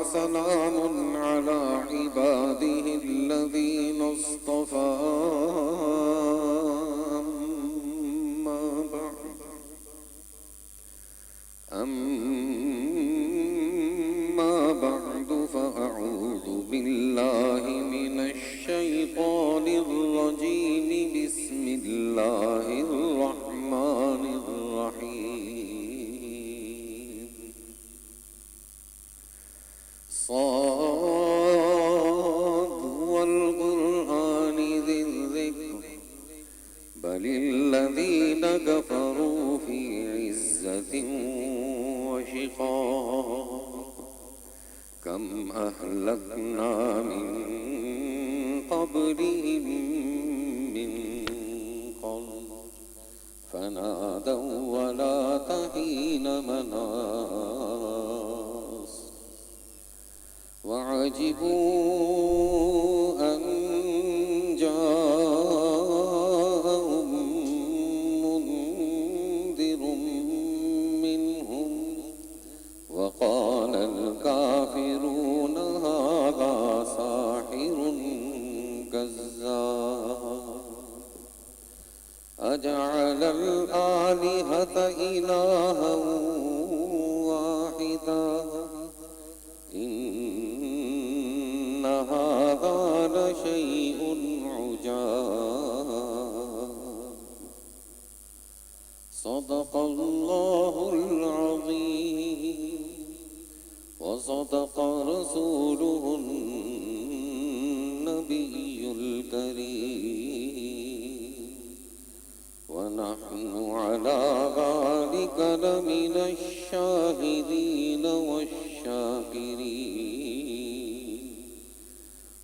وسلام على عباده الذين اصطفى أما بعد فأعوذ بالله من الشيطان الرجيم بسم الله الرحمن الرحيم صاد والقرآن ذي الذكر بل الذين كفروا في عزة وشقاق كم أهلكنا من قبلهم من قرن فنادوا ولا تحين مناص وعجبوا أن جاءهم منذر منهم وقال الكافرون هذا ساحر كذاب أجعل الآلهة إلها واحدا إن هذا لشيء عجاب صدق الله العظيم وصدق رسوله النبي الكريم ونحن على ذلك لمن الشاهدين والشاكرين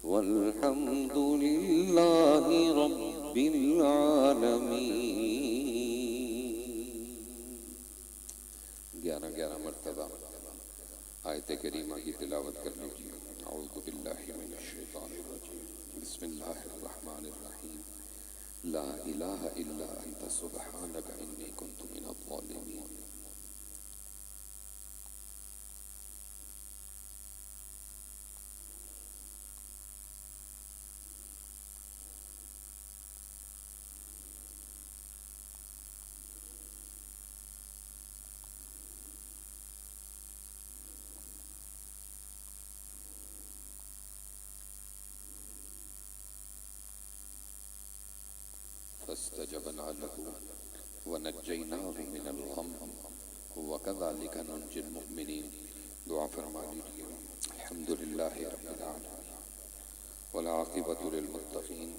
والحمد لله رب العالمين. 11 مرتبہ آیت کریمہ کی تلاوت کر لیجیے. اعوذ باللہ من الشیطان الرجیم بسم اللہ الرحمن الرحیم لا الہ الا انت سبحانک انی کنت من الظالمین. فاستجبنا له ونجيناه من الغم وكذلك ننجي المؤمنين. دعا فرما لیجیے. الحمد للہ رب العالمین والعاقبۃ للمتقین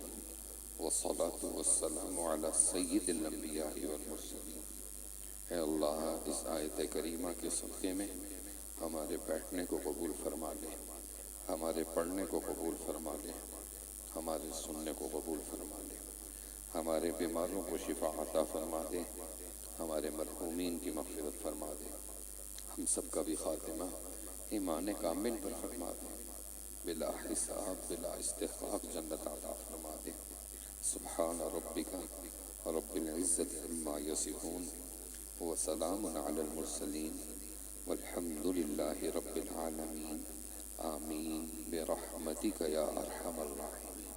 والصلاة والسلام علی سید الانبیاء والمرسلین. اے اللہ اس آیت کریمہ کے صدقے میں ہمارے بیٹھنے کو قبول فرما لے، ہمارے پڑھنے کو قبول فرما لے، ہمارے سننے کو قبول فرما لے، ہمارے بیماروں کو شفا عطا فرما دے، ہمارے مرحومین کی مغفرت فرما دے، ہم سب کا بھی خاتمہ ایمان کامل پر فرما دے، بلا حساب بلا استحقاق جنت عطا فرما دے. سبحان ربک رب العزت عما یصفون وسلام علی المرسلین والحمد للہ رب العالمین آمین برحمتک یا ارحم الراحمین.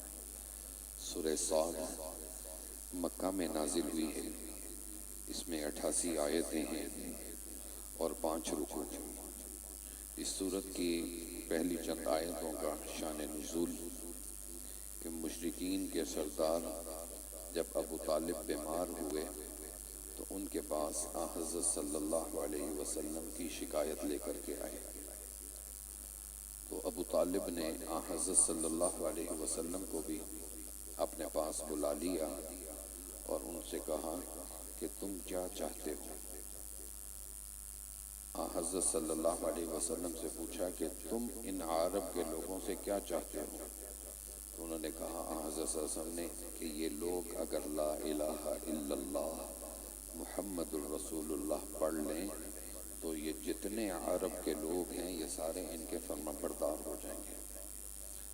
سورہ صاد مکہ میں نازل ہوئی ہے. اس میں 88 آیتیں ہیں اور 5 رکوع. اس صورت کی پہلی چند آیتوں کا شان نزول کہ مشرکین کے سردار جب ابو طالب بیمار ہوئے تو ان کے پاس حضرت صلی اللہ علیہ وسلم کی شکایت لے کر کے آئے. تو ابو طالب نے حضرت صلی اللہ علیہ وسلم کو بھی اپنے پاس بلا لیا اور ان سے کہا کہ تم کیا چاہتے ہو. حضرت صلی اللہ علیہ وسلم سے پوچھا کہ تم ان عرب کے لوگوں سے کیا چاہتے ہو. تو انہوں نے کہا حضرت صلی اللہ علیہ وسلم نے کہ یہ لوگ اگر لا الہ الا اللہ محمد الرسول اللہ پڑھ لیں تو یہ جتنے عرب کے لوگ ہیں یہ سارے ان کے فرما بردار ہو جائیں گے،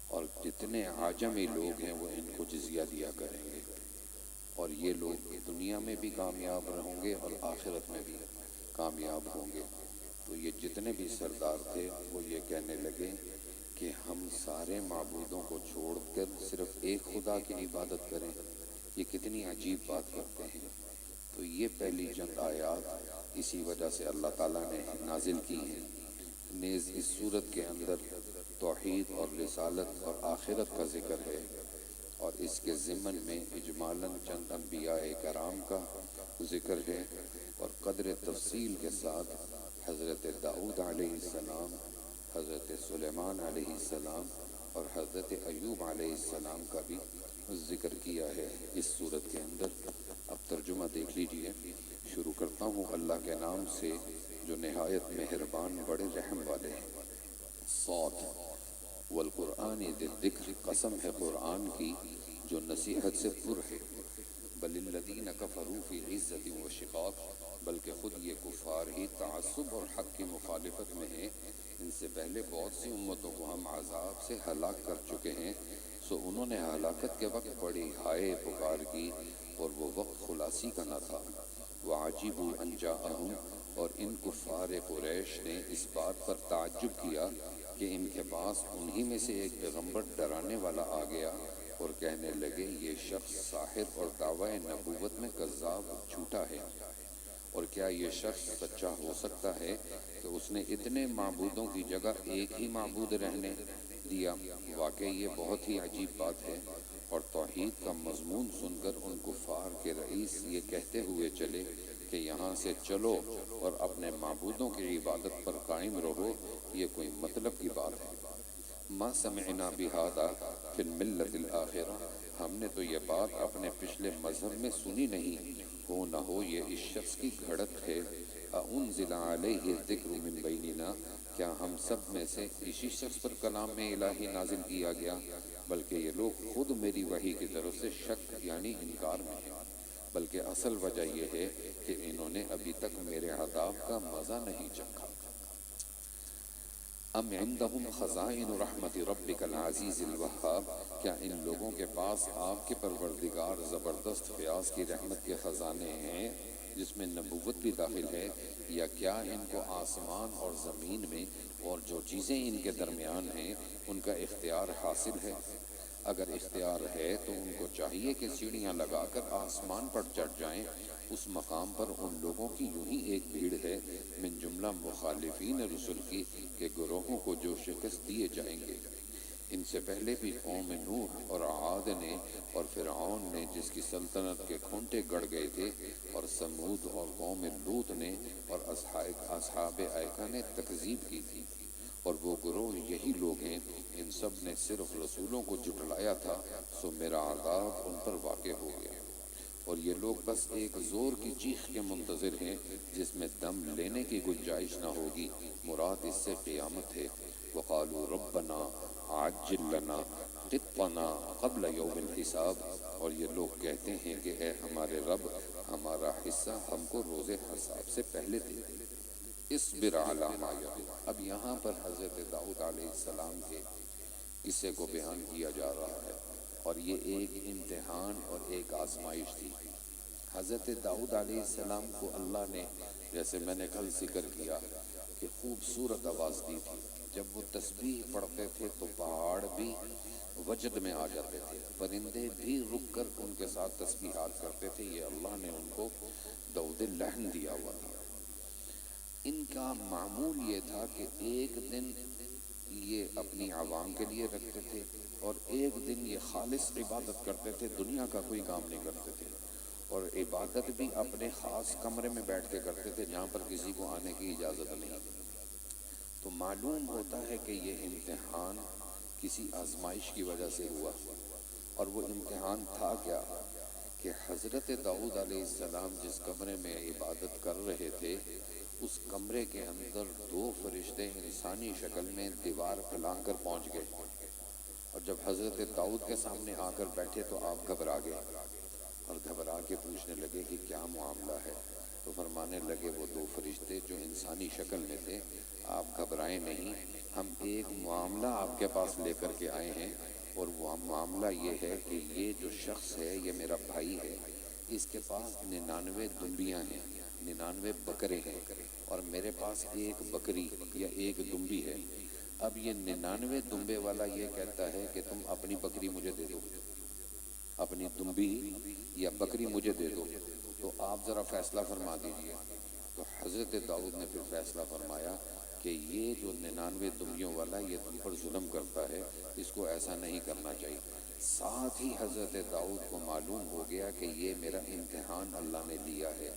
اور جتنے عجمی لوگ ہیں وہ ان کو جزیہ دیا کریں گے، اور یہ لوگ دنیا میں بھی کامیاب رہیں گے اور آخرت میں بھی کامیاب ہوں گے. تو یہ جتنے بھی سردار تھے وہ یہ کہنے کہنے لگے کہ ہم سارے معبودوں کو چھوڑ کر صرف ایک خدا کی عبادت کریں، یہ کتنی عجیب بات کرتے ہیں۔ تو یہ پہلی چند آیات اسی وجہ سے اللہ تعالیٰ نے نازل کی ہیں۔ نیز اس صورت کے اندر توحید اور رسالت اور آخرت کا ذکر ہے، اور اس کے ضمن میں اجمالاً چند انبیاء کرام کا ذکر ہے، اور قدر تفصیل کے ساتھ حضرت داؤد علیہ السلام، حضرت سلیمان علیہ السلام اور حضرت ایوب علیہ السلام کا بھی ذکر کیا ہے اس صورت کے اندر۔ اب ترجمہ دیکھ لیجئے۔ شروع کرتا ہوں اللہ کے نام سے جو نہایت مہربان بڑے رحم والے ہیں۔ صاد والقرآن ذی الذکر، قسم ہے قرآن کی جو نصیحت سے پر ہے۔ بل الذین کفروا فی عزت و شقاق، بلکہ خود یہ کفار ہی تعصب اور حق کی مخالفت میں ہیں۔ ان سے پہلے بہت سی امتوں کو ہم عذاب سے ہلاک کر چکے ہیں، سو انہوں نے ہلاکت کے وقت بڑی ہائے پکار کی، اور وہ وقت خلاصی کا نہ تھا۔ وَعَجِبُوا أَن جَاءَهُمْ، اور ان کفار قریش نے اس بات پر تعجب کیا کہ ان کے پاس انہی میں سے ایک پیغمبر ڈرانے والا آ گیا، اور کہنے لگے یہ شخص ساحر اور دعوی نبوت میں کذاب جھوٹا ہے، اور کیا یہ شخص سچا ہو سکتا ہے کہ اس نے اتنے معبودوں کی جگہ ایک ہی معبود رہنے دیا؟ واقعی یہ بہت ہی عجیب بات ہے۔ اور توحید کا مضمون سن کر ان کفار کے رئیس یہ کہتے ہوئے چلے کہ یہاں سے چلو اور اپنے معبودوں کی عبادت پر قائم رہو، یہ کوئی مطلب کی بات ہے۔ ما سمعنا بہذا فی الملت الآخرہ، ہم نے تو یہ بات اپنے پچھلے مذہب میں سنی نہیں، ہو نہ ہو یہ اس شخص کی گھڑت ہے۔ اَأُنزِلَ عَلَيْهِ الذِّکْرُ مِن بَيْنِنَا، کیا ہم سب میں سے اسی شخص پر کلام الہی نازل کیا گیا؟ بلکہ یہ لوگ خود میری وحی کی طرف سے شک یعنی انکار میں ہیں، بلکہ اصل وجہ یہ ہے کہ انہوں نے ابھی تک میرے عذاب کا مزہ نہیں چکھا۔ ام عندهم خزائن رحمت ربک العزیز الوہاب، کیا ان لوگوں کے پاس آپ کے پروردگار زبردست فیاض کی رحمت کے خزانے ہیں جس میں نبوت بھی داخل ہے، یا کیا ان کو آسمان اور زمین میں اور جو چیزیں ان کے درمیان ہیں ان کا اختیار حاصل ہے؟ اگر اختیار ہے تو ان کو چاہیے کہ سیڑھیاں لگا کر آسمان پر چڑھ جائیں۔ اس مقام پر ان لوگوں کی یوں ہی ایک بھیڑ ہے من جملہ مخالفین رسل کی کہ گروہوں کو جو شکست دیے جائیں گے۔ ان سے پہلے بھی قوم نوح اور عاد نے اور فرعون نے جس کی سلطنت کے کھونٹے گڑ گئے تھے، اور سمود اور قوم لوط نے اور اصحاب ایکا نے تکذیب کی تھی، اور وہ گروہ یہی لوگ ہیں۔ ان سب نے صرف رسولوں کو جھٹلایا تھا، سو میرا عذاب ان پر واقع ہو گیا، اور یہ لوگ بس ایک زور کی چیخ کے منتظر ہیں جس میں دم لینے کی گنجائش نہ ہوگی، مراد اس سے قیامت ہے۔ وقالوا ربنا عجل لنا قطنا قبل یوم الحساب، اور یہ لوگ کہتے ہیں کہ اے ہمارے رب، ہمارا حصہ ہم کو روز حساب سے پہلے دے دے۔ اصبر علی ما یقول، اب یہاں پر حضرت داؤد علیہ السلام کے قصے کو بیان کیا جا رہا ہے، اور یہ ایک امتحان اور ایک آزمائش تھی۔ حضرت داؤد علیہ السلام کو اللہ نے، جیسے میں نے کل ذکر کیا، کہ خوبصورت آواز دی تھی۔ جب وہ تسبیح پڑھتے تھے تو پہاڑ بھی وجد میں آ جاتے تھے، پرندے بھی رک کر ان کے ساتھ تسبیحات کرتے تھے۔ یہ اللہ نے ان کو داؤد لہن دیا ہوا تھا۔ ان کا معمول یہ تھا کہ ایک دن یہ اپنی عوام کے لیے رکھتے تھے، اور ایک دن یہ خالص عبادت کرتے تھے، دنیا کا کوئی کام نہیں کرتے تھے، اور عبادت بھی اپنے خاص کمرے میں بیٹھ کے کرتے تھے جہاں پر کسی کو آنے کی اجازت نہیں۔ تو معلوم ہوتا ہے کہ یہ امتحان کسی آزمائش کی وجہ سے ہوا، اور وہ امتحان تھا کیا کہ حضرت داؤد علیہ السلام جس کمرے میں عبادت کر رہے تھے، اس کمرے کے اندر دو فرشتے انسانی شکل میں دیوار پھلانگ کر پہنچ گئے، اور جب حضرت داؤد کے سامنے آ کر بیٹھے تو آپ گھبرا گئے، اور گھبرا کے پوچھنے لگے کہ کیا معاملہ ہے؟ تو فرمانے لگے وہ دو فرشتے جو انسانی شکل میں تھے، آپ گھبرائیں نہیں، ہم ایک معاملہ آپ کے پاس لے کر کے آئے ہیں، اور وہ معاملہ یہ ہے کہ یہ جو شخص ہے یہ میرا بھائی ہے، اس کے پاس 99 دمبیاں ہیں، 99 بکرے ہیں، اور میرے پاس ایک بکری یا ایک دمبی ہے۔ اب یہ 99 دمبے والا یہ کہتا ہے کہ تم اپنی بکری مجھے دے دو، اپنی دمبی یا بکری مجھے دے دو، تو آپ ذرا فیصلہ فرما دیجئے۔ تو حضرت داؤد نے پھر فیصلہ فرمایا کہ یہ جو 99 دمبیوں والا یہ تم پر ظلم کرتا ہے، اس کو ایسا نہیں کرنا چاہیے۔ ساتھ ہی حضرت داؤد کو معلوم ہو گیا کہ یہ میرا امتحان اللہ نے لیا ہے،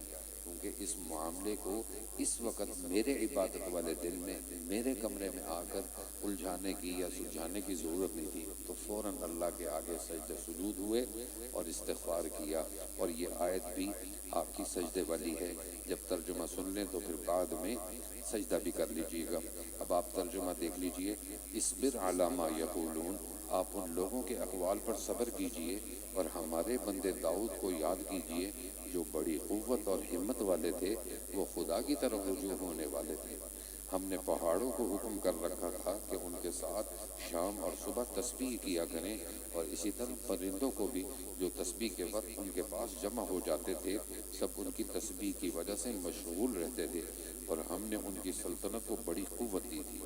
کیونکہ اس معاملے کو اس وقت میرے عبادت والے دل میں میرے کمرے میں آ کر الجھانے کی یا سلجھانے کی ضرورت نہیں تھی۔ تو فوراً اللہ کے آگے سجدہ سجود ہوئے اور استغفار کیا، اور یہ آیت بھی آپ کی سجدے والی ہے۔ جب ترجمہ سن لیں تو پھر بعد میں سجدہ بھی کر لیجیے گا۔ اب آپ ترجمہ دیکھ لیجئے، اصبر علی ما یقولون، آپ ان لوگوں کے اقوال پر صبر کیجئے اور ہمارے بندے داؤد کو یاد کیجئے جو بڑی قوت اور ہمت والے تھے، وہ خدا کی طرف رجوع ہونے والے تھے۔ ہم نے پہاڑوں کو حکم کر رکھا تھا کہ ان کے ساتھ شام اور صبح تسبیح کیا کریں، اور اسی طرح پرندوں کو بھی جو تسبیح کے وقت ان کے پاس جمع ہو جاتے تھے، سب ان کی تسبیح کی وجہ سے مشغول رہتے تھے، اور ہم نے ان کی سلطنت کو بڑی قوت دی تھی،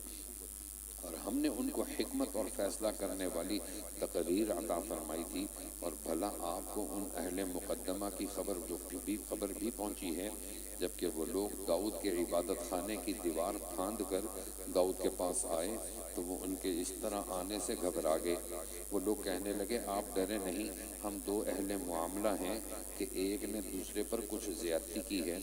اور ہم نے ان کو حکمت اور فیصلہ کرنے والی تقریر عطا فرمائی تھی۔ اور بھلا آپ کو ان اہل مقدمہ کی خبر بھی پہنچی ہے، جبکہ وہ لوگ داؤد کے عبادت خانے کی دیوار پھاند کر داؤد کے پاس آئے تو وہ ان کے اس طرح آنے سے گھبرا گئے۔ وہ لوگ کہنے لگے، آپ ڈرے نہیں، ہم دو اہل معاملہ ہیں کہ ایک نے دوسرے پر کچھ زیادتی کی ہے،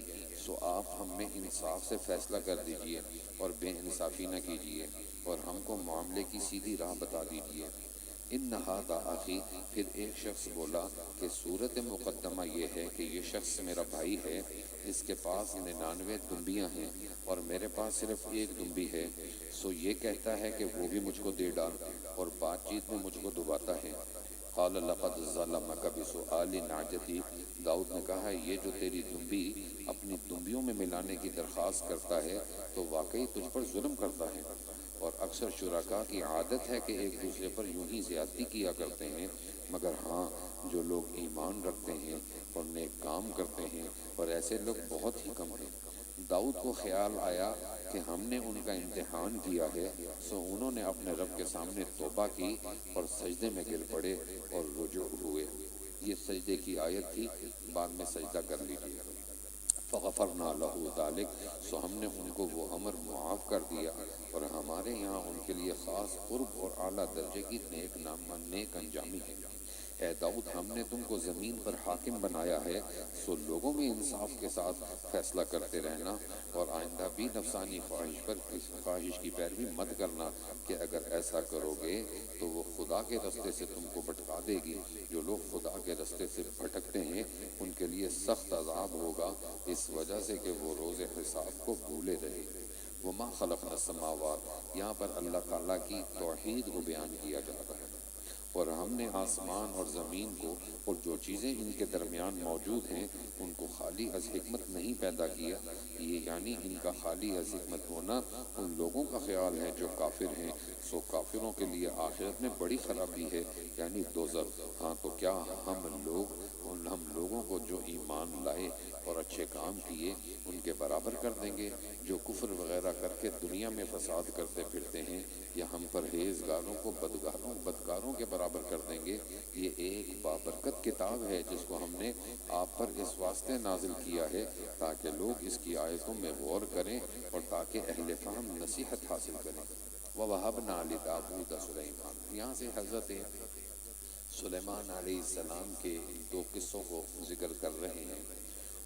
سو آپ ہم میں انصاف سے فیصلہ کر دیجئے اور بے انصافی نہ کیجئے، اور ہم کو معاملے کی سیدھی راہ بتا دیجئے۔ ان ھذا اخی، پھر ایک شخص بولا کہ صورت مقدمہ یہ ہے کہ یہ شخص میرا بھائی ہے، اس کے پاس 99 دمبیاں ہیں اور میرے پاس صرف ایک دمبی ہے، سو یہ کہتا ہے کہ وہ بھی مجھ کو دے ڈال، اور بات چیت میں مجھ کو دباتا ہے۔ قال لقد ظلمک بسؤال نعجتی، داؤد نے کہا یہ جو تیری دمبی اپنی دمبیوں میں ملانے کی درخواست کرتا ہے تو واقعی تجھ پر ظلم کرتا ہے، اور اکثر شرکاء کی عادت ہے کہ ایک دوسرے پر یوں ہی زیادتی کیا کرتے ہیں، مگر ہاں جو لوگ ایمان رکھتے ہیں اور نیک کام کرتے ہیں، اور ایسے لوگ بہت ہی کم ہیں۔ داؤد کو خیال آیا کہ ہم نے ان کا امتحان کیا ہے، سو انہوں نے اپنے رب کے سامنے توبہ کی اور سجدے میں گر پڑے اور رجوع ہوئے۔ یہ سجدے کی آیت تھی، بعد میں سجدہ کر لیجیے۔ فغفرنا لہ ذلک، سو ہم نے ان کو وہ امر معاف کر دیا، اور ہمارے یہاں ان کے لیے خاص قرب اور اعلیٰ درجے کی نیک انجامی ہے۔ اے داؤد، ہم نے تم کو زمین پر حاکم بنایا ہے، سو لوگوں میں انصاف کے ساتھ فیصلہ کرتے رہنا، اور آئندہ بھی نفسانی خواہش کی پیروی مت کرنا، کہ اگر ایسا کرو گے تو وہ خدا کے رستے سے تم کو بھٹکا دے گی۔ جو لوگ خدا کے رستے سے بھٹکتے ہیں ان کے لیے سخت عذاب ہوگا، اس وجہ سے کہ وہ روز حساب کو بھولے رہے۔ وما خلقنا السماوات، یہاں پر اللہ تعالیٰ کی توحید کو بیان کیا جاتا ہے، اور ہم نے آسمان اور زمین کو اور جو چیزیں ان کے درمیان موجود ہیں ان کو خالی از حکمت نہیں پیدا کیا۔ یہ یعنی ان کا خالی از حکمت ہونا ان لوگوں کا خیال ہے جو کافر ہیں، سو کافروں کے لیے آخرت میں بڑی خرابی ہے، یعنی دوزخ۔ ہاں تو کیا ہم لوگوں کو جو ایمان لائے اور اچھے کام کیے ان کے برابر کر دیں گے جو کفر وغیرہ کر کے دنیا میں فساد کرتے پھرتے ہیں، یا ہم پرہیزگاروں کو بدکاروں کے برابر کر دیں گے؟ یہ ایک بابرکت کتاب ہے جس کو ہم نے آپ پر اس واسطے نازل کیا ہے تاکہ لوگ اس کی آیتوں میں غور کریں اور تاکہ اہل فہم نصیحت حاصل کریں۔ وَوَهَبْنَا لِدَاوُودَ سُلَيْمَانَ، یہاں سے حضرت سلیمان علیہ السلام کے دو قصوں کو ذکر کر رہے ہیں۔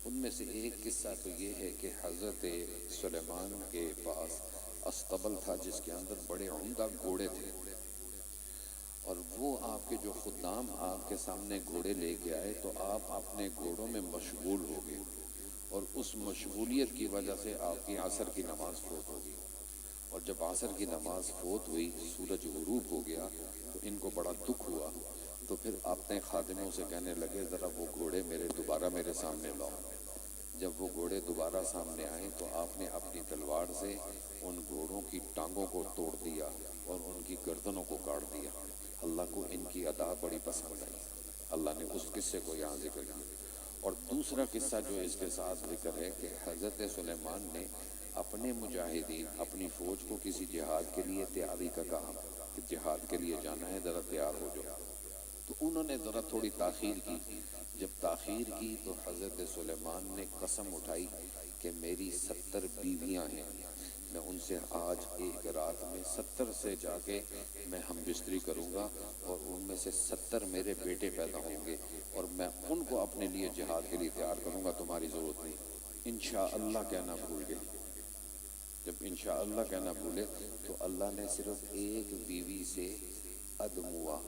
ان میں سے ایک قصہ تو یہ ہے کہ حضرت سلیمان کے پاس استبل تھا جس کے اندر بڑے عمدہ گھوڑے تھے، اور وہ آپ کے جو خدام آپ کے سامنے گھوڑے لے کے آئے تو آپ اپنے گھوڑوں میں مشغول ہو گئے، اور اس مشغولیت کی وجہ سے آپ کی عصر کی نماز فوت ہو گئی، اور جب عصر کی نماز فوت ہوئی، سورج غروب ہو گیا تو ان کو بڑا دکھ ہوا، تو پھر اپنے خادموں سے کہنے لگے ذرا وہ گھوڑے دوبارہ میرے سامنے لاؤ۔ جب وہ گھوڑے دوبارہ سامنے آئے تو آپ نے اپنی تلوار سے ان گھوڑوں کی ٹانگوں کو توڑ دیا اور ان کی گردنوں کو کاٹ دیا۔ اللہ کو ان کی ادا بڑی پسند آئی، اللہ نے اس قصے کو یہاں ذکر کیا۔ اور دوسرا قصہ جو اس کے ساتھ ذکر ہے کہ حضرت سلیمان نے اپنے مجاہدین اپنی فوج کو کسی جہاد کے لیے تیاری کا کہا کہ جہاد کے لیے جانا ہے، ذرا تیار ہو جاؤ. تو انہوں نے ذرا تھوڑی تاخیر کی. جب تاخیر کی تو حضرت سلیمان نے قسم اٹھائی کہ میری 70 بیویاں ہیں، میں ان سے آج ایک رات میں 70 سے جا کے میں ہم بستری کروں گا، اور ان میں سے 70 میرے بیٹے پیدا ہوں گے، اور میں ان کو اپنے لیے جہاد کے لیے تیار کروں گا، تمہاری ضرورت نہیں. انشاءاللہ کہنا بھول گئے. جب انشاءاللہ کہنا بھولے تو اللہ نے صرف ایک بیوی سے عدم ہوا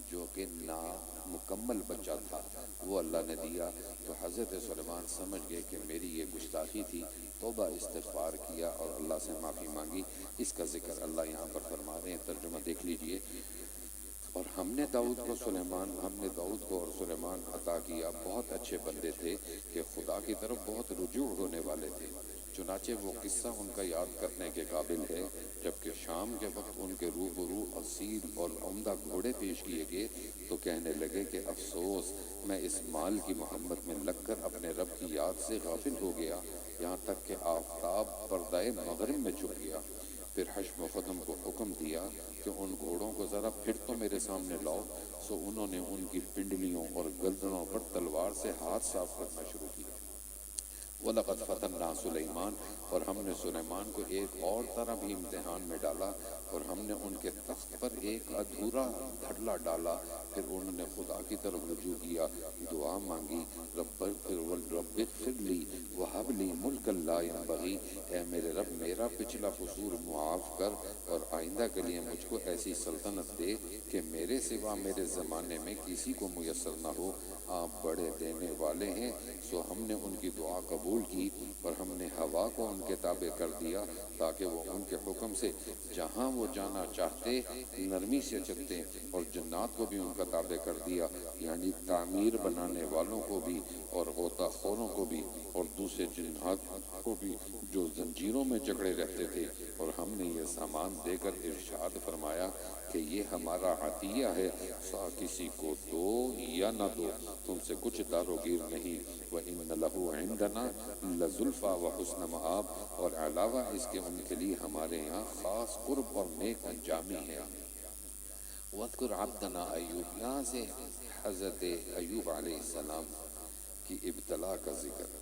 جو کہ نامکمل بچہ تھا، وہ اللہ نے دیا. تو حضرت سلیمان سمجھ گئے کہ میری یہ گستاخی تھی، توبہ استغفار کیا اور اللہ سے معافی مانگی. اس کا ذکر اللہ یہاں پر فرما رہے ہیں، ترجمہ دیکھ لیجئے. اور ہم نے داؤد کو اور سلیمان عطا کیا. بہت اچھے بندے تھے کہ خدا کی طرف بہت رجوع ہونے والے تھے. چنانچہ وہ قصہ ان کا یاد کرنے کے قابل ہے. جبکہ شام کے وقت ان کے روبرو اصیل اور عمدہ گھوڑے پیش کیے گئے تو کہنے لگے کہ افسوس، میں اس مال کی محبت میں لگ کر اپنے رب کی یاد سے غافل ہو گیا، یہاں تک کہ آفتاب پردہ مغرب میں چھپ گیا. پھر حشم و ختم کو حکم دیا کہ ان گھوڑوں کو ذرا پھر تو میرے سامنے لاؤ. سو انہوں نے ان کی پنڈلیوں اور گردنوں پر تلوار سے ہاتھ صاف کرنا شروع کیا. وَلَقَدْ فَتَنَّا سُلَيْمَانَ، اور ہم نے سلیمان کو ایک اور طرح بھی امتحان میں ڈالا، اور ہم نے ان کے تخت پر ایک ادھورا دھڑلا ڈالا. پھر انہوں نے خدا کی طرف رجوع کیا، دعا مانگی، رب اغفر لی وہب لی ملکا لا ینبغی، اے میرے رب میرا پچھلا قصور معاف کر اور آئندہ کے لیے مجھ کو ایسی سلطنت دے کہ میرے سوا میرے زمانے میں کسی کو میسر نہ ہو. آپ بڑے دینے والے ہیں. سو ہم نے ان کی دعا قبول کی اور ہم نے ہوا کو ان کے تابع کر دیا تاکہ وہ ان کے حکم سے جہاں وہ جانا چاہتے نرمی سے چلتے، اور جنات کو بھی ان کا تابع کر دیا، یعنی تعمیر بنانے والوں کو بھی اور غوطہ خوروں کو بھی اور دوسرے جنات کو بھی جو زنجیروں میں جکڑے رہتے تھے. اور ہم نے یہ سامان دے کر ارشاد فرمایا کہ یہ ہمارا عطیہ ہے، سا کسی کو دو یا نہ دو، تم سے کچھ داروگیر نہیں. وَإِنَّ لَهُ عِندَنَا لَزُلْفَىٰ وَحُسْنَ مَآبٍ، اور علاوہ اس کے ان کے لیے ہمارے یہاں خاص قرب اور نیک انجامی ہے. وَاذْكُرْ عَبْدَنَا ایوب، یہاں سے حضرت ایوب علیہ السلام کی ابتلا کا ذکر.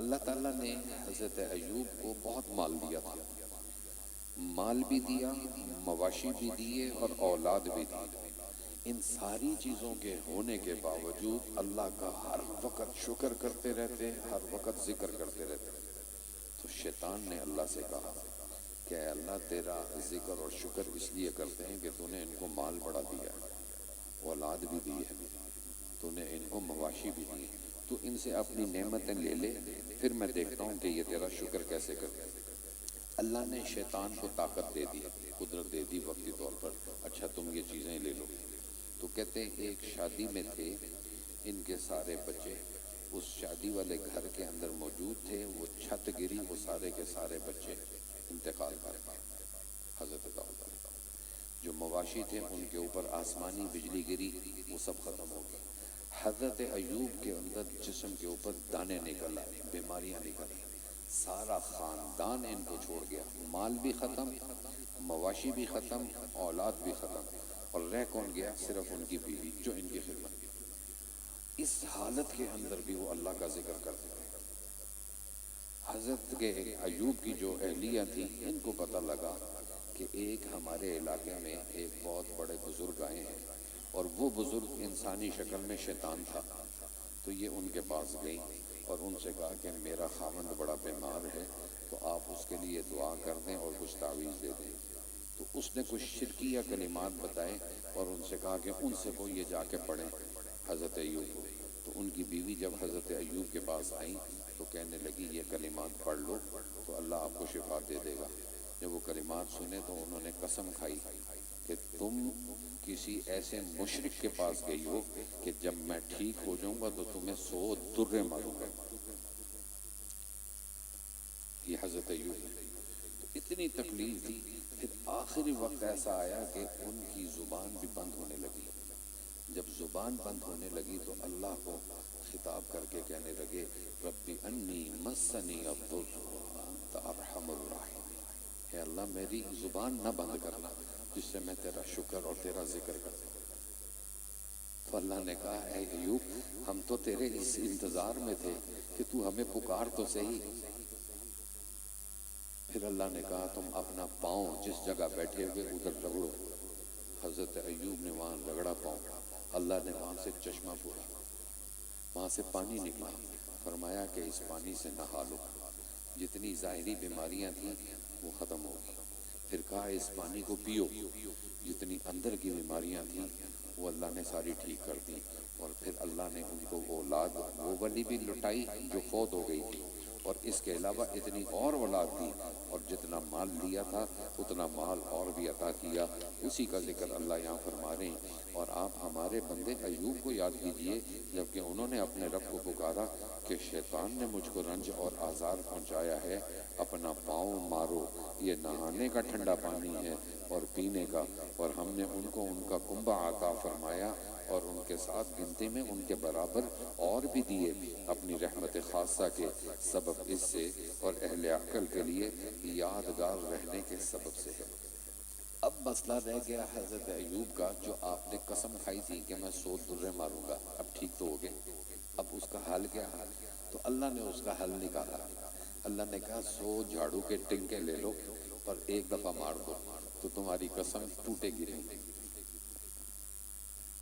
اللہ تعالیٰ نے حضرت ایوب کو بہت مال دیا تھا، مال بھی دیا، مواشی بھی دیے اور اولاد بھی دی. ان ساری چیزوں کے ہونے کے باوجود اللہ کا ہر وقت شکر کرتے رہتے، ہر وقت ذکر کرتے رہتے. تو شیطان نے اللہ سے کہا کہ اے اللہ، تیرا ذکر اور شکر اس لیے کرتے ہیں کہ تو نے ان کو مال بڑا دیا ہے، اولاد بھی دی ہے، تو نے ان کو مواشی بھی دی ہے، تو ان سے اپنی نعمتیں لے لے، پھر میں دیکھتا ہوں کہ یہ تیرا شکر کیسے کرتے ہیں. اللہ نے شیطان کو طاقت دے دی، قدرت دے دی وقتی طور پر. اچھا تم یہ چیزیں لے لو. تو کہتے ہیں ایک شادی میں تھے، ان کے سارے بچے اس شادی والے گھر کے اندر موجود تھے. وہ چھت گری، وہ سارے کے سارے بچے انتقال کر گئے. حضرت داؤد جو مواشی تھے ان کے اوپر آسمانی بجلی گری، وہ سب ختم ہو گئے. حضرت ایوب کے اندر جسم کے اوپر دانے نکل آئے، بیماریاں نکل آئیں. سارا خاندان ان کو چھوڑ گیا، مال بھی ختم، مواشی بھی ختم، اولاد بھی ختم، اور رہ کون گیا؟ صرف ان کی بیوی جو ان کی خدمت کی. اس حالت کے اندر بھی وہ اللہ کا ذکر کرتے تھے. حضرت کے ایوب کی جو اہلیہ تھی، ان کو پتہ لگا کہ ایک ہمارے علاقے میں ایک بہت بڑے بزرگ آئے ہیں، اور وہ بزرگ انسانی شکل میں شیطان تھا. تو یہ ان کے پاس گئی اور ان سے کہا کہ میرا خاوند بڑا بیمار ہے، تو آپ اس کے لیے دعا کر دیں اور کچھ تعویذ دے دیں. تو اس نے کچھ شرکیہ کلمات بتائے اور ان سے کہا کہ ان سے وہ یہ جا کے پڑھیں حضرت ایوب کو. تو ان کی بیوی جب حضرت ایوب کے پاس آئیں تو کہنے لگی یہ کلمات پڑھ لو تو اللہ آپ کو شفا دے دے گا. جب وہ کلمات سنے تو انہوں نے قسم کھائی کہ تم کسی ایسے مشرک کے پاس گئی ہو کہ جب میں ٹھیک ہو جاؤں گا تو تمہیں 100 درے ماروں گا. یہ حضرت ایوب ہے. تو اتنی تکلیف تھی. پھر آخری وقت ایسا آیا کہ ان کی زبان بھی بند ہونے لگی. جب زبان بند ہونے لگی تو اللہ کو خطاب کر کے کہنے لگے ربی انی مسنی الضر وانت وانت ارحم الراحمین، اے اللہ میری زبان نہ بند کرنا جس سے میں تیرا شکر اور تیرا ذکر کروں۔ تو اللہ نے کہا اے ایوب ہم تو تیرے اس انتظار میں تھے کہ تو ہمیں پکار تو صحیح۔ پھر اللہ نے کہا تم اپنا پاؤں جس جگہ بیٹھے ہوئے ادھر رگڑو۔ حضرت ایوب نے وہاں رگڑا پاؤں، اللہ نے وہاں سے چشمہ پھوڑا، وہاں سے پانی نکلا، فرمایا کہ اس پانی سے نہا لو، جتنی ظاہری بیماریاں تھیں وہ ختم ہو گئی۔ پھر کہا اس پانی کو پیو، جتنی اندر کی بیماریاں تھیں وہ اللہ نے ساری ٹھیک کر دی۔ اور پھر اللہ نے ان کو اولاد وہ والی بھی لٹائی جو فوت ہو گئی تھی، اور اس کے علاوہ اتنی اور اولاد دی، اور جتنا مال لیا تھا اتنا مال اور بھی عطا کیا۔ اسی کا ذکر اللہ یہاں فرما رہے ہیں۔ اور آپ ہمارے بندے ایوب کو یاد کیجئے، جبکہ انہوں نے اپنے رب کو پکارا کہ شیطان نے مجھ کو رنج اور آزار پہنچایا ہے، اپنا پاؤں مارو، یہ نہانے کا ٹھنڈا پانی ہے اور پینے کا، اور ہم نے ان کو ان کا کنبہ عطا فرمایا اور ان کے ساتھ گنتی میں ان کے برابر اور بھی دیے، اپنی رحمت خاصہ کے سبب اس سے، اور اہل عقل کے لیے یادگار رہنے کے سبب سے ہے۔ اب مسئلہ رہ گیا حضرت ایوب کا، جو آپ نے قسم کھائی تھی کہ میں 100 درے ماروں گا، اب ٹھیک تو ہو گئے، اب اس کا حل کیا ہے؟ تو اللہ نے اس کا حل نکالا۔ اللہ نے کہا 100 جھاڑو کے ٹنکے لے لو اور ایک دفعہ مار دو تو تمہاری قسم ٹوٹے گی نہیں۔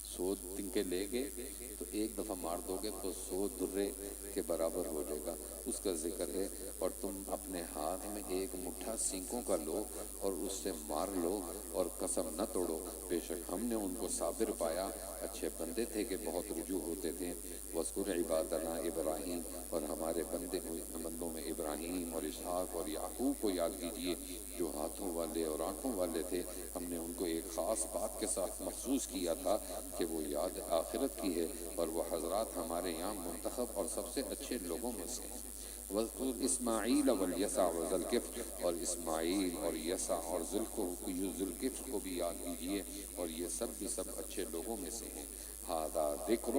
100 تنکے لے گئے تو ایک دفعہ مار دو گے تو 100 درے کے برابر ہو جائے گا، اس کا ذکر ہے۔ اور تم اپنے ہاتھ میں ایک مٹھا سینکوں کا لو اور اس سے مار لو اور قسم نہ توڑو، بے شک ہم نے ان کو صابر پایا، اچھے بندے تھے کہ بہت رجوع ہوتے تھے۔ وَاذْكُرْ عِبَادَنَا ابراہیم، اور ہمارے بندوں میں ابراہیم اور اسحاق اور یعقوب کو یاد کیجئے، جو ہاتھوں والے اور آنکھوں والے تھے۔ ہم نے ان کو ایک خاص بات کے ساتھ مخصوص کیا تھا کہ وہ یاد آخرت کی ہے، اور وہ حضرات ہمارے یہاں منتخب اور سب سے اچھے لوگوں میں سے ہیں۔ وَاذْكُرْ اسماعیل والیسع وذا الکفل، اور اسماعیل اور یسع اور ذوالکفل کو بھی یاد کیجئے، اور یہ سب بھی سب اچھے لوگوں میں سے ہیں۔ ھذا ذکر،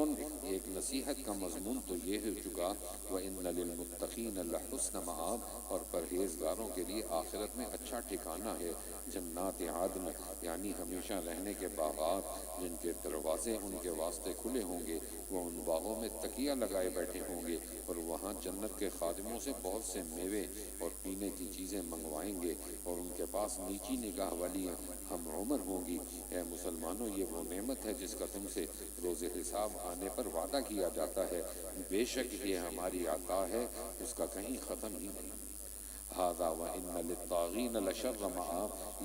ایک نصیحت کا مضمون تو یہ ہو چکا، وَإِنَّ لِلْمُتَّقِينَ لَحُسْنَ مآب، اور پرہیزگاروں کے لیے آخرت میں اچھا ٹھکانہ ہے۔ جنات عدن، یعنی ہمیشہ رہنے کے باغات، جن کے دروازے ان کے واسطے کھلے ہوں گے، وہ ان باغوں میں تکیہ لگائے بیٹھے ہوں گے، اور وہاں جنت کے خادموں سے بہت سے میوے اور پینے کی چیزیں منگوائیں گے، اور ان کے پاس نیچی نگاہ والی ہم عمر ہوں گی۔ اے مسلمانوں، یہ وہ نعمت ہے جس کا تم سے روز حساب آنے پر وعدہ کیا جاتا ہے، بے شک یہ ہماری عطا ہے، اس کا کہیں ختم ہی نہیں۔ ھذا وَإِنَّ لِلطَّاغِينَ لَشَرَّ مآب،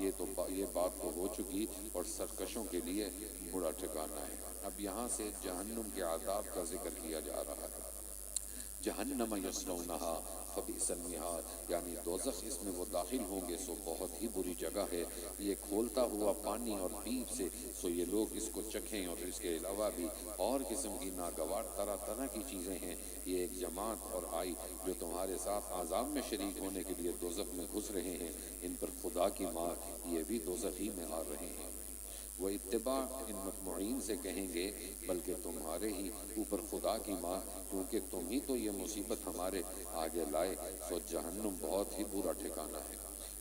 یہ بات تو ہو چکی، اور سرکشوں کے لیے برا ٹھکانہ ہے۔ اب یہاں سے جہنم کے عذاب کا ذکر کیا جا رہا ہے۔ جہنم یصلونھا فبئس المہاد، یعنی دوزخ، اس میں وہ داخل ہوں گے سو بہت ہی بری جگہ ہے، یہ کھولتا ہوا پانی اور پیپ سے، سو یہ لوگ اس کو چکھیں، اور اس کے علاوہ بھی اور قسم کی ناگوار طرح طرح کی چیزیں ہیں۔ یہ ایک جماعت اور آئی جو تمہارے ساتھ عذاب میں شریک ہونے کے لیے دوزخ میں گھس رہے ہیں، ان پر خدا کی مار، یہ بھی دوزخ ہی میں آ رہے ہیں۔ وہ اتباع ان مطمئین سے کہیں گے بلکہ تمہارے ہی اوپر خدا کی ماں، کیونکہ تم ہی تو یہ مصیبت ہمارے آگے لائے، سو جہنم بہت ہی برا ٹھکانہ ہے۔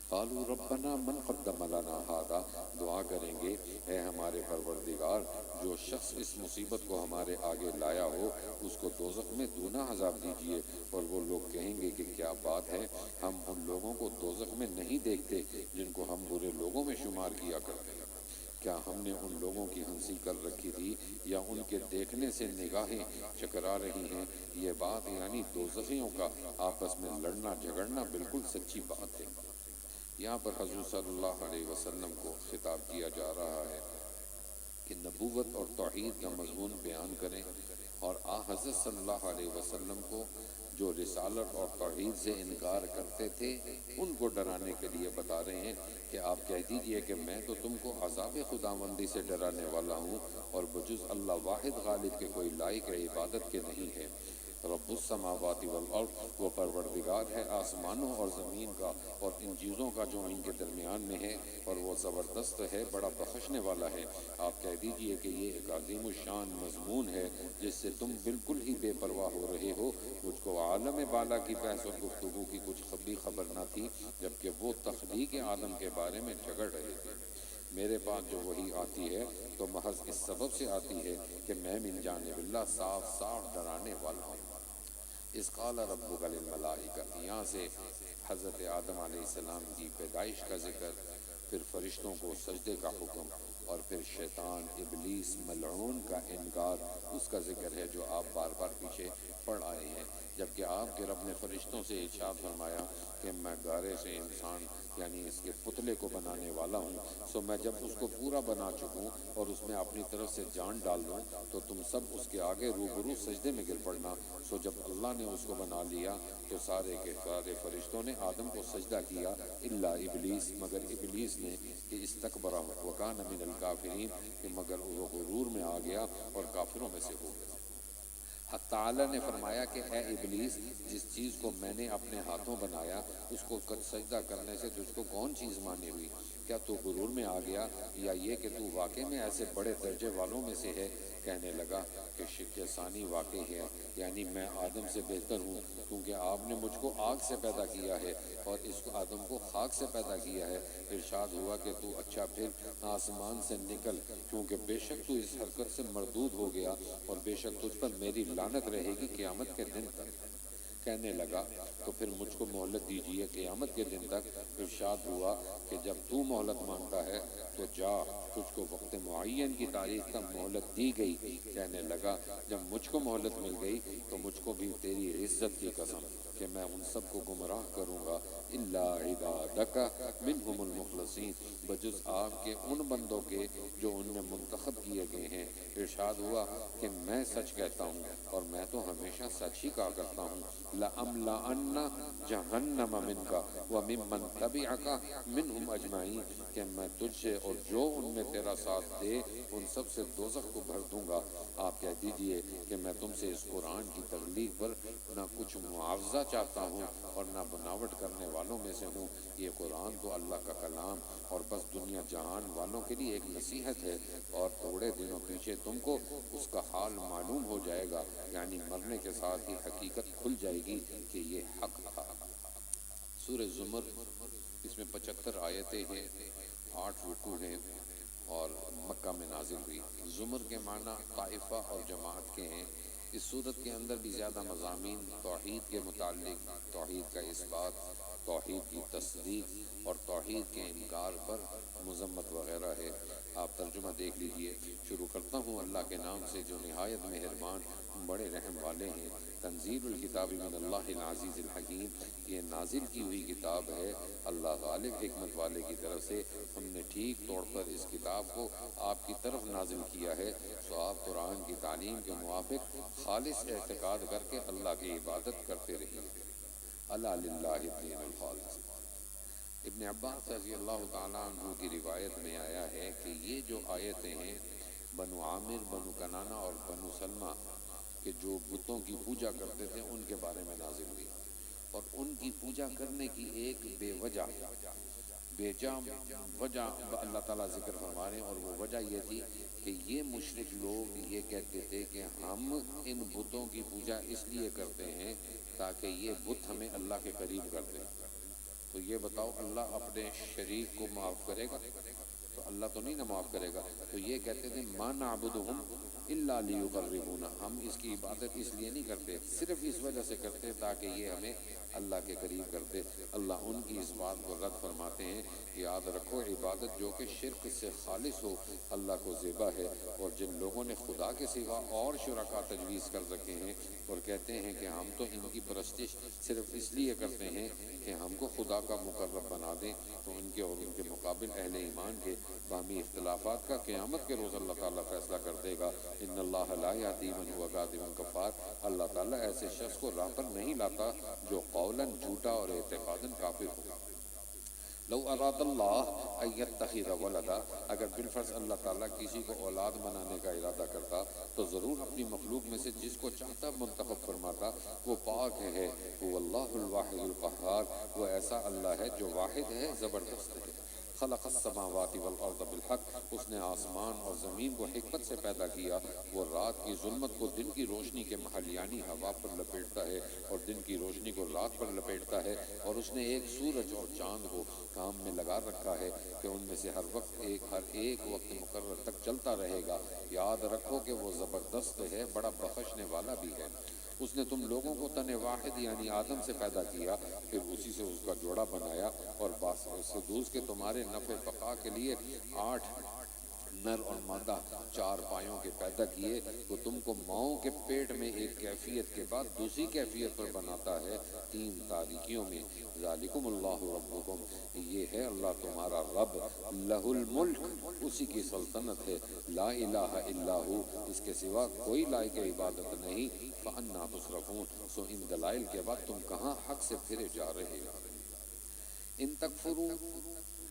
قالوا ربنا من قدم لنا ھذا، دعا کریں گے اے ہمارے پروردگار، جو شخص اس مصیبت کو ہمارے آگے لایا ہو اس کو دوزخ میں دونا عذاب دیجیے۔ اور وہ لوگ کہیں گے کہ کیا بات ہے، ہم ان لوگوں کو دوزخ میں نہیں دیکھتے جن کو ہم برے لوگوں میں شمار کیا کرتے ہیں۔ کیا ہم نے ان لوگوں کی ہنسی کر رکھی تھی، یا ان کے دیکھنے سے نگاہیں چکرا رہی ہیں؟ یہ بات یعنی دوزخیوں کا آپس میں لڑنا جھگڑنا بالکل سچی بات ہے۔ یہاں پر حضور صلی اللہ علیہ وسلم کو خطاب کیا جا رہا ہے کہ نبوت اور توحید کا مضمون بیان کریں، اور حضرت صلی اللہ علیہ وسلم کو جو رسالت اور توحید سے انکار کرتے تھے ان کو ڈرانے کے لیے بتا رہے ہیں کہ آپ کہہ دیجئے کہ میں تو تم کو عذاب خداوندی سے ڈرانے والا ہوں، اور بجز اللہ واحد غالب کے کوئی لائق عبادت کے نہیں ہے۔ رب السماوات والارض، وہ پروردگار ہے آسمانوں اور زمین کا اور ان چیزوں کا جو ان کے درمیان میں ہے، اور وہ زبردست ہے، بڑا بخشنے والا ہے۔ آپ کہہ دیجئے کہ یہ ایک عظیم الشان مضمون ہے جس سے تم بالکل ہی بے پرواہ ہو رہے ہو۔ مجھ کو عالم بالا کی بحث اور گفتگو کی کچھ بھی خبر نہ تھی، جبکہ وہ تخلیق آدم کے بارے میں جھگڑ رہے تھے۔ میرے پاس جو وحی آتی ہے تو محض اس سبب سے آتی ہے کہ میں من جانب اللہ صاف صاف ڈرانے والا ہوں۔ اس قال ربک للملائکہ، یہاں سے حضرت آدم علیہ السلام کی پیدائش کا ذکر، پھر فرشتوں کو سجدے کا حکم، اور پھر شیطان ابلیس ملعون کا انکار، اس کا ذکر ہے جو آپ بار بار پیچھے پڑھ آئے ہیں۔ جبکہ آپ کے رب نے فرشتوں سے ارشاد فرمایا کہ میں گارے سے انسان یعنی اس کے پتلے کو بنانے والا ہوں، سو میں جب اس کو پورا بنا چکوں اور اس میں اپنی طرف سے جان ڈال دوں تو تم سب اس کے آگے روبرو سجدے میں گر پڑنا۔ سو جب اللہ نے اس کو بنا لیا تو سارے کے سارے فرشتوں نے آدم کو سجدہ کیا، الا ابلیس، مگر ابلیس نے، کہ استکبر وکان من الکافرین، کہ مگر وہ غرور میں آ گیا اور کافروں میں سے ہو گیا۔ حق تعالی نے فرمایا کہ اے ابلیس، جس چیز کو میں نے اپنے ہاتھوں بنایا اس کو سجدہ کرنے سے تجھ کو کون چیز مانی ہوئی؟ کیا تو غرور میں آ گیا یا یہ کہ تو واقع میں ایسے بڑے درجے والوں میں سے ہے؟ کہنے لگا کہ شک ثانی واقع ہے، یعنی میں آدم سے بہتر ہوں، کیونکہ آپ نے مجھ کو آگ سے پیدا کیا ہے اور اس کو آدم کو خاک سے پیدا کیا ہے۔ ارشاد ہوا کہ تو اچھا پھر آسمان سے نکل، کیونکہ بے شک تو اس حرکت سے مردود ہو گیا اور بے شک تجھ پر میری لعنت رہے گی قیامت کے دن تک۔ کہنے لگا تو پھر مجھ کو مہلت دیجیے قیامت کے دن تک۔ ارشاد ہوا کہ جب تو مہلت مانگتا ہے تو جا، تجھ کو وقت معین کی تاریخ کا مہلت دی گئی۔ کہنے لگا جب مجھ کو مہلت مل گئی تو مجھ کو بھی تیری عزت کی قسم کہ میں ان سب کو گمراہ کروں گا، الا عبادک منہم المخلصین، بجز آپ کے ان بندوں کے جو ان میں منتخب کیے گئے ہیں۔ ارشاد ہوا کہ میں سچ کہتا ہوں اور میں تو ہمیشہ سچ ہی کہا کرتا ہوں، لَأَمْلَأَنَّ جَهَنَّمَ مِنْكَ وَمِمَّنْ تَبِعَكَ مِنْهُمْ أَجْمَعِينَ، کہ میں تجھ سے اور جو ان میں تیرا ساتھ دے ان سب سے دوزخ کو بھر دوں گا۔ آپ کہہ دیجئے کہ میں تم سے اس قرآن کی تبلیغ پر نہ کچھ معاوضہ چاہتا ہوں اور نہ بناوٹ کرنے والوں میں سے ہوں۔ یہ قرآن تو اللہ کا کلام اور بس دنیا جہان والوں کے لیے ایک نصیحت ہے، اور تھوڑے دنوں پیچھے تم کو اس کا حال معلوم ہو جائے گا، یعنی مرنے کے ساتھ ہی حقیقت کھل جائے گی کہ یہ حق تھا۔ سورہ زمر، اس میں 75 آیتیں ہیں، 8 رکوع ہیں اور مکہ میں نازل ہوئی۔ زمر کے معنی طائفہ اور جماعت کے ہیں۔ اس صورت کے اندر بھی زیادہ مضامین توحید کے متعلق، توحید کا اثبات، توحید کی تصدیق اور توحید کے انکار پر مذمت وغیرہ ہے۔ آپ ترجمہ دیکھ لیجئے۔ شروع کرتا ہوں اللہ کے نام سے جو نہایت مہربان بڑے رحم والے ہیں۔ تنزیل الکتاب من اللہ العزیز الحکیم، یہ نازل کی ہوئی کتاب ہے اللہ غالب حکمت والے کی طرف سے۔ ہم نے ٹھیک طور پر اس کتاب کو آپ کی طرف نازل کیا ہے، سو آپ قرآن کی تعلیم کے موافق خالص اعتقاد کر کے اللہ کی عبادت کرتے رہیے۔ الا للہ الدین الخالص۔ ابن عباس رضی اللہ تعالیٰ عنہ کی روایت میں آیا ہے کہ یہ جو آیتیں ہیں بنو عامر، بنو کنانہ اور بنو سلمہ کہ جو بتوں کی پوجا کرتے تھے ان کے بارے میں نازل ہوئی، اور ان کی پوجا کرنے کی ایک بے وجہ وجہ اللہ تعالیٰ ذکر فرما رہے ہیں، اور وہ وجہ یہ تھی کہ یہ مشرک لوگ یہ کہتے تھے کہ ہم ان بتوں کی پوجا اس لیے کرتے ہیں تاکہ یہ بت ہمیں اللہ کے قریب کر دیں۔ تو یہ بتاؤ اللہ اپنے شریک کو معاف کرے گا؟ تو اللہ تو نہیں نہ معاف کرے گا۔ تو یہ کہتے تھے ما نعبدہم الا لیقربونا، ہم اس کی عبادت اس لیے نہیں کرتے، صرف اس وجہ سے کرتے تاکہ یہ ہمیں اللہ کے قریب کرتے۔ اللہ ان کی اس بات کو رد فرماتے ہیں، یاد رکھو عبادت جو کہ شرک سے خالص ہو اللہ کو زیبا ہے، اور جن لوگوں نے خدا کے سوا اور شرکا تجویز کر رکھے ہیں اور کہتے ہیں کہ ہم تو ان کی پرستش صرف اس لیے کرتے ہیں کہ ہم کو خدا کا مقرب بنا دیں، تو ان کے اور ان کے مقابل اہل ایمان کے باہمی اختلافات کا قیامت کے روز اللہ تعالیٰ فیصلہ کر دے گا۔ ان اللہ لا یہدی من هو کاذب کفار، اللہ تعالیٰ ایسے شخص کو راہ پر نہیں لاتا جو قولاً جھوٹا اور اعتقاداً کافر ہو۔ لو اراد اللہ ان یتخذ ولدا، اگر بالفرض اللہ تعالیٰ کسی کو اولاد بنانے کا ارادہ کرتا تو ضرور اپنی مخلوق میں سے جس کو چاہتا منتخب فرماتا۔ وہ پاک ہے، وہ اللہ الواحد القہار، وہ ایسا اللہ ہے جو واحد ہے، زبردست ہے۔ خلق السماوات والارض بالحق، اس نے آسمان اور زمین کو حکمت سے پیدا کیا۔ وہ رات کی ظلمت کو دن کی روشنی کے محل یعنی ہوا پر لپیٹتا ہے، اور دن کی روشنی کو رات پر لپیٹتا ہے، اور اس نے ایک سورج اور چاند کو کام میں لگا رکھا ہے کہ ان میں سے ہر ایک وقت مقرر تک چلتا رہے گا۔ یاد رکھو کہ وہ زبردست ہے، بڑا بخشنے والا بھی ہے۔ اس نے تم لوگوں کو تن واحد یعنی آدم سے پیدا کیا، پھر اسی سے اس کا جوڑا بنایا، اور سدوس کے تمہارے نفع بقا کے لیے 8 نر اور مادہ 4 پایوں کے پیدا کیے۔ وہ تم کو ماؤں کے پیٹ میں ایک کیفیت کے بعد دوسری کیفیت پر بناتا ہے، 3 تاریکیوں میں۔ ذالکم اللہ ربکم، یہ ہے اللہ تمہارا رب، لہ الملک، اسی کی سلطنت ہے، لا الہ الا ہو، اس کے سوا کوئی لائق عبادت نہیں۔ فانا تصرفون، سو ان دلائل کے بعد تم کہاں حق سے پھرے جا رہے ہو۔ ان تکفروا،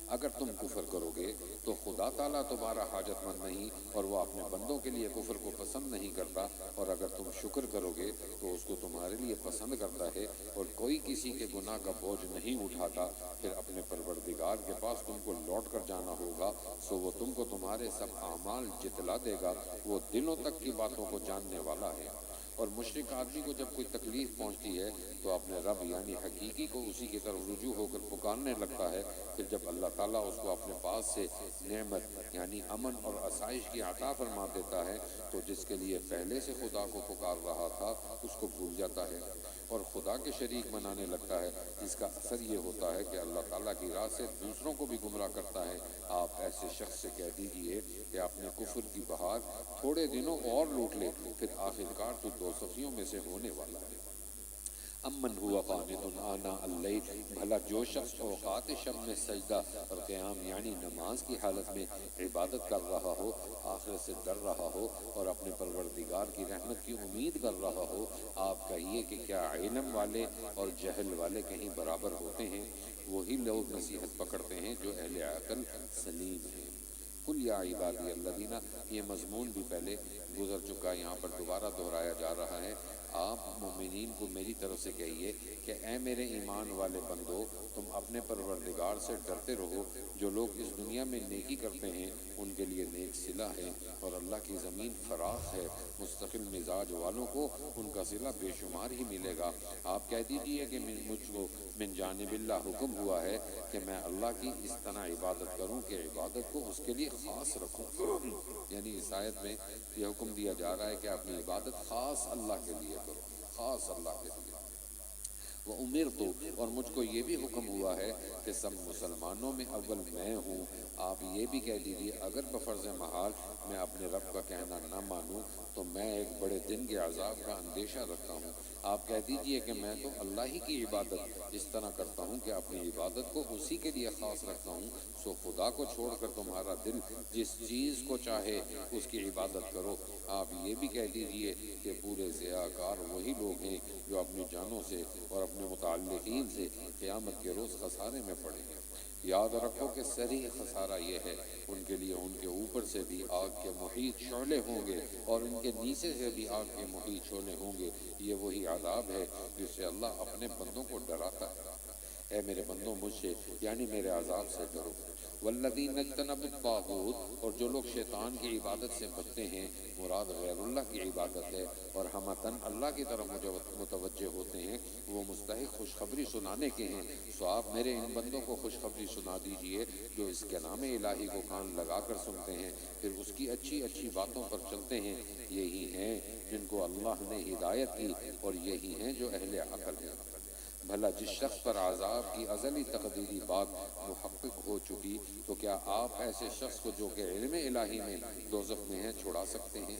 اگر تم کفر کرو گے تو خدا تعالیٰ تمہارا حاجت مند نہیں، اور وہ اپنے بندوں کے لیے کفر کو پسند نہیں کرتا، اور اگر تم شکر کرو گے تو اس کو تمہارے لیے پسند کرتا ہے، اور کوئی کسی کے گناہ کا بوجھ نہیں اٹھاتا۔ پھر اپنے پروردگار کے پاس تم کو لوٹ کر جانا ہوگا، سو وہ تم کو تمہارے سب اعمال جتلا دے گا، وہ دلوں تک کی باتوں کو جاننے والا ہے۔ اور مشرک آدمی کو جب کوئی تکلیف پہنچتی ہے تو اپنے رب یعنی حقیقی کو اسی کی طرف رجوع ہو کر پکارنے لگتا ہے۔ پھر جب اللہ تعالیٰ اس کو اپنے پاس سے نعمت یعنی امن اور آسائش کی عطا فرما دیتا ہے تو جس کے لیے پہلے سے خدا کو پکار رہا تھا اس کو بھول جاتا ہے اور خدا کے شریک بنانے لگتا ہے، جس کا اثر یہ ہوتا ہے کہ اللہ تعالیٰ کی راہ سے دوسروں کو بھی گمراہ کرتا ہے۔ آپ ایسے شخص سے کہہ دیجئے کہ اپنے کفر کی بہار تھوڑے دنوں اور لوٹ لے، پھر آخرکار تو دوزخیوں میں سے ہونے والا ہے۔ امن ہوا قانت آناء اللیل، بھلا جو شخص اوقات شب میں سجدہ اور قیام یعنی نماز کی حالت میں عبادت کر رہا ہو، آخرت سے ڈر رہا ہو اور اپنے پروردگار کی رحمت کی امید کر رہا ہو۔ آپ کہیے کہ کیا علم والے اور جہل والے کہیں برابر ہوتے ہیں؟ وہی لوگ نصیحت پکڑتے ہیں جو اہل عقل سلیم ہیں۔ قل یا عبادی الذین، یہ مضمون بھی پہلے گزر چکا، یہاں پر دوبارہ دہرایا جا رہا ہے۔ آپ مومنین کو میری طرف سے کہیے کہ اے میرے ایمان والے بندو، تم اپنے پروردگار سے ڈرتے رہو۔ جو لوگ اس دنیا میں نیکی کرتے ہیں ان کے لیے نیک صلہ ہے، اور اللہ کی زمین فراخ ہے، مستقل مزاج والوں کو ان کا صلہ بے شمار ہی ملے گا۔ آپ کہہ دیجئے کہ مجھ کو من جانب اللہ حکم ہوا ہے کہ میں اللہ کی اس طرح عبادت کروں کہ عبادت کو اس کے لیے خاص رکھوں۔ یعنی اس آیت میں یہ حکم دیا جا رہا ہے کہ اپنی عبادت خاص اللہ کے لیے کرو، خاص اللہ کے لیے۔ وَأُمِرْتُ، اور مجھ کو یہ بھی حکم ہوا ہے کہ سب مسلمانوں میں اول میں ہوں۔ آپ یہ بھی کہہ دیجئے اگر بفرض محال میں اپنے رب کا کہنا نہ مانوں تو میں ایک بڑے دن کے عذاب کا اندیشہ رکھتا ہوں۔ آپ کہہ دیجئے کہ میں تو اللہ ہی کی عبادت اس طرح کرتا ہوں کہ اپنی عبادت کو اسی کے لیے خاص رکھتا ہوں، سو خدا کو چھوڑ کر تمہارا دل جس چیز کو چاہے اس کی عبادت کرو۔ آپ یہ بھی کہہ دیجئے کہ پورے ضیاءکار وہی لوگ ہیں جو اپنی جانوں سے اور اپنے متعلقین سے قیامت کے روز خسارے میں پڑیں گے۔ یاد رکھو کہ صریح خسارہ یہ ہے، ان کے لیے ان کے اوپر سے بھی آگ کے محیط شعلے ہوں گے اور ان کے نیچے سے بھی آگ کے محیط شعلے ہوں گے۔ یہ وہی عذاب ہے جس سے اللہ اپنے بندوں کو ڈراتا ہے۔ اے میرے بندوں، مجھ سے یعنی میرے عذاب سے ڈرو۔ والذین اجتنبوا الطاغوت، اور جو لوگ شیطان کی عبادت سے بچتے ہیں، مراد غیر اللہ کی عبادت ہے، اور ہمتن اللہ کی طرف متوجہ ہوتے ہیں، وہ مستحق خوشخبری سنانے کے ہیں۔ سو آپ میرے ان بندوں کو خوشخبری سنا دیجئے جو اس کلام الہی کو کان لگا کر سنتے ہیں، پھر اس کی اچھی اچھی باتوں پر چلتے ہیں۔ یہی ہیں جن کو اللہ نے ہدایت کی، اور یہی ہیں جو اہل عقل ہیں۔ بھلا جس شخص پر عذاب کی ازلی تقدیری بات محقق ہو چکی، تو کیا آپ ایسے شخص کو جو کہ علم الہی میں دوزخ میں ہے چھڑا سکتے ہیں؟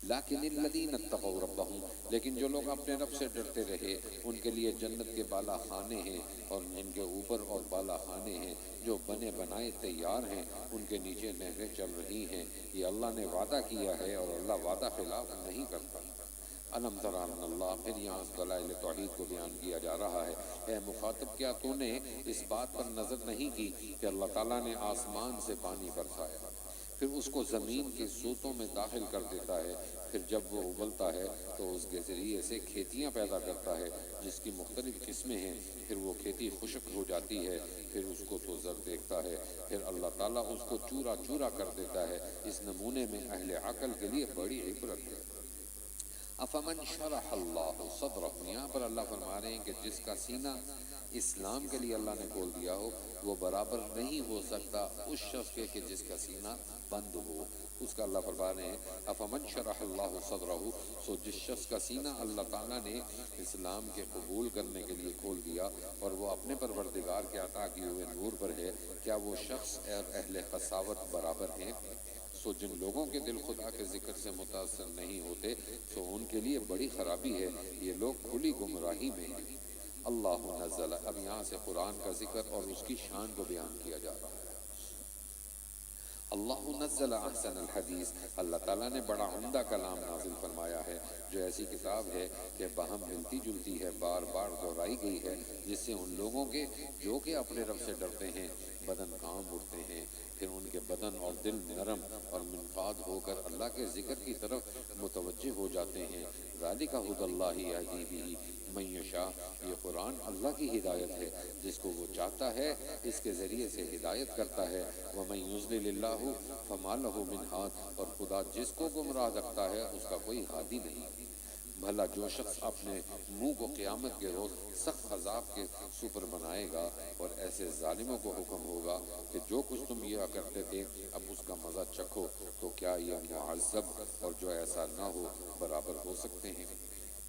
لیکن الذین اتقوا ربہم، لیکن جو لوگ اپنے رب سے ڈرتے رہے ان کے لیے جنت کے بالا خانے ہیں، اور ان کے اوپر اور بالا خانے ہیں جو بنے بنائے تیار ہیں، ان کے نیچے نہریں چل رہی ہیں۔ یہ اللہ نے وعدہ کیا ہے اور اللہ وعدہ خلاف نہیں کرتا۔ الم تر ان اللہ، پھر یہاں دلائل توحید کو بیان کیا جا رہا ہے۔ اے مخاطب، کیا تو نے اس بات پر نظر نہیں کی کہ اللہ تعالیٰ نے آسمان سے پانی برسایا، پھر اس کو زمین کے سوتوں میں داخل کر دیتا ہے، پھر جب وہ ابلتا ہے تو اس کے ذریعے سے کھیتیاں پیدا کرتا ہے جس کی مختلف قسمیں ہیں، پھر وہ کھیتی خشک ہو جاتی ہے، پھر اس کو تو زر دیکھتا ہے، پھر اللہ تعالیٰ اس کو چورا چورا کر دیتا ہے۔ اس نمونے میں اہل عقل کے لیے بڑی عبرت ہے۔ افمن شرح اللہ صدرہ، یہاں پر اللہ فرما رہے ہیں کہ جس کا سینہ اسلام کے لیے اللہ نے کھول دیا ہو، وہ برابر نہیں ہو سکتا اس شخص کے کہ جس کا سینہ بند ہو۔ اس کا اللہ فرما رہے ہیں افمن شرح اللہ صدرہ، سو جس شخص کا سینہ اللہ تعالیٰ نے اسلام کے قبول کرنے کے لیے کھول دیا اور وہ اپنے پروردگار کے عطا کیے ہوئے نور پر ہے، کیا وہ شخص اور اہل قساوت برابر ہیں؟ سو جن لوگوں کے دل خدا کے ذکر سے متاثر نہیں ہوتے، سو ان کے لیے بڑی خرابی ہے، یہ لوگ کھلی گمراہی میں ہیں۔ اللہ نزل، اب یہاں سے قرآن کا ذکر اور اس کی شان کو بیان کیا جا رہا ہے۔ اللہ نزل احسن الحدیث، اللہ تعالیٰ نے بڑا عمدہ کلام نازل فرمایا ہے، جو ایسی کتاب ہے کہ باہم ملتی جلتی ہے، بار بار دہرائی گئی ہے، جس سے ان لوگوں کے جو کہ اپنے رب سے ڈرتے ہیں بدن کام اٹھتے ہیں، پھر ان کے بدن اور دل نرم اور منقاد ہو کر اللہ کے ذکر کی طرف متوجہ ہو جاتے ہیں۔ ذالک ھدی اللہ یہدی بہ من یشاء، یہ قرآن اللہ کی ہدایت ہے، جس کو وہ چاہتا ہے اس کے ذریعے سے ہدایت کرتا ہے۔ ومن یضلل اللہ فما لہ من ہاد، اور خدا جس کو گمراہ رکھتا ہے اس کا کوئی ہادی نہیں۔ بھلا جو شخص اپنے منہ کو قیامت کے روز سخت عذاب کے سپر بنائے گا، اور ایسے ظالموں کو حکم ہوگا کہ جو کچھ تم یہ کرتے تھے اب اس کا مزہ چکھو، تو کیا یہ معذب اور جو ایسا نہ ہو برابر ہو سکتے ہیں؟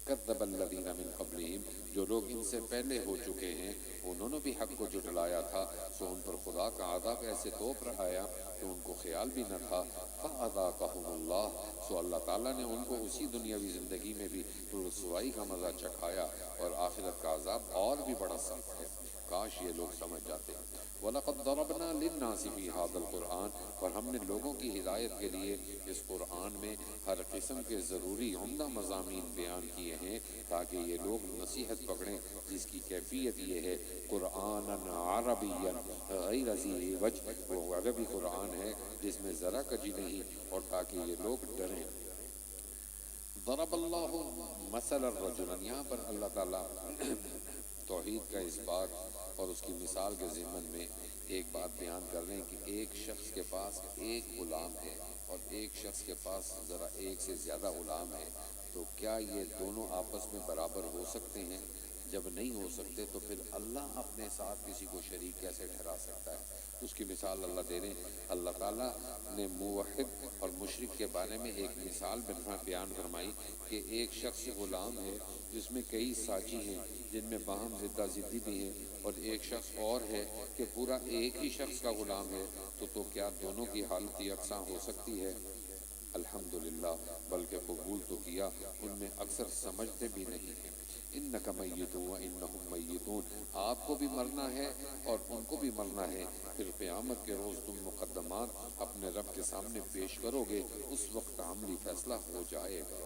کذب الذین من قبلہم، جو لوگ ان سے پہلے ہو چکے ہیں انہوں نے بھی حق کو جھٹلایا تھا، سو ان پر خدا کا عذاب ایسے توپ رہا آیا کہ ان کو خیال بھی نہ تھا۔ فَأَذَاقَهُمُ اللَّهُ، سو اللہ تعالیٰ نے ان کو اسی دنیاوی زندگی میں بھی رسوائی کا مزہ چکھایا، اور آخرت کا عذاب اور بھی بڑا سخت ہے۔ کاش یہ لوگ سمجھ جاتے۔ وَلَقَدْ ضَرَبْنَا لِلنَّاسِ فِي هَذَا الْقُرْآنِ، اور ہم نے لوگوں کی ہدایت کے لیے اس قرآن میں ہر قسم کے ضروری عمدہ مضامین بیان کیے ہیں تاکہ یہ لوگ نصیحت پکڑیں، جس کی کیفیت یہ ہے قرآنًا عربیًا غیر ذی عوج، وہ عربی قرآن ہے جس میں ذرا کجی نہیں، اور تاکہ یہ لوگ ڈریں۔ ضرب اللہ مثلا رجلا، یہاں پر اللہ تعالیٰ توحید کا اس بات اور اس کی مثال کے ضمن میں ایک بات بیان کر رہے ہیں کہ ایک شخص کے پاس ایک غلام ہے اور ایک شخص کے پاس ذرا ایک سے زیادہ غلام ہے، تو کیا یہ دونوں آپس میں برابر ہو سکتے ہیں؟ جب نہیں ہو سکتے تو پھر اللہ اپنے ساتھ کسی کو شریک کیسے ٹھہرا سکتا ہے؟ اس کی مثال اللہ دے رہے ہیں۔ اللہ تعالیٰ نے موحد اور مشرک کے بارے میں ایک مثال بیان فرمائی کہ ایک شخص غلام ہے جس میں کئی ساجی ہیں جن میں باہم زدہ زدی بھی ہیں، اور ایک شخص اور ہے کہ پورا ایک ہی شخص کا غلام ہے، تو کیا دونوں کی حالت یکساں ہو سکتی ہے؟ الحمدللہ، بلکہ قبول تو کیا، ان میں اکثر سمجھتے بھی نہیں ہیں۔ انک میت و انہم میتون، آپ کو بھی مرنا ہے اور ان کو بھی مرنا ہے، پھر قیامت کے روز تم مقدمات اپنے رب کے سامنے پیش کرو گے، اس وقت عملی فیصلہ ہو جائے گا۔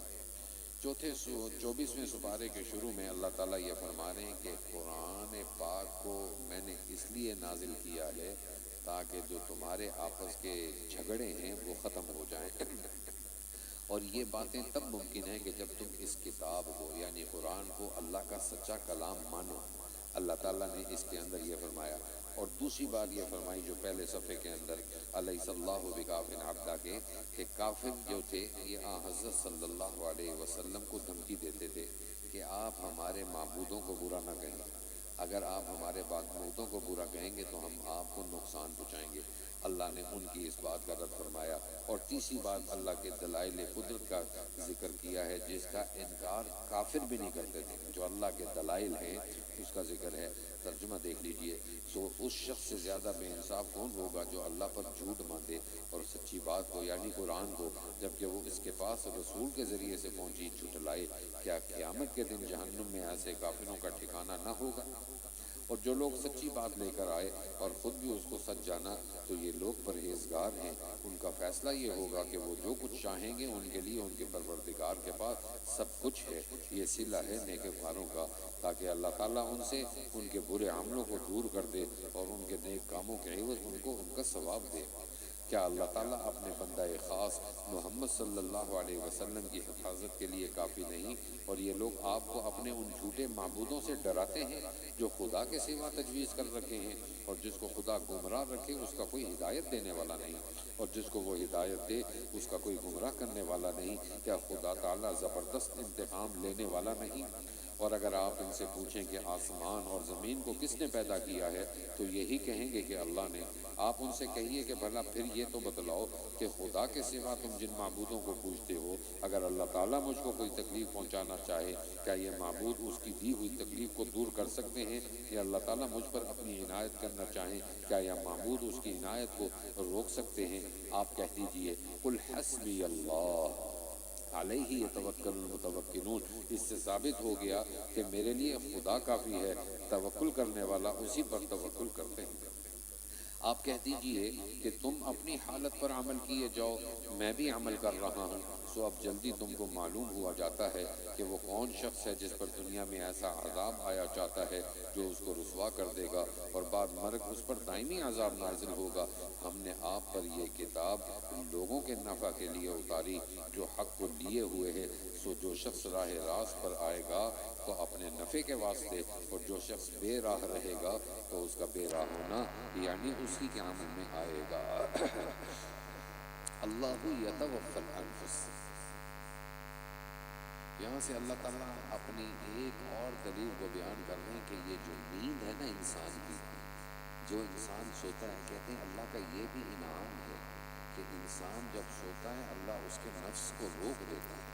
24ویں سپارے کے شروع میں اللہ تعالیٰ یہ فرما رہے ہیں کہ قرآن پاک کو میں نے اس لیے نازل کیا ہے تاکہ جو تمہارے آپس کے جھگڑے ہیں وہ ختم ہو جائیں، اور یہ باتیں تب ممکن ہیں کہ جب تم اس کتاب کو یعنی قرآن کو اللہ کا سچا کلام مانو۔ اللہ تعالیٰ نے اس کے اندر یہ فرمایا، اور دوسری بات یہ فرمائی جو پہلے صفحے کے اندر الیس اللہ بکاف عبدہ کے، کہ کافر جو تھے یہ حضرت صلی اللہ علیہ وسلم کو دھمکی دیتے تھے کہ آپ ہمارے معبودوں کو برا نہ کہیں، اگر آپ ہمارے معبودوں کو برا کہیں گے تو ہم آپ کو نقصان پہنچائیں گے۔ اللہ نے ان کی اس بات کا رد فرمایا، اور تیسری بات اللہ کے دلائل قدرت کا ذکر کیا ہے جس کا انکار کافر بھی نہیں کرتے تھے، جو اللہ کے دلائل ہیں اس کا ذکر ہے۔ ترجمہ دیکھ لیجئے، سو اس شخص سے زیادہ بے انصاف کون ہوگا جو اللہ پر جھوٹ باندھے اور سچی بات کو یعنی قرآن کو، جبکہ وہ اس کے پاس رسول کے ذریعے سے پہنچی جھٹلائے؟ کیا قیامت کے دن جہنم میں ایسے کافروں کا ٹھکانہ نہ ہوگا؟ اور جو لوگ سچی بات لے کر آئے اور خود بھی اس کو سچ جانا تو یہ لوگ پرہیزگار ہیں، ان کا فیصلہ یہ ہوگا کہ وہ جو کچھ چاہیں گے ان کے لیے ان کے پروردگار کے پاس سب کچھ ہے۔ یہ صلہ ہے نیکوکاروں کا، تاکہ اللہ تعالیٰ ان سے ان کے برے عملوں کو دور کر دے اور ان کے نیک کاموں کے عوض ان کو ان کا ثواب دے۔ کیا اللہ تعالیٰ اپنے بندہ خاص محمد صلی اللہ علیہ وسلم کی حفاظت کے لیے کافی نہیں؟ اور یہ لوگ آپ کو اپنے ان جھوٹے معبودوں سے ڈراتے ہیں جو خدا کے سوا تجویز کر رکھے ہیں، اور جس کو خدا گمراہ رکھے اس کا کوئی ہدایت دینے والا نہیں، اور جس کو وہ ہدایت دے اس کا کوئی گمراہ کرنے والا نہیں۔ کیا خدا تعالیٰ زبردست انتقام لینے والا نہیں؟ اور اگر آپ ان سے پوچھیں کہ آسمان اور زمین کو کس نے پیدا کیا ہے تو یہی کہیں گے کہ اللہ نے۔ آپ ان سے کہیے کہ بھلا پھر یہ تو بتلاؤ کہ خدا کے سوا تم جن معبودوں کو پوجتے ہو، اگر اللہ تعالیٰ مجھ کو کوئی تکلیف پہنچانا چاہے کیا یہ معبود اس کی دی ہوئی تکلیف کو دور کر سکتے ہیں؟ یا اللہ تعالیٰ مجھ پر اپنی عنایت کرنا چاہیں کیا یہ معبود اس کی عنایت کو روک سکتے ہیں؟ آپ کہہ دیجئے قل حسبی اللہ علیہ یتوکل المتوکلون۔ اس سے ثابت ہو گیا کہ میرے لیے خدا کافی ہے، توکل کرنے والا اسی پر توکل کرتے ہیں۔ آپ کہہ دیجئے کہ تم اپنی حالت پر عمل کیے جاؤ، میں بھی عمل کر رہا ہوں، سو اب جلدی تم کو معلوم ہوا جاتا ہے کہ وہ کون شخص ہے جس پر دنیا میں ایسا عذاب آیا چاہتا ہے جو اس کو رسوا کر دے گا، اور بعد مرگ اس پر دائمی عذاب نازل ہوگا۔ ہم نے آپ پر یہ کتاب لوگوں کے نفع کے لیے اتاری جو حق کو لیے ہوئے ہے، سو جو شخص راہ راست پر آئے گا تو اپنے نفع کے واسطے، اور جو شخص بے راہ رہے گا تو اس کا بے راہ ہونا یعنی اسی کے عمل میں آئے گا۔ اللہ یتوفی الانفس، یہاں سے اللہ تعالیٰ اپنی ایک اور دلیل کو بیان کر رہے ہیں کہ یہ جو نیند ہے نا انسان کی، جو انسان سوتا ہے، کہتے ہیں اللہ کا یہ بھی انعام ہے کہ انسان جب سوتا ہے اللہ اس کے نفس کو روک دیتا ہے،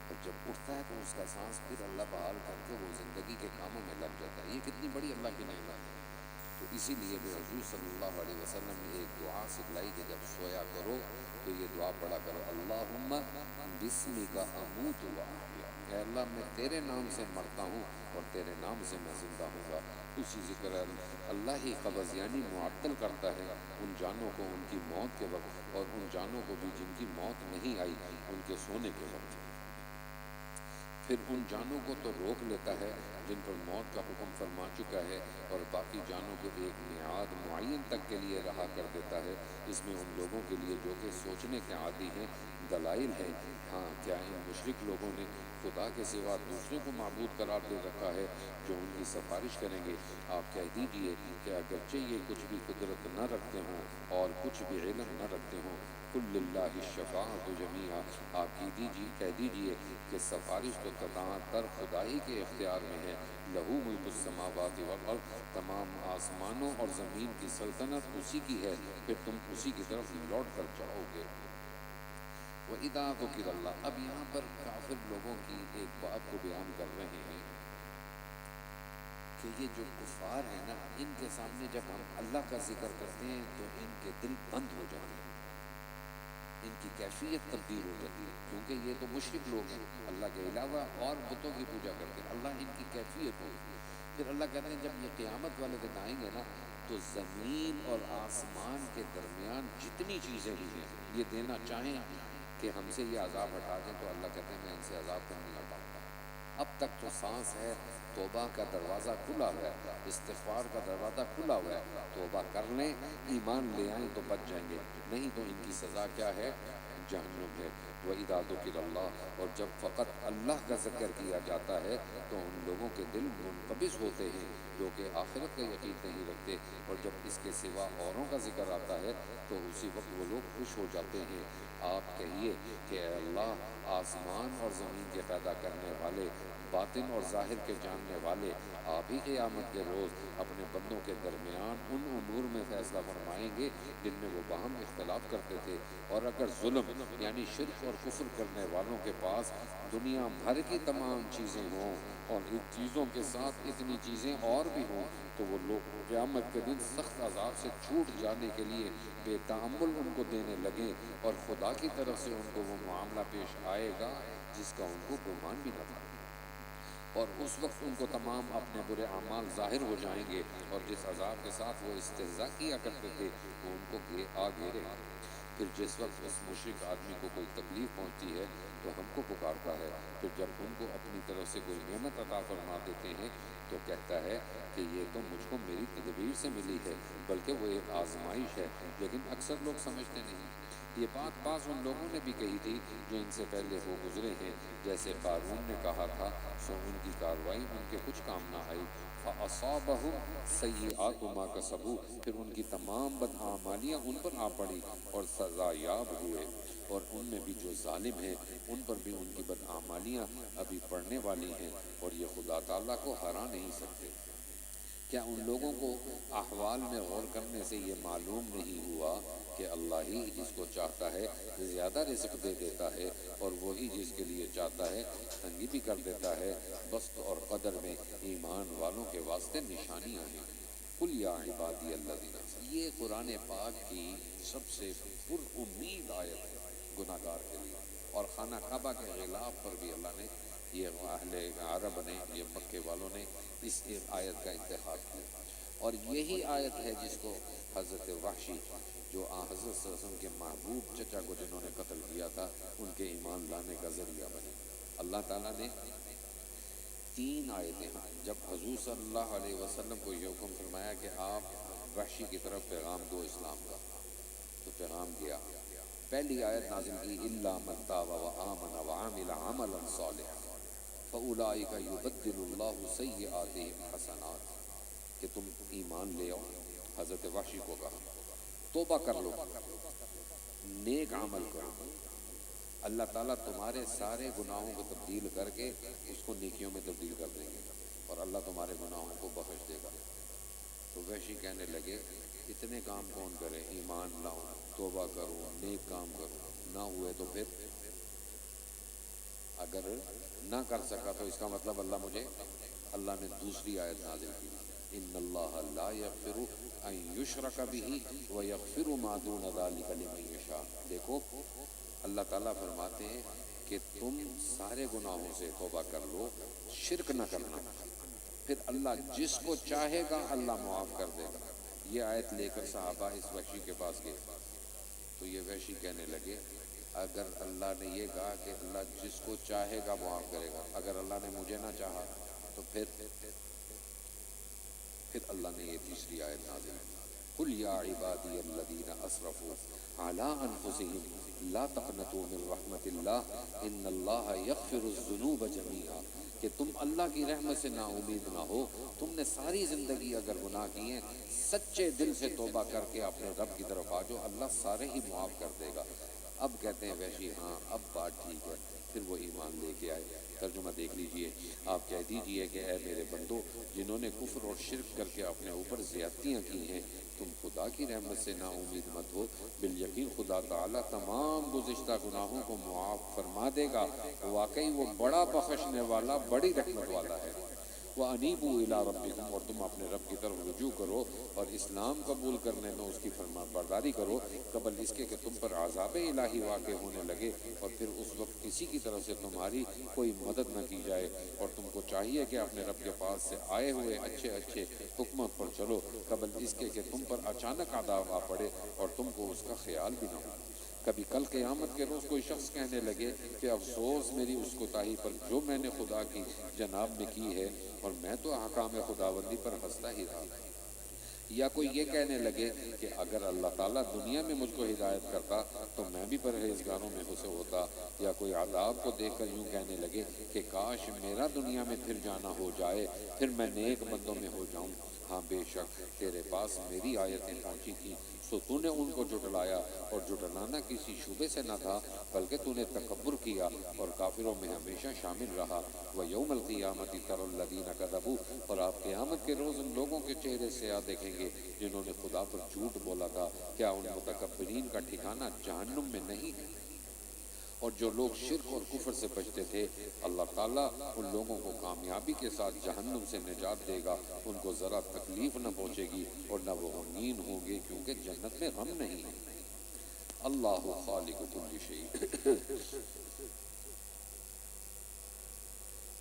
اور جب اٹھتا ہے تو اس کا سانس پھر اللہ بحال کر کے وہ زندگی کے کاموں میں لگ جاتا ہے۔ یہ کتنی بڑی اللہ کی نعمت ہے۔ تو اسی لیے بھی حضور صلی اللہ علیہ وسلم نے ایک دعا سکھلائی کہ جب سویا کرو تو یہ دعا پڑھا کرو، اللہم بسمک اموت و احیا، اے اللہ میں تیرے نام سے مرتا ہوں اور تیرے نام سے میں زندہ ہوں گا۔ اسی ذکر اللہ ہی قبض یعنی معطل کرتا ہے ان جانوں کو ان کی موت کے وقت، اور ان جانوں کو بھی جن کی موت نہیں آئی ان کے سونے کے وقت۔ پھر ان جانوں کو تو روک لیتا ہے جن پر موت کا حکم فرما چکا ہے، اور باقی جانوں کو ایک میعاد معین تک کے لیے رہا کر دیتا ہے۔ اس میں ان لوگوں کے لیے جو کہ سوچنے کے عادی ہیں دلائل ہیں۔ ہاں، کیا ان مشرک لوگوں نے خدا کے سوا دوسرے کو معبود قرار دے رکھا ہے جو ان کی سفارش کریں گے؟ آپ کہہ دیجئے کہ اگرچہ یہ کچھ بھی قدرت نہ رکھتے ہوں اور کچھ بھی علم نہ رکھتے ہوں، قل للہ الشفاعۃ جمیعا، آپ کہہ دیجئے کہ سفارش تو تر خدا ہی کے اختیار میں ہے، لہو ملک السماوات والارض، تمام آسمانوں اور زمین کی سلطنت اسی کی ہے، پھر تم اسی کی طرف لوٹ کر جاؤ گے۔ وَإِذَا ذُكِرَ اللَّهُ، اب یہاں پر کافر لوگوں کی ایک بات کو بیان کر رہے ہیں کہ یہ جو کفار ہیں نا، ان کے سامنے جب ہم اللہ کا ذکر کرتے ہیں تو ان کے دل بند ہو جاتے ہیں، ان کی کیفیت تبدیل ہو جاتی ہے، کیونکہ یہ تو مشرک لوگ ہیں، اللہ کے علاوہ اور بتوں کی پوجا کرتے ہیں، اللہ ان کی کیفیت ہوگی۔ پھر اللہ کہتے ہیں جب یہ قیامت والے دن آئیں گے نا تو زمین اور آسمان کے درمیان جتنی چیزیں بھی ہیں یہ دینا چاہیں کہ ہم سے یہ عذاب ہٹا دیں، تو اللہ کہتے ہیں میں ان سے عذاب کو نہیں ہٹاؤں گا۔ اب تک تو سانس ہے، توبہ کا دروازہ کھلا ہوا ہے، استغفار کا دروازہ کھلا ہوا ہے، توبہ کر لیں، ایمان لے آئیں تو بچ جائیں گے، نہیں تو ان کی سزا کیا ہے؟ جہنم ہے۔ وَإِذَا ذُكِرَ اللَّهُ، اور جب فقط اللہ کا ذکر کیا جاتا ہے تو ان لوگوں کے دل منقبض ہوتے ہیں جو کہ آخرت کا یقین نہیں رکھتے، اور جب اس کے سوا اوروں کا ذکر آتا ہے تو اسی وقت وہ لوگ خوش ہو جاتے ہیں۔ آپ کہیے کہ اے اللہ، آسمان اور زمین کے پیدا کرنے والے، باطن اور ظاہر کے جاننے والے، آپ ہی قیامت کے روز اپنے بندوں کے درمیان ان امور میں فیصلہ فرمائیں گے جن میں وہ باہم اختلاف کرتے تھے، اور اگر ظلم یعنی شرک اور کفر کرنے والوں کے پاس دنیا بھر کی تمام چیزیں ہوں اور ان چیزوں کے ساتھ اتنی چیزیں اور بھی ہوں تو وہ لوگ قیامت کے دن سخت عذاب سے چھوٹ جانے کے لیے بے تحمل ان کو دینے لگیں، اور خدا کی طرف سے ان کو وہ معاملہ پیش آئے گا جس کا ان کو گمان بھی نہ تھا۔ اور اس وقت ان کو تمام اپنے برے اعمال ظاہر ہو جائیں گے، اور جس عذاب کے ساتھ وہ استہزاء کیا کرتے تھے وہ ان کو آ گھیرے گا۔ پھر جس وقت اس مشرک آدمی کو کوئی تکلیف پہنچتی ہے تو ہم کو پکارتا ہے، پھر جب ان کو اپنی طرف سے کوئی نعمت عطا فرما دیتے ہیں تو کہتا ہے کہ یہ تو مجھ کو میری تدبیر سے ملی ہے، بلکہ وہ ایک آزمائش ہے، لیکن اکثر لوگ سمجھتے نہیں۔ یہ بات بعض ان لوگوں نے بھی کہی تھی جو ان سے پہلے ہو گزرے ہیں، جیسے قارون نے کہا تھا، سو ان کی کاروائی ان کے کچھ کام نہ آئی۔ فَأَصَابَهُمْ سَيِّئَاتُ مَا كَسَبُوا، پھر ان کی تمام بدعمالیاں ان پر آ پڑی اور سزا یاب ہوئے۔ اور ان میں بھی جو ظالم ہیں ان پر بھی ان کی بدعمالیاں ابھی پڑنے والی ہیں، اور یہ خدا تعالیٰ کو ہرا نہیں سکتے۔ کیا ان لوگوں کو احوال میں غور کرنے سے یہ معلوم نہیں ہوا کہ اللہ ہی جس کو چاہتا ہے زیادہ رزق دے دیتا ہے، اور وہی جس کے لیے چاہتا ہے تنگی بھی کر دیتا ہے۔ بسط اور قدر میں ایمان والوں کے واسطے نشانیاں ہیں۔ قل یا عبادی الذین، یہ قرآن پاک کی سب سے پر امید آیت ہے گناہ گار کے لیے، اور خانہ کعبہ کے غلاف پر بھی اللہ نے، یہ اہل عرب نے، یہ مکے والوں نے اس آیت کا انتخاب کیا۔ اور یہی آیت ہے جس کو حضرت وحشی، جو حضرت صلی اللہ علیہ وسلم کے محبوب چچا کو جنہوں نے قتل کیا تھا، ان کے ایمان لانے کا ذریعہ بنے۔ اللہ تعالیٰ نے 3 آیتیں ہیں جب حضور صلی اللہ علیہ وسلم کو یہ حکم فرمایا کہ آپ وحشی کی طرف پیغام دو اسلام کا، تو پیغام دیا۔ پہلی آیت نازل کی اِلَّا مَن تَابَ وَآمَنَ وَعَمِلَ عَمَلًا صَالِحًا فَأُولَٰئِکَ يُبَدِّلُ اللَّهُ سَیِّئَاتِهِمْ حَسَنَاتٍ، کہ تم ایمان لے آؤ۔ حضرت وحشی کو کہا توبہ کر لو، نیک عمل کرو، اللہ تعالیٰ تمہارے سارے گناہوں کو تبدیل کر کے اس کو نیکیوں میں تبدیل کر دیں گے، اور اللہ تمہارے گناہوں کو بخش دے گا۔ تو وحشی کہنے لگے اتنے کام کون کرے، ایمان لاؤں، توبہ کروں، نیک کام کروں، نہ ہوئے تو پھر اگر نہ کر سکا تو اس کا مطلب اللہ نے دوسری آیت نازل کی، ان اللہ لا یغفر ان یشرک بہ ویغفر ما دون ذلک لمن یشاء۔ دیکھو اللہ تعالیٰ فرماتے ہیں کہ تم سارے گناہوں سے توبہ کر لو، شرک نہ کرنا، پھر اللہ جس کو چاہے گا اللہ معاف کر دے گا۔ یہ آیت لے کر صحابہ اس وحشی کے پاس گئے، تو یہ وحشی کہنے لگے اگر اللہ نے یہ کہا کہ اللہ جس کو چاہے گا معاف کرے گا، اگر اللہ نے مجھے نہ چاہا تو پھر اللہ نے یہ تیسری آیت نازل کی، قل یا عبادی الذین اسرفوا علی انفسہم لا تقنطوا من رحمت اللہ ان اللہ یغفر الذنوب جمیعا، کہ تم اللہ کی رحمت سے نا امید نہ ہو۔ تم نے ساری زندگی اگر گناہ کیے ہیں، سچے دل سے توبہ کر کے اپنے رب کی طرف آ جاؤ، اللہ سارے ہی معاف کر دے گا۔ اب کہتے ہیں وحشی ہاں اب بات ٹھیک ہے، پھر وہ ایمان لے کے آئے۔ ترجمہ دیکھ لیجئے، آپ کہہ دیجئے کہ اے میرے بندو جنہوں نے کفر اور شرک کر کے اپنے اوپر زیادتیاں کی ہیں، تم خدا کی رحمت سے نا امید مت ہو، بالیقین خدا تعالیٰ تمام گزشتہ گناہوں کو معاف فرما دے گا، واقعی وہ بڑا بخشنے والا، بڑی رحمت والا ہے۔ وَأَنِيبُوا إِلَىٰ رَبِّكُمْ، اور تم اپنے رب کی طرف رجوع کرو اور اسلام قبول کرنے میں اس کی فرما برداری کرو، قبل اس کے کہ تم پر عذاب الہی واقع ہونے لگے، اور پھر اس وقت کسی کی طرف سے تمہاری کوئی مدد نہ کی جائے، اور تم کو چاہیے کہ اپنے رب کے پاس سے آئے ہوئے اچھے اچھے حکمت پر چلو، قبل اس کے کہ تم پر اچانک عذاب آ پڑے اور تم کو اس کا خیال بھی نہ ہو۔ کبھی کل قیامت کے روز کوئی شخص کہنے لگے کہ افسوس میری اس کوتاہی پر جو میں نے خدا کی جناب میں کی ہے، اور میں تو احکام خداوندی پر ہنستا ہی رہا۔ یا کوئی یہ کہنے لگے کہ اگر اللہ تعالیٰ دنیا میں مجھ کو ہدایت کرتا تو میں بھی پرہیزگاروں میں سے ہوتا۔ یا کوئی عذاب کو دیکھ کر یوں کہنے لگے کہ کاش میرا دنیا میں پھر جانا ہو جائے، پھر میں نیک بندوں میں ہو جاؤں۔ ہاں بے شک تیرے پاس میری آیتیں پہنچی تھیں، سو تو نے ان کو جھٹلایا، اور جھٹلانا کسی شبے سے نہ تھا، بلکہ تو نے تکبر کیا اور کافروں میں ہمیشہ شامل رہا۔ وَيَوْمَ الْقِيَامَةِ تَرَى الَّذِينَ كَذَبُوا، اور آپ قیامت کے روز ان لوگوں کے چہرے سیاہ دیکھیں گے جنہوں نے خدا پر جھوٹ بولا تھا۔ کیا ان متکبرین کا ٹھکانہ جہنم میں نہیں ہے؟ اور جو لوگ شرک اور کفر سے بچتے تھے، اللہ تعالیٰ ان لوگوں کو کامیابی کے ساتھ جہنم سے نجات دے گا، ان کو ذرا تکلیف نہ پہنچے گی اور نہ وہ غمگین ہوں گے، کیونکہ جنت میں غم نہیں ہے۔ اللہ خالق کل شیء۔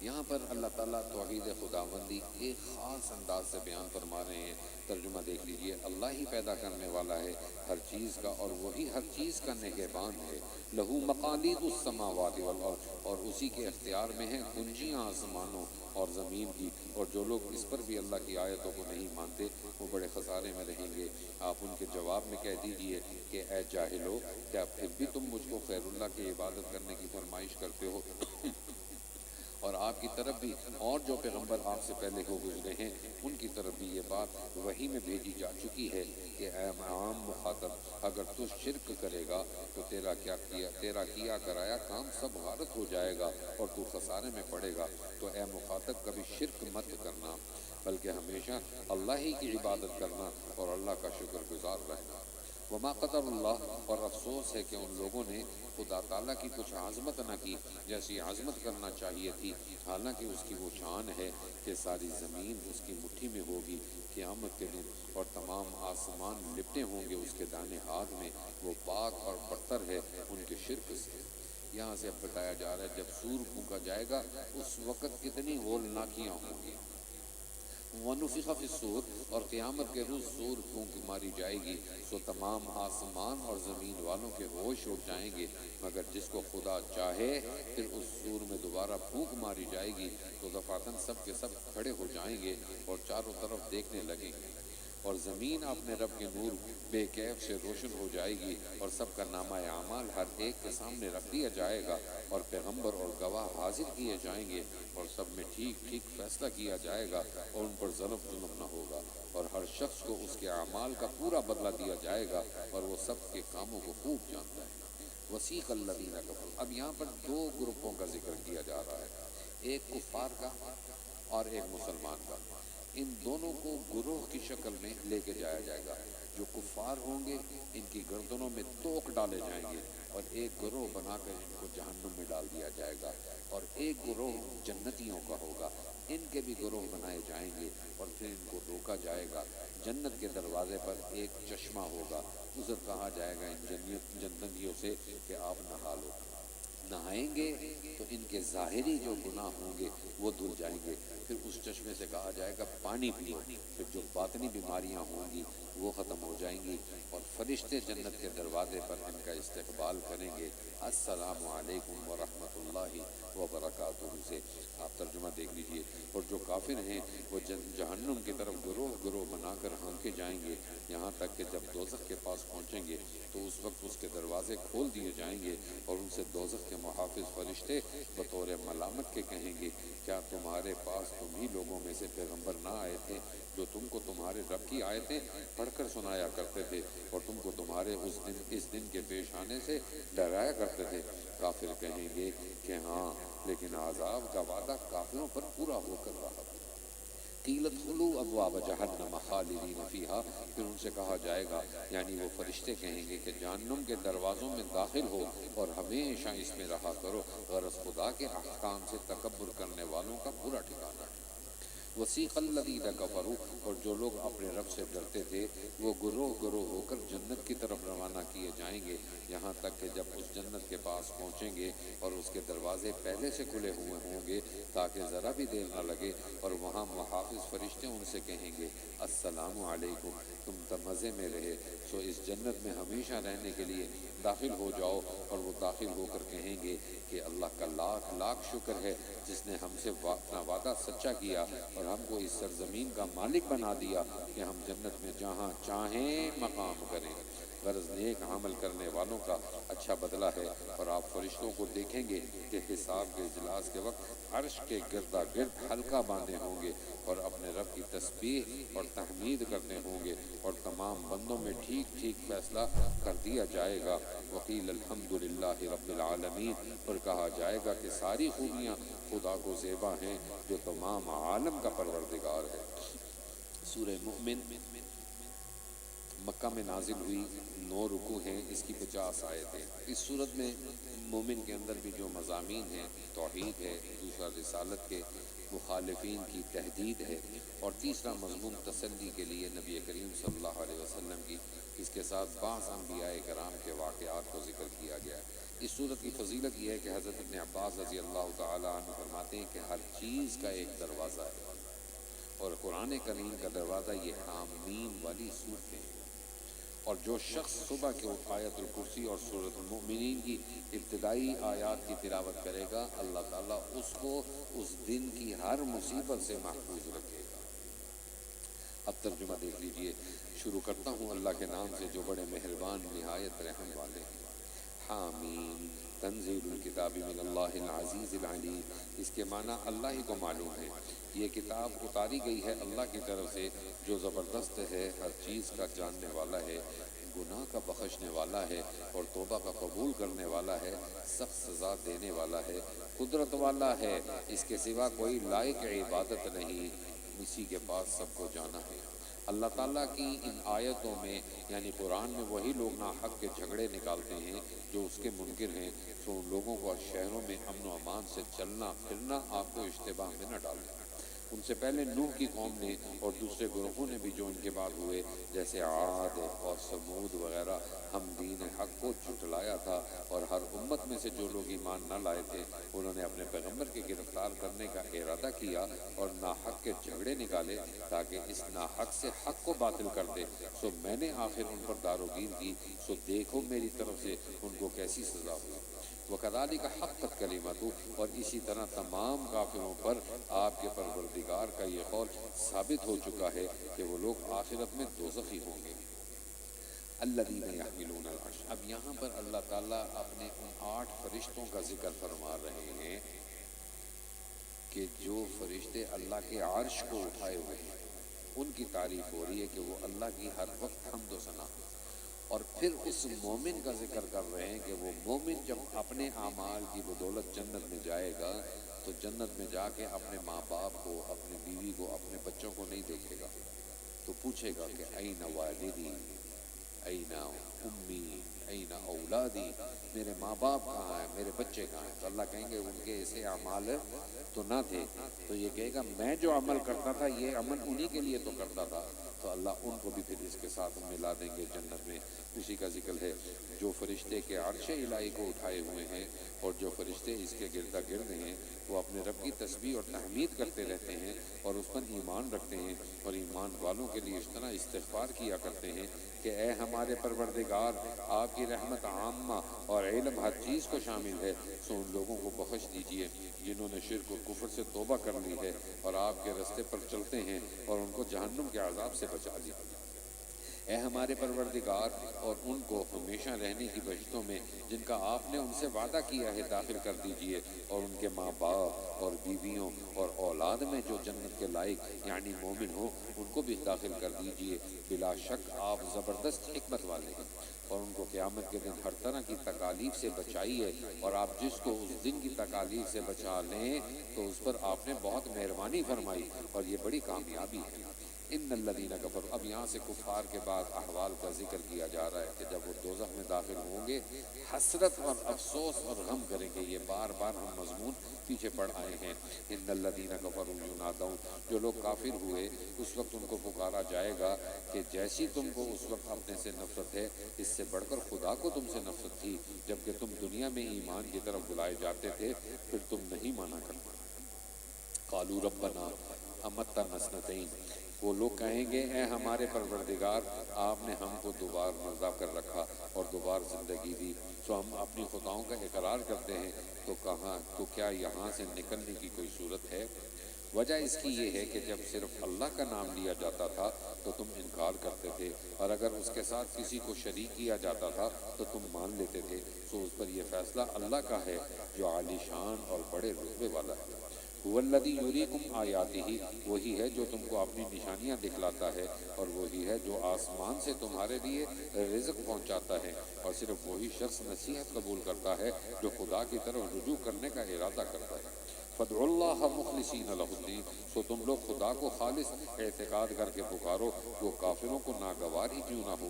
یہاں پر اللہ تعالیٰ توحید خداوندی ایک خاص انداز سے بیان فرما رہے ہیں. ترجمہ دیکھ لیجئے. اللہ ہی پیدا کرنے والا ہے ہر چیز کا اور وہی ہر چیز کا نگہبان ہے. لہو مقالید السماوات والارض، اور اسی کے اختیار میں ہیں کنجیاں آسمانوں اور زمین کی. اور جو لوگ اس پر بھی اللہ کی آیتوں کو نہیں مانتے وہ بڑے خسارے میں رہیں گے. آپ ان کے جواب میں کہہ دیجئے کہ اے جاہلو، کیا پھر بھی تم مجھ کو خیر اللہ کی عبادت کرنے کی فرمائش کرتے ہو؟ اور آپ کی طرف بھی اور جو پیغمبر آپ سے پہلے ہو گزرے ہیں ان کی طرف بھی یہ بات وحی میں بھیجی جا چکی ہے کہ اے عام مخاطب، اگر تو شرک کرے گا تو تیرا کیا کرایا کام سب غارت ہو جائے گا اور تو خسارے میں پڑے گا. تو اے مخاطب، کبھی شرک مت کرنا، بلکہ ہمیشہ اللہ ہی کی عبادت کرنا اور اللہ کا شکر گزار رہنا. وما قدر اللہ، اور افسوس ہے کہ ان لوگوں نے خدا تعالیٰ کی کچھ عظمت نہ کی جیسی عظمت کرنا چاہیے تھی. حالانکہ اس کی وہ شان ہے کہ ساری زمین اس کی مٹھی میں ہوگی قیامت کے دن، اور تمام آسمان لپٹے ہوں گے اس کے دانے ہاتھ میں. وہ پاک اور برتر ہے ان کے شرک سے. یہاں سے اب بتایا جا رہا ہے جب سور پھونکا جائے گا اس وقت کتنی ہولناکیاں ہوں گی. وَنُفِخَ فِي الصُّورِ، اور قیامت کے روز سور پھونک ماری جائے گی سو تمام آسمان اور زمین والوں کے ہوش اڑ جائیں گے، مگر جس کو خدا چاہے پھر اس سور میں دوبارہ پھونک ماری جائے گی تو دفعتاً سب کے سب کھڑے ہو جائیں گے اور چاروں طرف دیکھنے لگیں گے. اور زمین اپنے رب کے نور بے کیف سے روشن ہو جائے گی اور سب کا نامہ اعمال ہر ایک کے سامنے رکھ دیا جائے گا اور پیغمبر اور گواہ حاضر کیے جائیں گے اور سب میں ٹھیک ٹھیک فیصلہ کیا جائے گا اور ان پر ظلم نہ ہوگا اور ہر شخص کو اس کے اعمال کا پورا بدلہ دیا جائے گا اور وہ سب کے کاموں کو خوب جانتا ہے. وسیق الذین کفروا، اب یہاں پر دو گروپوں کا ذکر کیا جا رہا ہے، ایک کفار کا اور ایک مسلمان کا. ان دونوں کو گروہ کی شکل میں لے کے جایا جائے گا. جو کفار ہوں گے ان کی گردنوں میں توق ڈالے جائیں گے اور ایک گروہ بنا کر ان کو جہنم میں ڈال دیا جائے گا، اور ایک گروہ جنتیوں کا ہوگا، ان کے بھی گروہ بنائے جائیں گے اور پھر ان کو روکا جائے گا. جنت کے دروازے پر ایک چشمہ ہوگا، ادھر کہا جائے گا ان جنتیوں سے کہ آپ نہا لو. نہائیں گے تو ان کے ظاہری جو گناہ ہوں گے وہ دھل جائیں گے. پھر اس چشمے سے کہا جائے گا پانی پیو، پھر جو باطنی بیماریاں ہوں گی وہ ختم ہو جائیں گی اور فرشتے جنت کے دروازے پر ان کا استقبال کریں گے السلام علیکم ورحمۃ اللہ وبرکاتہ سے. آپ ترجمہ دیکھ لیجئے. اور جو کافر ہیں وہ جہنم کی طرف گروہ گروہ بنا کر ہانکے جائیں گے یہاں تک کہ جب دوزخ کے پاس پہنچیں گے تو اس وقت اس کے دروازے کھول دیے جائیں گے اور ان سے دوزخ کے محافظ فرشتے بطور ملامت کے کہیں گے کیا تمہارے پاس تم ہی لوگوں میں سے پیغمبر نہ آئے تھے جو تم کو تمہارے رب کی آیتیں پڑھ کر سنایا کرتے تھے اور تم کو تمہارے اس دن کے پیش آنے سے ڈرایا کرتے تھے؟ کافر کہیں گے کہ ہاں، لیکن عذاب کا وعدہ کافروں پر پورا ہو کر رہا. قیل ادخلوا ابواب جہنم خالدین فیہا، پھر ان سے کہا جائے گا، یعنی وہ فرشتے کہیں گے کہ جہنم کے دروازوں میں داخل ہو اور ہمیشہ اس میں رہا کرو، غرض خدا کے احکام سے تکبر کرنے والوں کا برا ٹھکانہ ہے. وسیق الذین کفروا، اور جو لوگ اپنے رب سے ڈرتے تھے وہ گروہ گروہ ہو کر جنت کی طرف روانہ کیے جائیں گے یہاں تک کہ جب اس جنت کے پاس پہنچیں گے اور اس کے دروازے پہلے سے کھلے ہوئے ہوں گے تاکہ ذرا بھی دیر نہ لگے، اور وہاں محافظ فرشتے ان سے کہیں گے السلام علیکم، تم تو مزے میں رہے سو اس جنت میں ہمیشہ رہنے کے لیے داخل ہو جاؤ. اور وہ داخل ہو کر کہیں گے کہ اللہ کا لاکھ لاکھ شکر ہے جس نے ہم سے اپنا وعدہ سچا کیا اور ہم کو اس سرزمین کا مالک بنا دیا کہ ہم جنت میں جہاں چاہیں مقام کریں. غرض نیک عمل کرنے والوں کا اچھا بدلہ ہے. اور آپ فرشتوں کو دیکھیں گے کہ حساب کے اجلاس کے وقت عرش کے گردا گرد حلقہ باندھے ہوں گے اور اپنے رب کی تسبیح اور تحمید کرتے ہوں گے اور تمام بندوں میں ٹھیک ٹھیک فیصلہ کر دیا جائے گا. وقیل الحمدللہ رب العالمین، اور کہا جائے گا کہ ساری خوبیاں خدا کو زیبا ہیں جو تمام عالم کا پروردگار ہے. سورہ مومن مکہ میں نازل ہوئی، 9 رکوع ہیں، اس کی 50 آیتیں. اس صورت میں مومن کے اندر بھی جو مضامین ہیں، توحید ہے، دوسرا رسالت کے مخالفین کی تہدید ہے، اور تیسرا مضمون تسلی کے لیے نبی کریم صلی اللہ علیہ وسلم کی، اس کے ساتھ بعض انبیاء کرام کے واقعات کو ذکر کیا گیا ہے. اس صورت کی فضیلت یہ ہے کہ حضرت ابن عباس رضی اللہ تعالیٰ عنہ فرماتے ہیں کہ ہر چیز کا ایک دروازہ ہے، اور قرآن کریم کا دروازہ یہ حامیم والی صورتیں ہیں، اور جو شخص صبح کے آیت الکرسی اور سورۃ المؤمنین کی ابتدائی آیات کی تلاوت کرے گا، اللہ تعالیٰ اس کو اس دن کی ہر مصیبت سے محفوظ رکھے گا۔ اب ترجمہ دیکھ لیجئے۔ شروع کرتا ہوں اللہ کے نام سے جو بڑے مہربان نہایت رحم والے ہیں۔ حامیم تنزیل الکتاب من اللہ العزیز العلیم، اس کے معنی اللہ ہی کو معلوم ہے۔ یہ کتاب اتاری گئی ہے اللہ کی طرف سے جو زبردست ہے، ہر چیز کا جاننے والا ہے، گناہ کا بخشنے والا ہے اور توبہ کا قبول کرنے والا ہے، سخت سزا دینے والا ہے، قدرت والا ہے، اس کے سوا کوئی لائق عبادت نہیں، اسی کے پاس سب کو جانا ہے۔ اللہ تعالیٰ کی ان آیتوں میں یعنی قرآن میں وہی لوگ ناحق کے جھگڑے نکالتے ہیں جو اس کے منکر ہیں، تو ان لوگوں کو شہروں میں امن و امان سے چلنا پھرنا آپ کو اشتباہ میں نہ ڈالیں۔ ان سے پہلے نوح کی قوم نے اور دوسرے گروہوں نے بھی جو ان کے بعد ہوئے، جیسے عاد اور سمود وغیرہ، ہم دین حق کو جھٹلایا تھا، اور ہر امت میں سے جو لوگ ایمان نہ لائے تھے انہوں نے اپنے پیغمبر کے گرفتار کرنے کا ارادہ کیا اور ناحق کے جھگڑے نکالے تاکہ اس ناحق سے حق کو باطل کر دے، سو میں نے آخر ان پر داروگیر کی، سو دیکھو میری طرف سے ان کو کیسی سزا ہوئی۔ وَكَذَلِكَ حَقَّتْ كَلِمَتُ، اور اسی طرح تمام کافروں پر آپ کے پروردگار کا یہ قول ثابت ہو چکا ہے کہ وہ لوگ آخرت میں دوزخی ہوں گے۔ الذین یحملون العرش، اب یہاں پر اللہ تعالیٰ اپنے ان 8 فرشتوں کا ذکر فرما رہے ہیں کہ جو فرشتے اللہ کے عرش کو اٹھائے ہوئے ہیں، ان کی تعریف ہو رہی ہے کہ وہ اللہ کی ہر وقت حمد و ثنا، اور پھر اس مومن کا ذکر کر رہے ہیں کہ وہ مومن جب اپنے اعمال کی بدولت جنت میں جائے گا تو جنت میں جا کے اپنے ماں باپ کو، اپنی بیوی کو، اپنے بچوں کو نہیں دیکھے گا، تو پوچھے گا کہ این والدی، این امی، این اولادی، میرے ماں باپ کہاں ہیں، میرے بچے کہاں ہیں؟ تو اللہ کہیں گے ان کے ایسے اعمال تو نہ تھے، تو یہ کہے گا میں جو عمل کرتا تھا یہ عمل انہی کے لیے تو کرتا تھا، تو اللہ ان کو بھی پھر اس کے ساتھ ملا دیں گے جنت میں۔ اسی کا ذکر ہے جو فرشتے کے عرش الہی کو اٹھائے ہوئے ہیں اور جو فرشتے اس کے گردا گرد ہیں، وہ اپنے رب کی تسبیح اور تحمید کرتے رہتے ہیں اور اس پر ایمان رکھتے ہیں، اور ایمان والوں کے لیے اس طرح استغفار کیا کرتے ہیں کہ اے ہمارے پروردگار، آپ کی رحمت عامہ اور علم ہر چیز کو شامل ہے، سو ان لوگوں کو بخش دیجئے جنہوں نے شرک و کفر سے توبہ کر لی ہے اور آپ کے رستے پر چلتے ہیں، اور ان کو جہنم کے عذاب سے بچا لیا۔ اے ہمارے پروردگار، اور ان کو ہمیشہ رہنے کی بہشتوں میں جن کا آپ نے ان سے وعدہ کیا ہے داخل کر دیجئے، اور ان کے ماں باپ اور بیویوں اور اولاد میں جو جنت کے لائق یعنی مومن ہو ان کو بھی داخل کر دیجئے، بلا شک آپ زبردست حکمت والے ہیں۔ اور ان کو قیامت کے دن ہر طرح کی تکالیف سے بچائیے، اور آپ جس کو اس دن کی تکالیف سے بچا لیں تو اس پر آپ نے بہت مہربانی فرمائی، اور یہ بڑی کامیابی ہے۔ ان الذین کفروا، اب یہاں سے کفار کے بعد احوال کا ذکر کیا جا رہا ہے کہ جب وہ دوزخ میں داخل ہوں گے حسرت اور افسوس اور غم کریں گے۔ یہ بار بار ہم مضمون پیچھے پڑھ آئے ہیں۔ ان الذین کفروا ینادون، جو لوگ کافر ہوئے اس وقت ان کو پکارا جائے گا کہ جیسی تم کو اس وقت اپنے سے نفرت ہے، اس سے بڑھ کر خدا کو تم سے نفرت تھی جبکہ تم دنیا میں ایمان کی طرف بلائے جاتے تھے، پھر تم نہیں مانا کرتے۔ قالوا ربنا امتنا اثنتین، وہ لوگ کہیں گے اے ہمارے پروردگار، آپ نے ہم کو دوبار مردہ کر رکھا اور دوبار زندگی دی، تو ہم اپنی خطاؤں کا اقرار کرتے ہیں، تو کیا یہاں سے نکلنے کی کوئی صورت ہے؟ وجہ اس کی یہ ہے کہ جب صرف اللہ کا نام لیا جاتا تھا تو تم انکار کرتے تھے، اور اگر اس کے ساتھ کسی کو شریک کیا جاتا تھا تو تم مان لیتے تھے، سو اس پر یہ فیصلہ اللہ کا ہے جو عالی شان اور بڑے رتبے والا ہے۔ هو الذی یریکم آیاتہ، وہی ہے جو تم کو اپنی نشانیاں دکھلاتا ہے، اور وہی ہے جو آسمان سے تمہارے لیے رزق پہنچاتا ہے، اور صرف وہی شخص نصیحت قبول کرتا ہے جو خدا کی طرف رجوع کرنے کا ارادہ کرتا ہے۔ فادعوا اللہ مخلصین لہ الدین، سو تم لوگ خدا کو خالص اعتقاد کر کے پکارو، وہ کافروں کو ناگوار ہی کیوں نہ ہو۔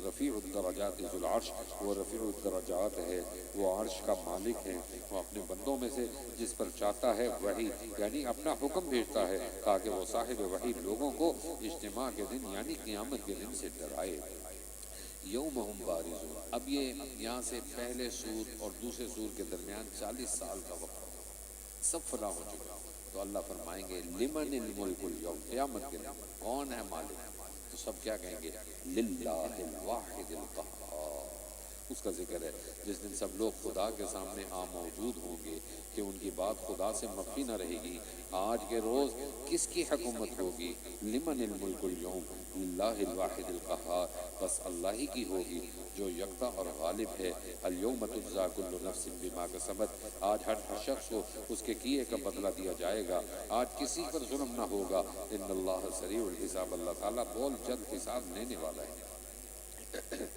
رفیع الدرجات ذو العرش، وہ رفیع الدرجات ہے، وہ عرش کا مالک ہے، وہ اپنے بندوں میں سے جس پر چاہتا ہے وحی یعنی اپنا حکم بھیجتا ہے تاکہ وہ صاحب وحی لوگوں کو اجتماع کے دن یعنی قیامت کے دن سے ڈرائے۔ یومہم بارزون. اب یہ یہاں سے پہلے سور اور دوسرے سور کے درمیان 40 سال کا وقت ہوگا، سب فنا ہو چکا. تو اللہ فرمائیں گے لمن الملک اليوم، قیامت کے دن کون ہے مالک؟ تو سب کیا کہیں گے؟ للہ الواحد القہار. اس کا ذکر ہے جس دن سب لوگ خدا کے سامنے موجود ہوں گے کہ ان کی بات خدا سے مخفی نہ رہے گی. آج کے روز کس کی حکومت ہوگی؟ لمن الملک اليوم للہ الواحد القہار، بس اللہ ہی کی ہوگی جو یکتا اور غالب ہے. الیوم تجزی کل نفس بما کسبت، آج ہر شخص کو اس کے کیے کا بدلہ دیا جائے گا. آج کسی پر ظلم نہ ہوگا. ان اللہ سریع الحساب، اللہ تعالیٰ بہت جلد حساب لینے والا ہے.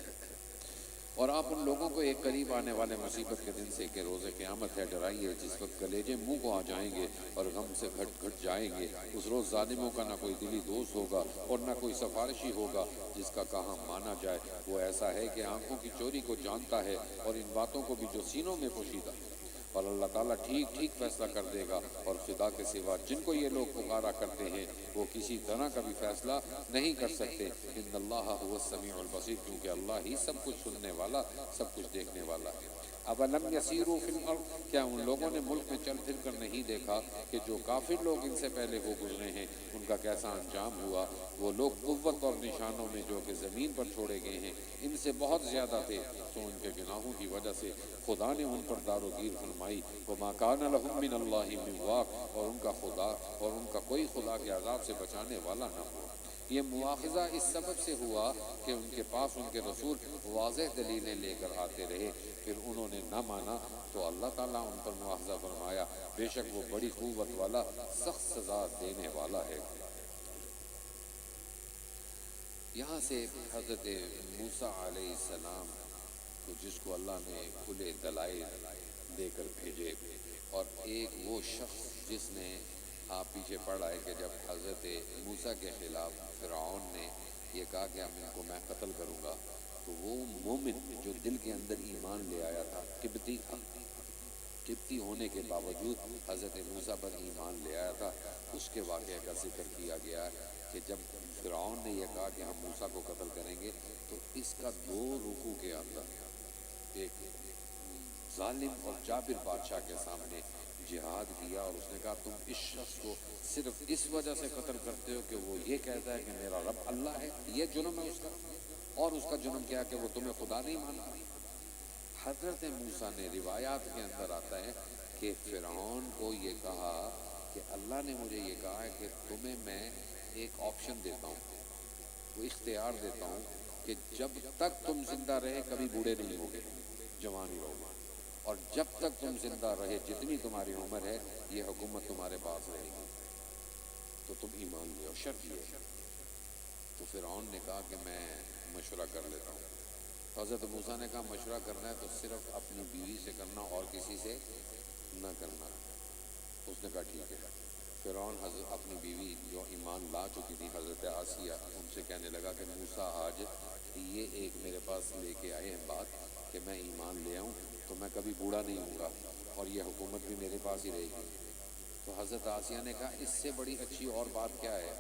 اور آپ ان لوگوں کو ایک قریب آنے والے مصیبت کے دن سے کہ روز قیامت ہے ڈرائیے، جس وقت کلیجے منہ کو آ جائیں گے اور غم سے گھٹ گھٹ جائیں گے. اس روز ظالموں کا نہ کوئی دلی دوست ہوگا اور نہ کوئی سفارشی ہوگا جس کا کہاں مانا جائے. وہ ایسا ہے کہ آنکھوں کی چوری کو جانتا ہے اور ان باتوں کو بھی جو سینوں میں پوشیدہ ہے. اور اللہ تعالیٰ ٹھیک ٹھیک فیصلہ کر دے گا، اور خدا کے سوا جن کو یہ لوگ پکارا کرتے ہیں وہ کسی طرح کا بھی فیصلہ نہیں کر سکتے. ان اللہ هو السمیع البصیر، کیونکہ اللہ ہی سب کچھ سننے والا، سب کچھ دیکھنے والا ہے. اولم یسیروا فی الارض، کیا ان لوگوں نے ملک میں چل پھر کر نہیں دیکھا کہ جو کافر لوگ ان سے پہلے ہو گزرے ہیں ان کا کیسا انجام ہوا؟ وہ لوگ قوت اور نشانوں میں جو کہ زمین پر چھوڑے گئے ہیں ان سے بہت زیادہ تھے، تو ان کے گناہوں کی وجہ سے خدا نے ان پر دار و گیر فرمائی. وما کان لهم من اللہ من واق، اور ان کا خدا اور ان کا کوئی خدا کے عذاب سے بچانے والا نہ ہوا. یہ مواخذہ اس سبب سے ہوا کہ ان کے پاس ان کے رسول واضح دلیلیں لے کر آتے رہے، پھر انہوں نے نہ مانا تو اللہ تعالیٰ ان پر مواخذہ فرمایا. بے شک وہ بڑی قوت والا، سخت سزا دینے والا ہے. یہاں سے حضرت موسیٰ علیہ السلام کو، جس کو اللہ نے کھلے دلائل دے کر بھیجے، اور ایک وہ شخص جس نے، آپ پیچھے پڑھ آئے کہ جب حضرت موسیٰ کے خلاف فرعون نے یہ کہا کہ اب ان کو میں قتل کروں گا، تو وہ مومن جو دل کے اندر ایمان لے آیا تھا، قبطی تھا، قبطی ہونے کے باوجود حضرت موسیٰ پر ایمان لے آیا تھا، اس کے واقعے کا ذکر کیا گیا کہ جب فرعون نے یہ کہا کہ ہم موسیٰ کو قتل کریں گے، تو اس کا 2 رکوع کے اندر ایک ظالم اور جابر بادشاہ کے سامنے جہاد کیا، اور اس نے کہا تم اس شخص کو صرف اس وجہ سے قتل کرتے ہو کہ وہ یہ کہتا ہے کہ میرا رب اللہ ہے. یہ جرم ہے اس کا، اور اس کا جرم کیا کہ وہ تمہیں خدا نہیں مانتا. حضرت موسیٰ نے، روایات کے اندر آتا ہے کہ فرعون کو یہ کہا کہ اللہ نے مجھے یہ کہا ہے کہ تمہیں میں ایک آپشن دیتا ہوں، وہ اختیار دیتا ہوں کہ جب تک تم زندہ رہے کبھی بوڑھے نہیں ہوگے، جوان ہی رہو گے، اور جب تک تم زندہ رہے جتنی تمہاری عمر ہے یہ حکومت تمہارے پاس رہے گی، تو تم ایمان لے. اور شرط یہ، تو فرعون نے کہا کہ میں مشورہ کر لیتا ہوں. تو حضرت موسیٰ نے کہا مشورہ کرنا ہے تو صرف اپنی بیوی سے کرنا اور کسی سے نہ کرنا. اس نے کہا ٹھیک ہے. فرعون حضرت اپنی بیوی جو ایمان لا چکی تھی حضرت آسیہ، ان سے کہنے لگا کہ موسیٰ آج یہ ایک میرے پاس لے کے آئے ہیں بات کہ میں ایمان لے آؤں تو میں کبھی بوڑھا نہیں ہوں گا اور یہ حکومت بھی میرے پاس ہی رہے گی. تو حضرت آسیہ نے کہا اس سے بڑی اچھی اور بات کیا ہے،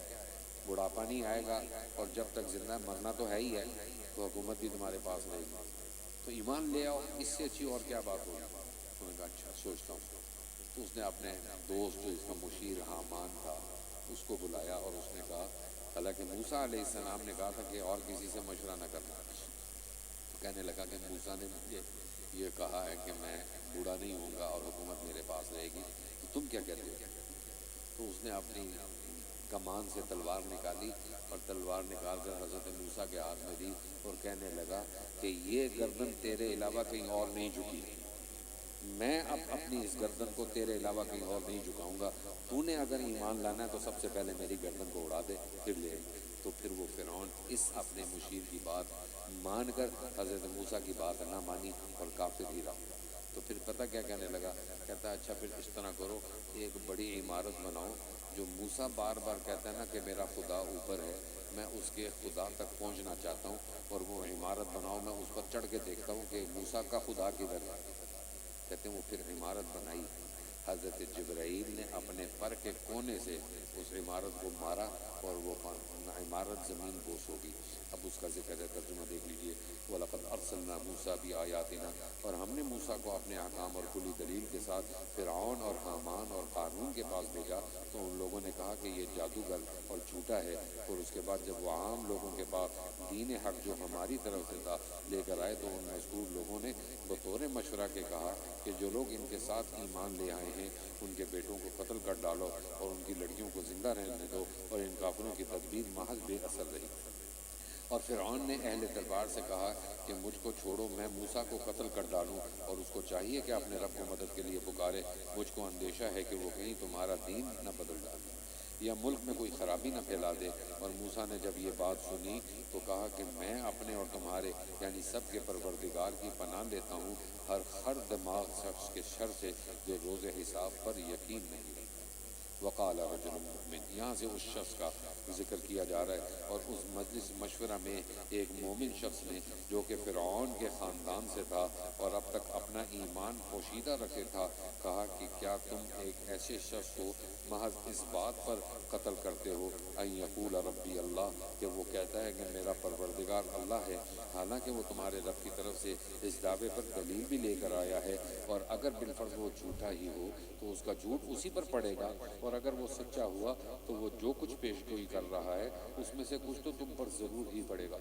بڑھاپا نہیں آئے گا اور جب تک زندہ مرنا تو ہے ہی ہے، تو حکومت بھی تمہارے پاس رہے گی، تو ایمان لے آؤ، اس سے اچھی اور کیا بات ہوگی. انہوں نے کہا اچھا سوچتا ہوں. تو اس نے اپنے دوست جو اس کا مشیر حامان تھا اس کو بلایا، اور اس نے کہا، حالانکہ موسیٰ علیہ السلام نے کہا تھا کہ اور کسی سے مشورہ نہ کرنا، تو کہنے لگا کہ موسیٰ نے مجھے یہ کہا ہے کہ میں بوڑھا نہیں ہوں گا اور حکومت میرے پاس رہے گی، تو تم کیا کہتے ہو؟ تو اس نے اپنی کمان سے تلوار نکالی اور تلوار نکال کر حضرت موسیٰ کے ہاتھ میں دی اور کہنے لگا کہ یہ گردن تیرے علاوہ کہیں اور نہیں جھکی، میں اب اپنی اس گردن کو تیرے علاوہ کہیں اور نہیں جھکاؤں گا. تو نے اگر ایمان لانا ہے تو سب سے پہلے میری گردن کو اڑا دے پھر لے. تو پھر وہ فرعون اس اپنے مشیر کی بات مان کر حضرت موسیٰ کی بات نہ مانی اور کافر ہی رہا. تو پھر پتہ کیا کہنے لگا، کہتا ہے اچھا پھر اس طرح کرو، ایک بڑی عمارت بناؤ، جو موسیٰ بار بار کہتا ہے نا کہ میرا خدا اوپر ہے، میں اس کے خدا تک پہنچنا چاہتا ہوں، اور وہ عمارت بناؤ، میں اس پر چڑھ کے دیکھتا ہوں کہ موسیٰ کا خدا کدھر ہے. کہتے ہیں وہ پھر عمارت بنائی حضرت جبرائیل نے اپنے پر کے کونے سے اس عمارت کو مارا اور وہ عمارت زمین بوس ہو گئی۔ اب اس کا ذکر ہے، ترجمہ دیکھ لیجئے۔ وَلَقَدْ أَرْسَلْنَا مُوسَىٰ بِآيَاتِنَا، اور ہم نے موسیٰ کو اپنے احکام اور کلی دلیل کے ساتھ فرعون اور حامان اور قارون کے پاس بھیجا، تو ان لوگوں نے کہا کہ یہ جادوگر اور جھوٹا ہے۔ اور اس کے بعد جب وہ عام لوگوں کے پاس دین حق جو ہماری طرف سے تھا لے کر آئے، تو ان مذکور لوگوں نے بطور مشورہ کے کہا کہ جو لوگ ان کے ساتھ ایمان لے آئے ہیں ان کے بیٹوں کو قتل کر ڈالو اور ان کی لڑکیوں کو زندہ رہنے دو، اور ان کافروں کی تدبیر محض بے اثر رہی۔ اور فرعون نے اہل دربار سے کہا کہ مجھ کو چھوڑو، میں موسیٰ کو قتل کر ڈالوں، اور اس کو چاہیے کہ اپنے رب کو مدد کے لیے پکارے، مجھ کو اندیشہ ہے کہ وہ کہیں تمہارا دین نہ بدل ڈالے یا ملک میں کوئی خرابی نہ پھیلا دے۔ اور موسیٰ نے جب یہ بات سنی تو کہا کہ میں اپنے اور تمہارے یعنی سب کے پروردگار کی پناہ لیتا ہوں ہر دماغ شخص کے شر سے جو روز حساب پر یقین نہیں رکھتا۔ وقال رجل مؤمن، یہاں سے اس شخص کا ذکر کیا جا رہا ہے، اور اس مجلس مشورہ میں ایک مومن شخص نے جو کہ فرعون کے خاندان سے تھا اور اب تک اپنا ایمان پوشیدہ رکھے تھا، کہا کہ کیا تم ایک ایسے شخص کو محض اس بات پر قتل کرتے ہو ان یقول ربی اللہ، کہ وہ کہتا ہے کہ میرا پروردگار اللہ ہے، حالانکہ وہ تمہارے رب کی طرف سے اس دعوے پر دلیل بھی لے کر آیا ہے، اور اگر بالفرض وہ جھوٹا ہی ہو تو اس کا جھوٹ اسی پر پڑے گا، اور اگر وہ سچا ہوا تو وہ جو کچھ پیش گوئی کر رہا ہے اس میں سے کچھ تو تم پر ضرور ہی پڑے گا۔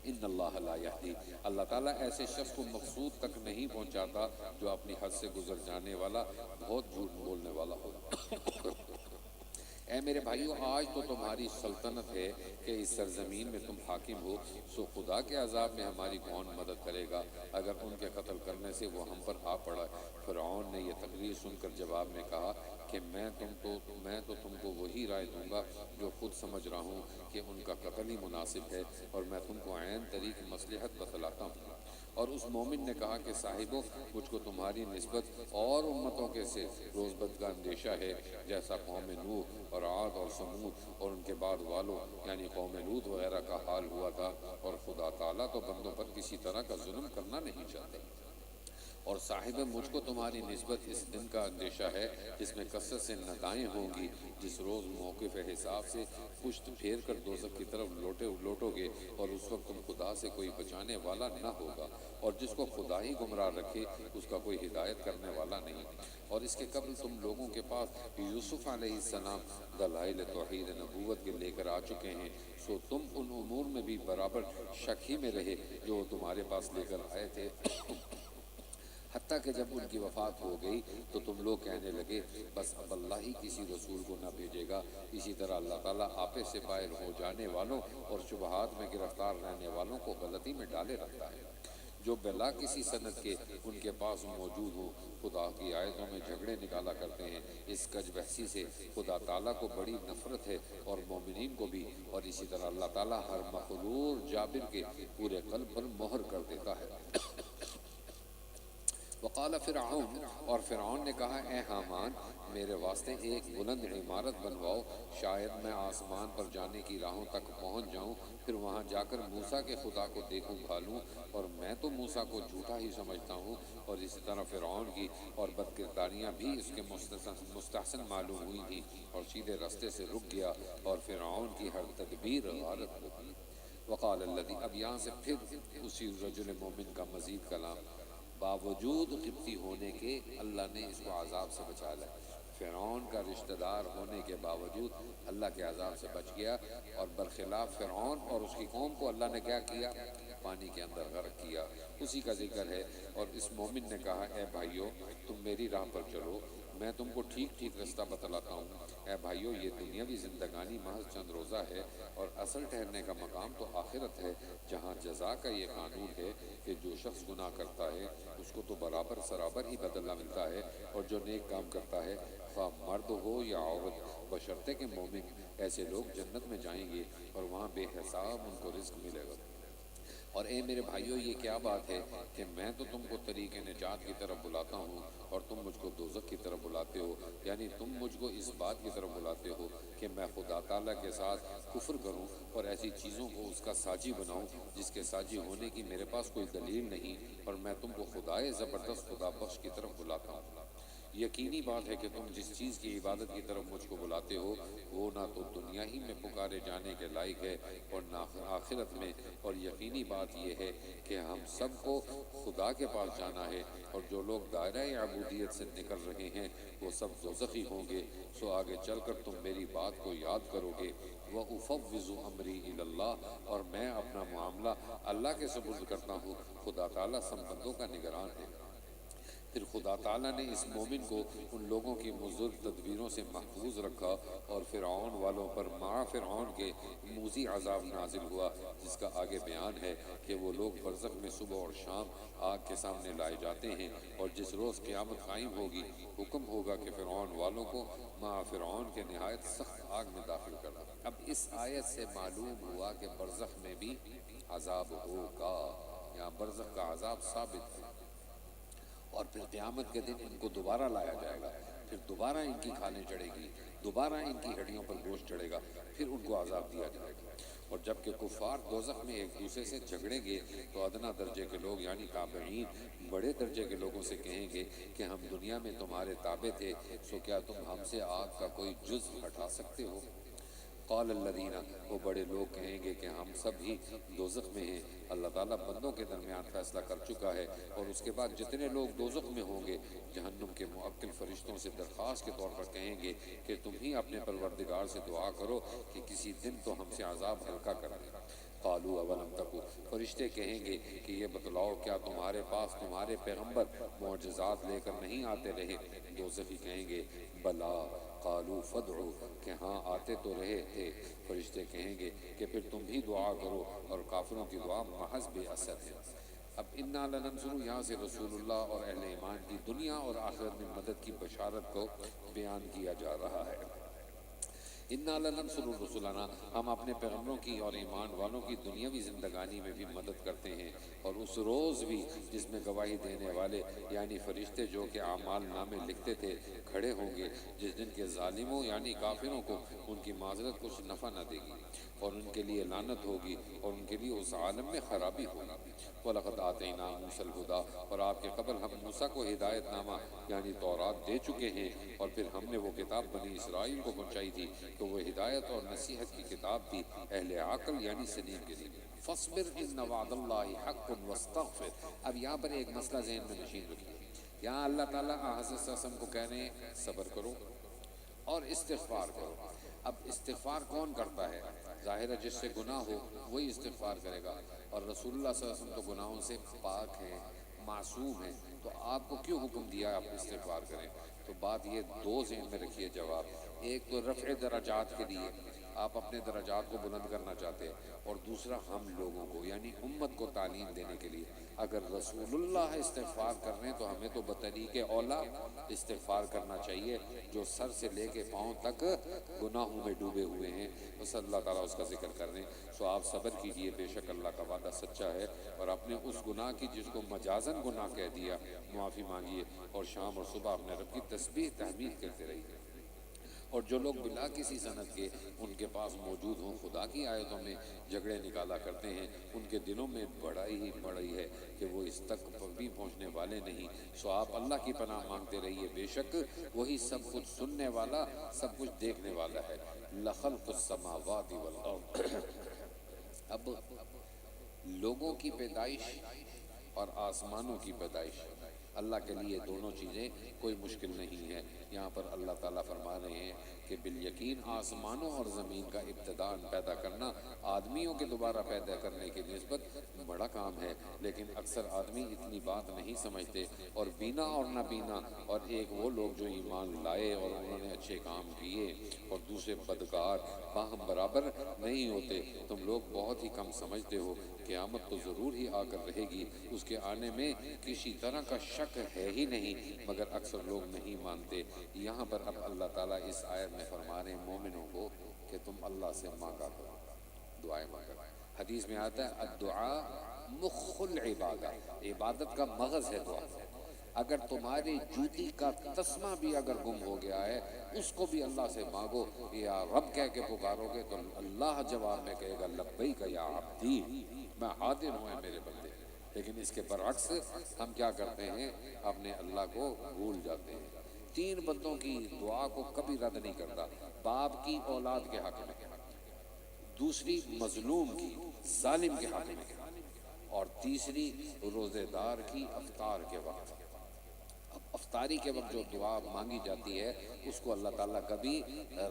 ان اللہ لا یہدی، اللہ تعالیٰ ایسے شخص کو مقصود تک نہیں پہنچاتا جو اپنی حد سے گزر جانے والا، بہت جھوٹ بولنے والا ہو۔ اے میرے بھائیو، آج تو تمہاری سلطنت ہے کہ اس سرزمین میں تم حاکم ہو، سو خدا کے عذاب میں ہماری کون مدد کرے گا اگر ان کے قتل کرنے سے وہ ہم پر آ پڑا۔ فرعون نے یہ تقریر سن کر جواب میں کہا کہ میں تو تم کو وہی رائے دوں گا جو خود سمجھ رہا ہوں کہ ان کا قتل ہی مناسب ہے، اور میں تم کو عین طریق مصلحت بتلاتا ہوں۔ اور اس مومن نے کہا کہ صاحبو، مجھ کو تمہاری نسبت اور امتوں کے سے روز بد کا اندیشہ ہے، جیسا قوم نوح اور عاد اور سمود اور ان کے بعد والوں یعنی قوم لوط وغیرہ کا حال ہوا تھا، اور خدا تعالیٰ تو بندوں پر کسی طرح کا ظلم کرنا نہیں چاہتے۔ اور صاحب، مجھ کو تمہاری نسبت اس دن کا اندیشہ ہے جس میں کثرت سے ندائیں ہوں گی، جس روز موقف حساب سے پشت پھیر کر دوزخ کی طرف لوٹو گے، اور اس وقت تم خدا سے کوئی بچانے والا نہ ہوگا، اور جس کو خدا ہی گمراہ رکھے اس کا کوئی ہدایت کرنے والا نہیں۔ اور اس کے قبل تم لوگوں کے پاس یوسف علیہ السلام دلائل توحید نبوت کے لے کر آ چکے ہیں، سو تم ان امور میں بھی برابر شک ہی میں رہے جو وہ تمہارے پاس لے کر آئے تھے، حتیٰ کہ جب ان کی وفات ہو گئی تو تم لوگ کہنے لگے بس اب اللہ ہی کسی رسول کو نہ بھیجے گا۔ اسی طرح اللہ تعالیٰ آپے سے باہر ہو جانے والوں اور شبہات میں گرفتار رہنے والوں کو غلطی میں ڈالے رکھتا ہے۔ جو بلا کسی سند کے ان کے پاس موجود ہو خدا کی آیتوں میں جھگڑے نکالا کرتے ہیں، اس کج بحثی سے خدا تعالیٰ کو بڑی نفرت ہے اور مومنین کو بھی، اور اسی طرح اللہ تعالیٰ ہر مغرور جابر کے پورے قلب پر مہر کر دیتا ہے۔ وقال فرعون، اور فرعون نے کہا اے حامان، میرے واسطے ایک بلند عمارت بنواؤ، شاید میں آسمان پر جانے کی راہوں تک پہنچ جاؤں، پھر وہاں جا کر موسیٰ کے خدا کو دیکھوں بھالوں، اور میں تو موسیٰ کو جھوٹا ہی سمجھتا ہوں۔ اور اسی طرح فرعون کی اور بدکرداریاں بھی اس کے مستحسن معلوم ہوئی تھیں، اور سیدھے رستے سے رک گیا، اور فرعون کی ہر تدبیر غارت ہو گئی۔ وقال الذی، اب یہاں سے پھر اسی رجل مومن کا مزید کلام، باوجود قبطی ہونے کے اللہ نے اس کو عذاب سے بچا لیا۔ فرعون کا رشتہ دار ہونے کے باوجود اللہ کے عذاب سے بچ گیا، اور برخلاف فرعون اور اس کی قوم کو اللہ نے کیا کیا؟ پانی کے اندر غرق کیا۔ اسی کا ذکر ہے۔ اور اس مومن نے کہا اے بھائیو، تم میری راہ پر چلو، میں تم کو ٹھیک ٹھیک رستہ بتلاتا ہوں۔ اے بھائیو، یہ دنیاوی زندگانی محض چند روزہ ہے، اور اصل ٹھہرنے کا مقام تو آخرت ہے، جہاں جزا کا یہ قانون ہے کہ جو شخص گناہ کرتا ہے اس کو تو برابر سرابر ہی بدلہ ملتا ہے، اور جو نیک کام کرتا ہے خواہ مرد ہو یا عورت، بشرطے کہ مومن، ایسے لوگ جنت میں جائیں گے اور وہاں بے حساب ان کو رزق ملے گا۔ اور اے میرے بھائیو، یہ کیا بات ہے کہ میں تو تم کو طریق نجات کی طرف بلاتا ہوں اور تم مجھ کو دوزخ کی طرف بلاتے ہو، یعنی تم مجھ کو اس بات کی طرف بلاتے ہو کہ میں خدا تعالیٰ کے ساتھ کفر کروں اور ایسی چیزوں کو اس کا ساجی بناؤں جس کے ساجی ہونے کی میرے پاس کوئی دلیل نہیں، اور میں تم کو خدائے زبردست خدا بخش کی طرف بلاتا ہوں۔ یقینی بات ہے کہ تم جس چیز کی عبادت کی طرف مجھ کو بلاتے ہو وہ نہ تو دنیا ہی میں پکارے جانے کے لائق ہے اور نہ آخرت میں، اور یقینی بات یہ ہے کہ ہم سب کو خدا کے پاس جانا ہے، اور جو لوگ دائرہ عبودیت سے نکل رہے ہیں وہ سب دوزخی ہوں گے۔ سو آگے چل کر تم میری بات کو یاد کرو گے۔ وَأُفَوِّضُ أَمْرِي إِلَى اللَّهِ، اور میں اپنا معاملہ اللہ کے سپرد کرتا ہوں، خدا تعالیٰ سب بندوں کا نگران ہے۔ پھر خدا تعالیٰ نے اس مومن کو ان لوگوں کی مضر تدبیروں سے محفوظ رکھا، اور فرعون والوں پر مع فرعون کے موذی عذاب نازل ہوا، جس کا آگے بیان ہے کہ وہ لوگ برزخ میں صبح اور شام آگ کے سامنے لائے جاتے ہیں، اور جس روز قیامت قائم ہوگی حکم ہوگا کہ فرعون والوں کو مع فرعون کے نہایت سخت آگ میں داخل کر دو۔ اب اس آیت سے معلوم ہوا کہ برزخ میں بھی عذاب ہوگا، یہاں برزخ کا عذاب ثابت ہے، اور پھر قیامت کے دن ان کو دوبارہ لایا جائے گا، پھر دوبارہ ان کی کھالیں چڑھے گی، دوبارہ ان کی ہڈیوں پر گوشت چڑھے گا، پھر ان کو عذاب دیا جائے گا۔ اور جب کہ کفار دوزخ میں ایک دوسرے سے جھگڑیں گے تو ادنا درجے کے لوگ یعنی تابعین بڑے درجے کے لوگوں سے کہیں گے کہ ہم دنیا میں تمہارے تابع تھے، سو کیا تم ہم سے آگ کا کوئی جزو ہٹا سکتے ہو؟ قال الذین، وہ بڑے لوگ کہیں گے کہ ہم سب ہی دوزخ میں ہیں۔ اللہ تعالیٰ بندوں کے درمیان فیصلہ کر چکا ہے، اور اس کے بعد جتنے لوگ دوزخ میں ہوں گے جہنم کے معقل فرشتوں سے درخواست کے طور پر کہیں گے کہ تم ہی اپنے پروردگار سے دعا کرو کہ کسی دن تو ہم سے عذاب ہلکا کر دے۔ قالوا اولم تکو، فرشتے کہیں گے کہ یہ بتلاؤ کیا تمہارے پاس تمہارے پیغمبر معجزات لے کر نہیں آتے رہے؟ دوزخی کہیں گے بلا۔ قالوا فادعوا، کہ ہاں آتے تو رہے تھے۔ فرشتے کہیں گے کہ پھر تم بھی دعا کرو، اور کافروں کی دعا محض بے اثر ہے۔ اب انا لننصر یہاں سے رسول اللہ اور اہل ایمان کی دنیا اور آخرت میں مدد کی بشارت کو بیان کیا جا رہا ہے۔ انا لننصر رسولنا، ہم اپنے پیغمبروں کی اور ایمان والوں کی دنیاوی زندگانی میں بھی مدد کرتے ہیں، اور اس روز بھی جس میں گواہی دینے والے یعنی فرشتے جو کہ اعمال نامے لکھتے تھے کھڑے ہوں گے، جس دن کے ظالموں یعنی کافروں کو ان کی معذرت کچھ نفع نہ دے گی، اور ان کے لیے لعنت ہوگی، اور ان کے لیے اس عالم میں خرابی ہوگی۔ وَلَقَدْ آتَيْنَا مُوسَى الْهُدَىٰ، اور آپ کے قبل ہم موسیٰ کو ہدایت نامہ یعنی تورات دے چکے ہیں، اور پھر ہم نے وہ کتاب بنی اسرائیل کو پہنچائی تھی تو وہ ہدایت اور نصیحت کی کتاب تھی اہل عقل یعنی سلیم کے لیے۔ فَاصْبِرْ إِنَّ وَعْدَ اللَّهِ حَقٌّ وَاسْتَغْفِرْ، اب یہاں پر ایک مسئلہ ذہن میں نشین رکھیے، یہاں اللہ تعالیٰ حضرت صلی اللہ علیہ وسلم کو کہہ رہے ہیں صبر کرو اور استغفار کرو۔ اب استغفار کون کرتا ہے؟ ظاہر ہے جس سے گناہ ہو وہی استغفار کرے گا، اور رسول اللہ صلی اللہ علیہ وسلم تو گناہوں سے پاک ہیں، معصوم ہیں، تو آپ کو کیوں حکم دیا آپ استغفار کریں؟ تو بات یہ دو ذہن میں رکھیے جواب، ایک تو رفع درجات کے لیے آپ اپنے درجات کو بلند کرنا چاہتے ہیں، اور دوسرا ہم لوگوں کو یعنی امت کو تعلیم دینے کے لیے۔ اگر رسول اللہ استغفار کر رہے ہیں تو ہمیں تو بطریق اولا استغفار کرنا چاہیے، جو سر سے لے کے پاؤں تک گناہوں میں ڈوبے ہوئے ہیں، بس اللہ تعالیٰ اس کا ذکر کر رہے ہیں۔ سو آپ صبر کیجئے، بے شک اللہ کا وعدہ سچا ہے، اور اپنے اس گناہ کی جس کو مجازن گناہ کہہ دیا معافی مانگیے، اور شام اور صبح اپنے رب کی تسبیح تحمید کرتے رہیے۔ اور جو لوگ بلا کسی سند کے ان کے پاس موجود ہوں خدا کی آیتوں میں جھگڑے نکالا کرتے ہیں، ان کے دلوں میں بڑائی ہی بڑی ہے کہ وہ اس تک بھی پہنچنے والے نہیں۔ سو آپ اللہ کی پناہ مانگتے رہیے، بے شک وہی سب کچھ سننے والا، سب کچھ دیکھنے والا ہے۔ لخلق السماوات والارض، اب لوگوں کی پیدائش اور آسمانوں کی پیدائش، اللہ کے لیے دونوں چیزیں کوئی مشکل نہیں ہے۔ یہاں پر اللہ تعالیٰ فرما رہے ہیں کہ بالیقین آسمانوں اور زمین کا ابتداءً پیدا کرنا آدمیوں کے دوبارہ پیدا کرنے کی نسبت بڑا کام ہے، لیکن اکثر آدمی اتنی بات نہیں سمجھتے، اور بینا اور نہ بینا، اور ایک وہ لوگ جو ایمان لائے اور انہوں نے اچھے کام کیے اور دوسرے بدکار باہم برابر نہیں ہوتے۔ تم لوگ بہت ہی کم سمجھتے ہو، قیامت تو ضرور ہی آ کر رہے گی، اس کے آنے میں کسی طرح کا شک ہے ہی نہیں، مگر اکثر لوگ نہیں مانتے۔ یہاں پر اب اللہ تعالیٰ اس آیت میں فرما رہے ہیں مومنوں کو کہ تم اللہ سے مانگا کرو، دعائیں مانگا۔ حدیث میں آتا ہے الدعاء مخ العبادہ، عبادت کا مغز ہے دعا۔ اگر تمہاری جوتی کا تسمہ بھی اگر گم ہو گیا ہے اس کو بھی اللہ سے مانگو، یا رب کہہ کے پکارو گے تو اللہ جواب میں کہے گا لبیک یا عبدی، میں حاضر ہوں اے میرے بندے۔ لیکن اس کے برعکس ہم کیا کرتے ہیں، اپنے اللہ کو بھول جاتے ہیں۔ تین بندوں کی دعا کو کبھی رد نہیں کرتا، باپ کی اولاد کے حق میں، دوسری مظلوم کی ظالم کے حق میں، اور تیسری روزے دار کی افطار کے وقت۔ اب افطاری کے وقت جو دعا مانگی جاتی ہے اس کو اللہ تعالیٰ کبھی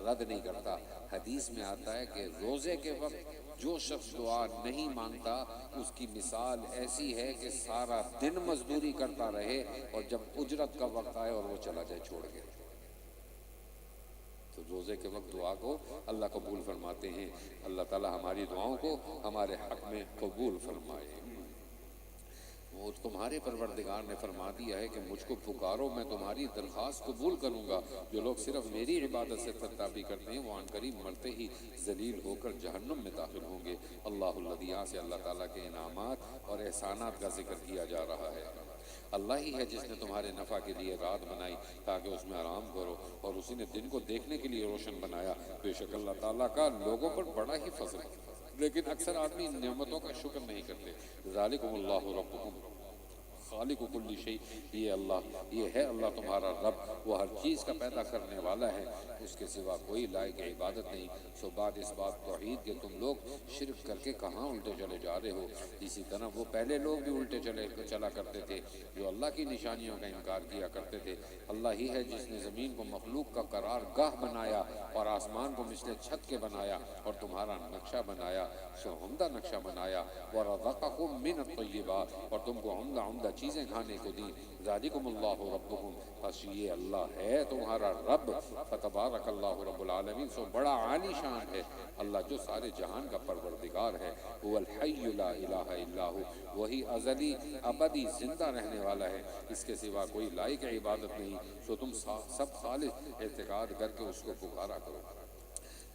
رد نہیں کرتا۔ حدیث میں آتا ہے کہ روزے کے وقت جو شخص دعا نہیں مانگتا اس کی مثال ایسی ہے کہ سارا دن مزدوری کرتا رہے اور جب اجرت کا وقت آئے اور وہ چلا جائے چھوڑ کے۔ تو روزے کے وقت دعا کو اللہ قبول فرماتے ہیں۔ اللہ تعالیٰ ہماری دعاؤں کو ہمارے حق میں قبول فرمائے۔ وہ تمہارے پروردگار نے فرما دیا ہے کہ مجھ کو پکارو، میں تمہاری درخواست قبول کروں گا۔ جو لوگ صرف میری عبادت سے سرتابی کرتے ہیں وہ عن قریب مرتے ہی ذلیل ہو کر جہنم میں داخل ہوں گے۔ اللہ الذی، یہاں سے اللہ تعالیٰ کے انعامات اور احسانات کا ذکر کیا جا رہا ہے۔ اللہ ہی ہے جس نے تمہارے نفع کے لیے رات بنائی تاکہ اس میں آرام کرو، اور اسی نے دن کو دیکھنے کے لیے روشن بنایا۔ بے شک اللہ تعالیٰ کا لوگوں پر بڑا ہی فضل ہے، لیکن اکثر آدمی ان نعمتوں کا شکر نہیں کرتے۔ ذالکم اللہ ربکم خالق کل شیء، یہ ہے اللہ تمہارا رب، وہ ہر چیز کا پیدا کرنے والا ہے، اس کے سوا کوئی لائق عبادت نہیں۔ سو بعد اس بات توحید کے تم لوگ شرک کر کے کہاں الٹے چلے جا رہے ہو؟ اسی طرح وہ پہلے لوگ بھی الٹے چلا کرتے تھے جو اللہ کی نشانیوں کا انکار کیا کرتے تھے۔ اللہ ہی ہے جس نے زمین کو مخلوق کا قرار گاہ بنایا اور آسمان کو مثل چھت کے بنایا اور تمہارا نقشہ بنایا، سو عمدہ نقشہ بنایا، وَرَزَقَكُم مِّنَ الطَّيِّبَاتِ، اور تم کو عمدہ چیزیں کھانے کو دی۔ ذالکم اللہ ربکم، پس یہ اللہ ہے تمہارا رب، فتبارک اللہ رب العالمین، سو بڑا عالی شان ہے اللہ جو سارے جہان کا پروردگار ہے۔ هو الحی لا الہ الا ہو، وہی ازلی ابدی زندہ رہنے والا ہے، اس کے سوا کوئی لائق عبادت نہیں، سو تم سب خالص اعتقاد کر کے اس کو پکارا کرو۔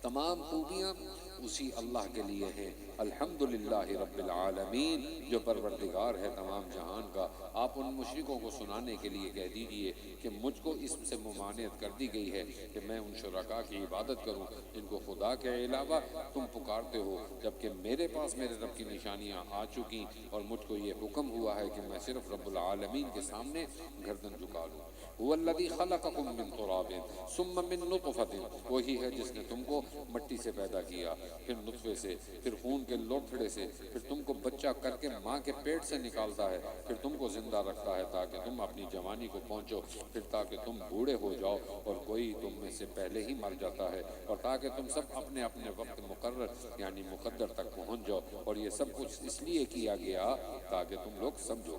تمام خوبیاں اسی اللہ کے لیے ہیں۔ الحمدللہ رب العالمین، جو پروردگار ہے تمام جہان کا۔ آپ ان مشرکوں کو سنانے کے لیے کہہ دیجئے کہ مجھ کو اس سے ممانعت کر دی گئی ہے کہ میں ان شرکاء کی عبادت کروں جن کو خدا کے علاوہ تم پکارتے ہو، جبکہ میرے پاس میرے رب کی نشانیاں آ چکی اور مجھ کو یہ حکم ہوا ہے کہ میں صرف رب العالمین کے سامنے گردن جھکا لوں۔ هو الذی خلقکم من تراب ثم من نطفۃ، وہی ہے جس نے تم کو مٹی سے پیدا کیا، پھر نطفے سے، پھر خون کے لوتھڑے سے، پھر تم کو بچہ کر کے ماں کے پیٹ سے نکالتا ہے، پھر تم کو زندہ رکھتا ہے تاکہ تم اپنی جوانی کو پہنچو، پھر تاکہ تم بوڑھے ہو جاؤ اور کوئی تم میں سے پہلے ہی مر جاتا ہے، اور تاکہ تم سب اپنے اپنے وقت مقرر یعنی مقدر تک پہنچ جاؤ، اور یہ سب کچھ اس لیے کیا گیا تاکہ تم لوگ سمجھو۔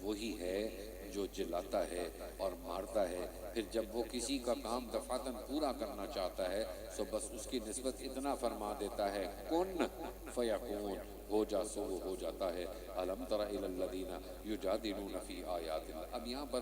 وہی ہے جو جلاتا ہے اور مارتا ہے، پھر جب وہ کسی کا کام دفعتاً پورا کرنا چاہتا ہے سو بس اس کی نسبت اتنا فرما دیتا ہے کن فیکون، ہو جا سو وہ ہو جاتا ہے۔ الم تر الی الذین یجادلون فی آیات اللہ، اب یہاں پر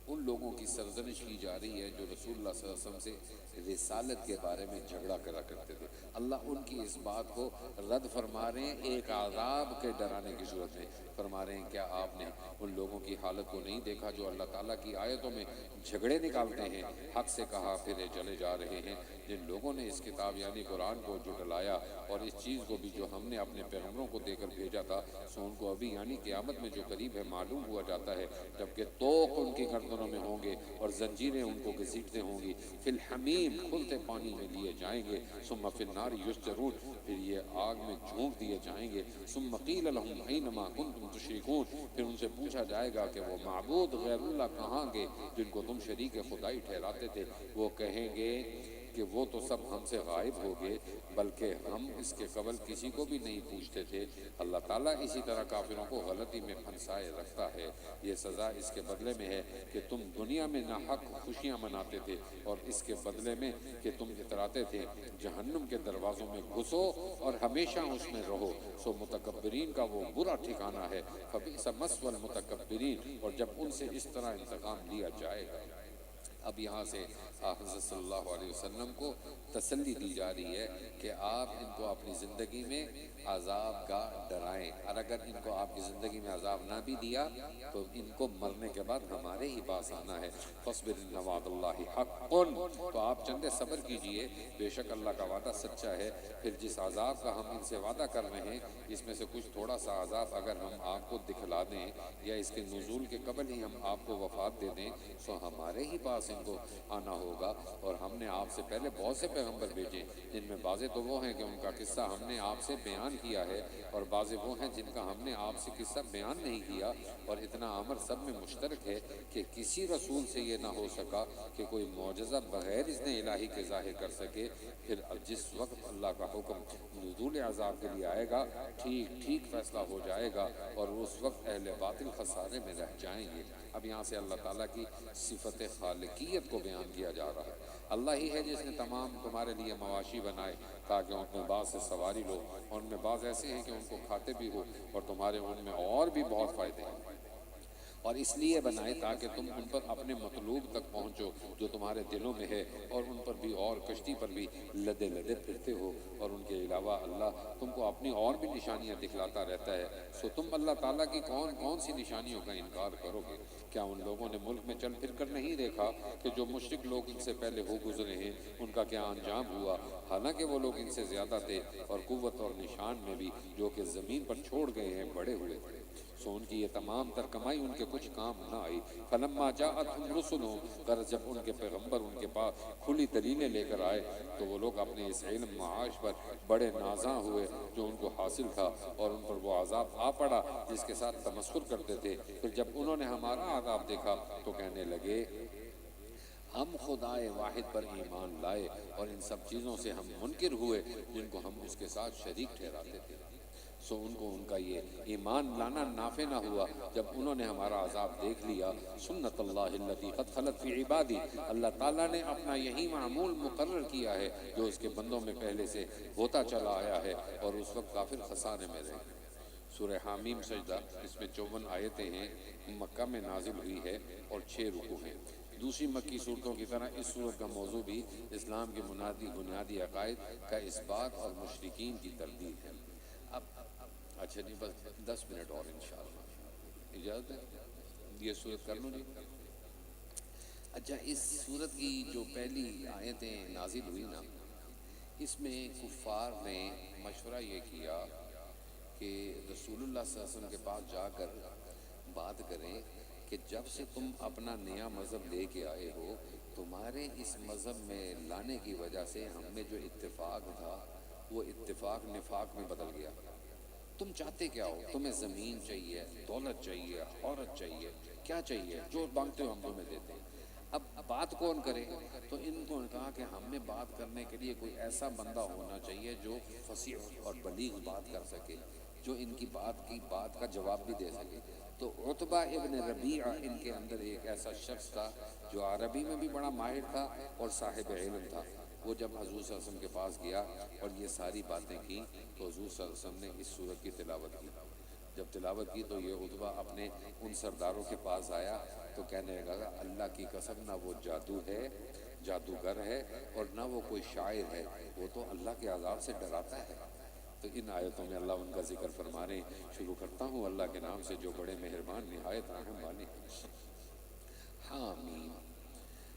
ان لوگوں کی سرزنش کی جا رہی ہے جو رسول اللہ صلی اللہ علیہ وسلم سے رسالت کے بارے میں جھگڑا کرا کرتے تھے۔ اللہ ان کی اس بات کو رد فرما رہے ہیں ایک عذاب کے ڈرانے کی صورت میں۔ فرما رہے ہیں کیا آپ نے ان لوگوں کی حالت کو نہیں دیکھا جو اللہ تعالیٰ کی آیتوں میں جھگڑے نکالتے ہیں، حق سے کہا پھرے چلے جا رہے ہیں؟ جن لوگوں نے اس کتاب یعنی قرآن کو جھٹلایا اور اس چیز کو بھی جو ہم نے اپنے پیغمبروں کو دے کر بھیجا تھا، سو ان کو ابھی یعنی قیامت میں جو قریب ہے معلوم ہوا جاتا ہے، جبکہ توق ان کی گردنوں میں ہوں گے اور زنجیریں ان کو گھسیٹتے ہوں گی۔ فی الحمیم، کھلتے پانی میں لیے جائیں گے، ثم فی النار یسجرون، پھر یہ آگ میں جھونک دیے جائیں گے۔ ثم قیل لهم اینما کنتم تشرکون، پھر ان سے پوچھا جائے گا کہ وہ معبود غیر اللہ کہاں گے جن کو تم شریک خدائی ٹھہراتے تھے؟ وہ کہیں گے کہ وہ تو سب ہم سے غائب ہو گئے، بلکہ ہم اس کے قبل کسی کو بھی نہیں پوچھتے تھے۔ اللہ تعالیٰ اسی طرح کافروں کو غلطی میں پھنسائے رکھتا ہے۔ یہ سزا اس کے بدلے میں ہے کہ تم دنیا میں ناحق خوشیاں مناتے تھے، اور اس کے بدلے میں کہ تم اتراتے تھے جہنم کے دروازوں میں گھسو اور ہمیشہ اس میں رہو، سو متکبرین کا وہ برا ٹھکانہ ہے۔ فبئس مثوى المتکبرین، اور جب ان سے اس طرح انتقام لیا جائے گا۔ اب یہاں سے حضرت صلی اللہ علیہ وسلم کو تسلی دی جا رہی ہے کہ آپ ان کو اپنی زندگی میں عذاب کا ڈرائیں، اور اگر ان کو آپ کی زندگی میں عذاب نہ بھی دیا تو ان کو مرنے کے بعد ہمارے ہی پاس آنا ہے۔ فاصبر ان وعد اللہ حق، تو آپ چندے صبر کیجئے، بے شک اللہ کا وعدہ سچا ہے۔ پھر جس عذاب کا ہم ان سے وعدہ کر رہے ہیں، اس میں سے کچھ تھوڑا سا عذاب اگر ہم آپ کو دکھلا دیں یا اس کے نزول کے قبل ہی ہم آپ کو وفات دے دیں تو ہمارے ہی پاس ان کو آنا ہوگا۔ اور ہم نے آپ سے پہلے بہت سے پیغمبر بھیجے، جن میں بعضے تو وہ ہیں کہ ان کا قصہ ہم نے آپ سے بیان کیا ہے، اور بعضے وہ ہیں جن کا ہم نے آپ سے قصہ بیان نہیں کیا۔ اور اتنا امر سب میں مشترک ہے کہ کسی رسول سے یہ نہ ہو سکا کہ کوئی معجزہ بغیر اذن الہی کے ظاہر کر سکے۔ پھر جس وقت اللہ کا حکم نزول عذاب کے لیے آئے گا، ٹھیک ٹھیک فیصلہ ہو جائے گا، اور اس وقت اہل باطل خسارے میں رہ جائیں گے۔ اب یہاں سے اللہ تعالیٰ کی صفت خالقیت کو بیان کیا جا رہا ہے۔ اللہ ہی ہے جس نے تمام تمہارے لیے مواشی بنائے تاکہ ان میں بعض سے سواری لو، اور ان میں بعض ایسے ہیں کہ ان کو کھاتے بھی ہو، اور تمہارے ان میں اور بھی بہت فائدے ہیں، اور اس لیے بنائے تاکہ تم ان پر اپنے مطلوب تک پہنچو جو تمہارے دلوں میں ہے، اور ان پر بھی اور کشتی پر بھی لدے لدے پھرتے ہو، اور ان کے علاوہ اللہ تم کو اپنی اور بھی نشانیاں دکھلاتا رہتا ہے۔ سو تم اللہ تعالیٰ کی کون کون سی نشانیوں کا انکار کرو گے؟ کیا ان لوگوں نے ملک میں چل پھر کر نہیں دیکھا کہ جو مشرک لوگ ان سے پہلے ہو گزرے ہیں ان کا کیا انجام ہوا؟ حالانکہ وہ لوگ ان سے زیادہ تھے، اور قوت اور نشان میں بھی جو کہ زمین پر چھوڑ گئے ہیں بڑے ہوئے۔ سو ان کی یہ تمام تر کمائی ان کے کچھ کام نہ آئی۔ فلما جاءتهم رسلهم، غرض جب ان کے پیغمبر ان کے پاس کھلی دلیلیں لے کر آئے تو وہ لوگ اپنے اس علم معاش پر بڑے نازاں ہوئے جو ان کو حاصل تھا، اور ان پر وہ عذاب آ پڑا جس کے ساتھ تمسخر کرتے تھے۔ پھر جب انہوں نے ہمارا عذاب دیکھا تو کہنے لگے ہم خدائے واحد پر ایمان لائے، اور ان سب چیزوں سے ہم منکر ہوئے جن کو ہم اس کے ساتھ شریک ٹھہراتے تھے۔ سو ان کو ان کا یہ ایمان لانا نافع نہ ہوا جب انہوں نے ہمارا عذاب دیکھ لیا۔ سنت اللہ التی قد خلت فی عبادی، اللہ تعالیٰ نے اپنا یہی معمول مقرر کیا ہے جو اس کے بندوں میں پہلے سے ہوتا چلا آیا ہے، اور اس وقت کافر خسارے میں رہے۔ سورہ حامیم سجدہ، اس میں 54 آیتیں ہیں، مکہ میں نازل ہوئی ہے اور 6 رکوع ہیں۔ دوسری مکی صورتوں کی طرح اس صورت کا موضوع بھی اسلام کے بنیادی عقائد کا اثبات اور مشرکین کی تردید ہے۔ اب اچھا جی، بس 10 منٹ اور انشاءاللہ اجازت ہے؟ یہ صورت کر لوں جی۔ اچھا، اس صورت کی جو پہلی آیتیں نازل ہوئی نا، اس میں کفار نے مشورہ یہ کیا کہ رسول اللہ صلی اللہ علیہ وسلم کے پاس جا کر بات کریں کہ جب سے تم اپنا نیا مذہب لے کے آئے ہو، تمہارے اس مذہب میں لانے کی وجہ سے ہم میں جو اتفاق تھا وہ اتفاق نفاق میں بدل گیا۔ تم چاہتے کیا ہو؟ تمہیں زمین چاہیے، دولت چاہیے، عورت چاہیے، کیا چاہیے؟ جو مانگتے ہو ہم تمہیں دیتے ہیں۔ اب بات کون کرے؟ تو ان کو کہا کہ ہم نے بات کرنے کے لیے کوئی ایسا بندہ ہونا چاہیے جو فصیح اور بلیغ بات کر سکے، جو ان کی بات کا جواب بھی دے سکے۔ تو عتبہ ابن ربیعہ ان کے اندر ایک ایسا شخص تھا جو عربی میں بھی بڑا ماہر تھا اور صاحب علم تھا۔ وہ جب حضور صلی اللہ علیہ وسلم کے پاس گیا اور یہ ساری باتیں کی تو حضور صلی اللہ علیہ وسلم نے اس سورت کی تلاوت کی۔ جب تلاوت کی تو یہ عتبہ اپنے ان سرداروں کے پاس آیا تو کہنے لگا اللہ کی قسم، نہ وہ جادو ہے، جادوگر ہے، اور نہ وہ کوئی شاعر ہے، وہ تو اللہ کے عذاب سے ڈراتا ہے۔ تو ان آیتوں میں اللہ ان کا ذکر فرما رہے ہیں۔ شروع کرتا ہوں اللہ کے نام سے جو بڑے مہربان نہایت رحم والے ہیں۔ حامیم،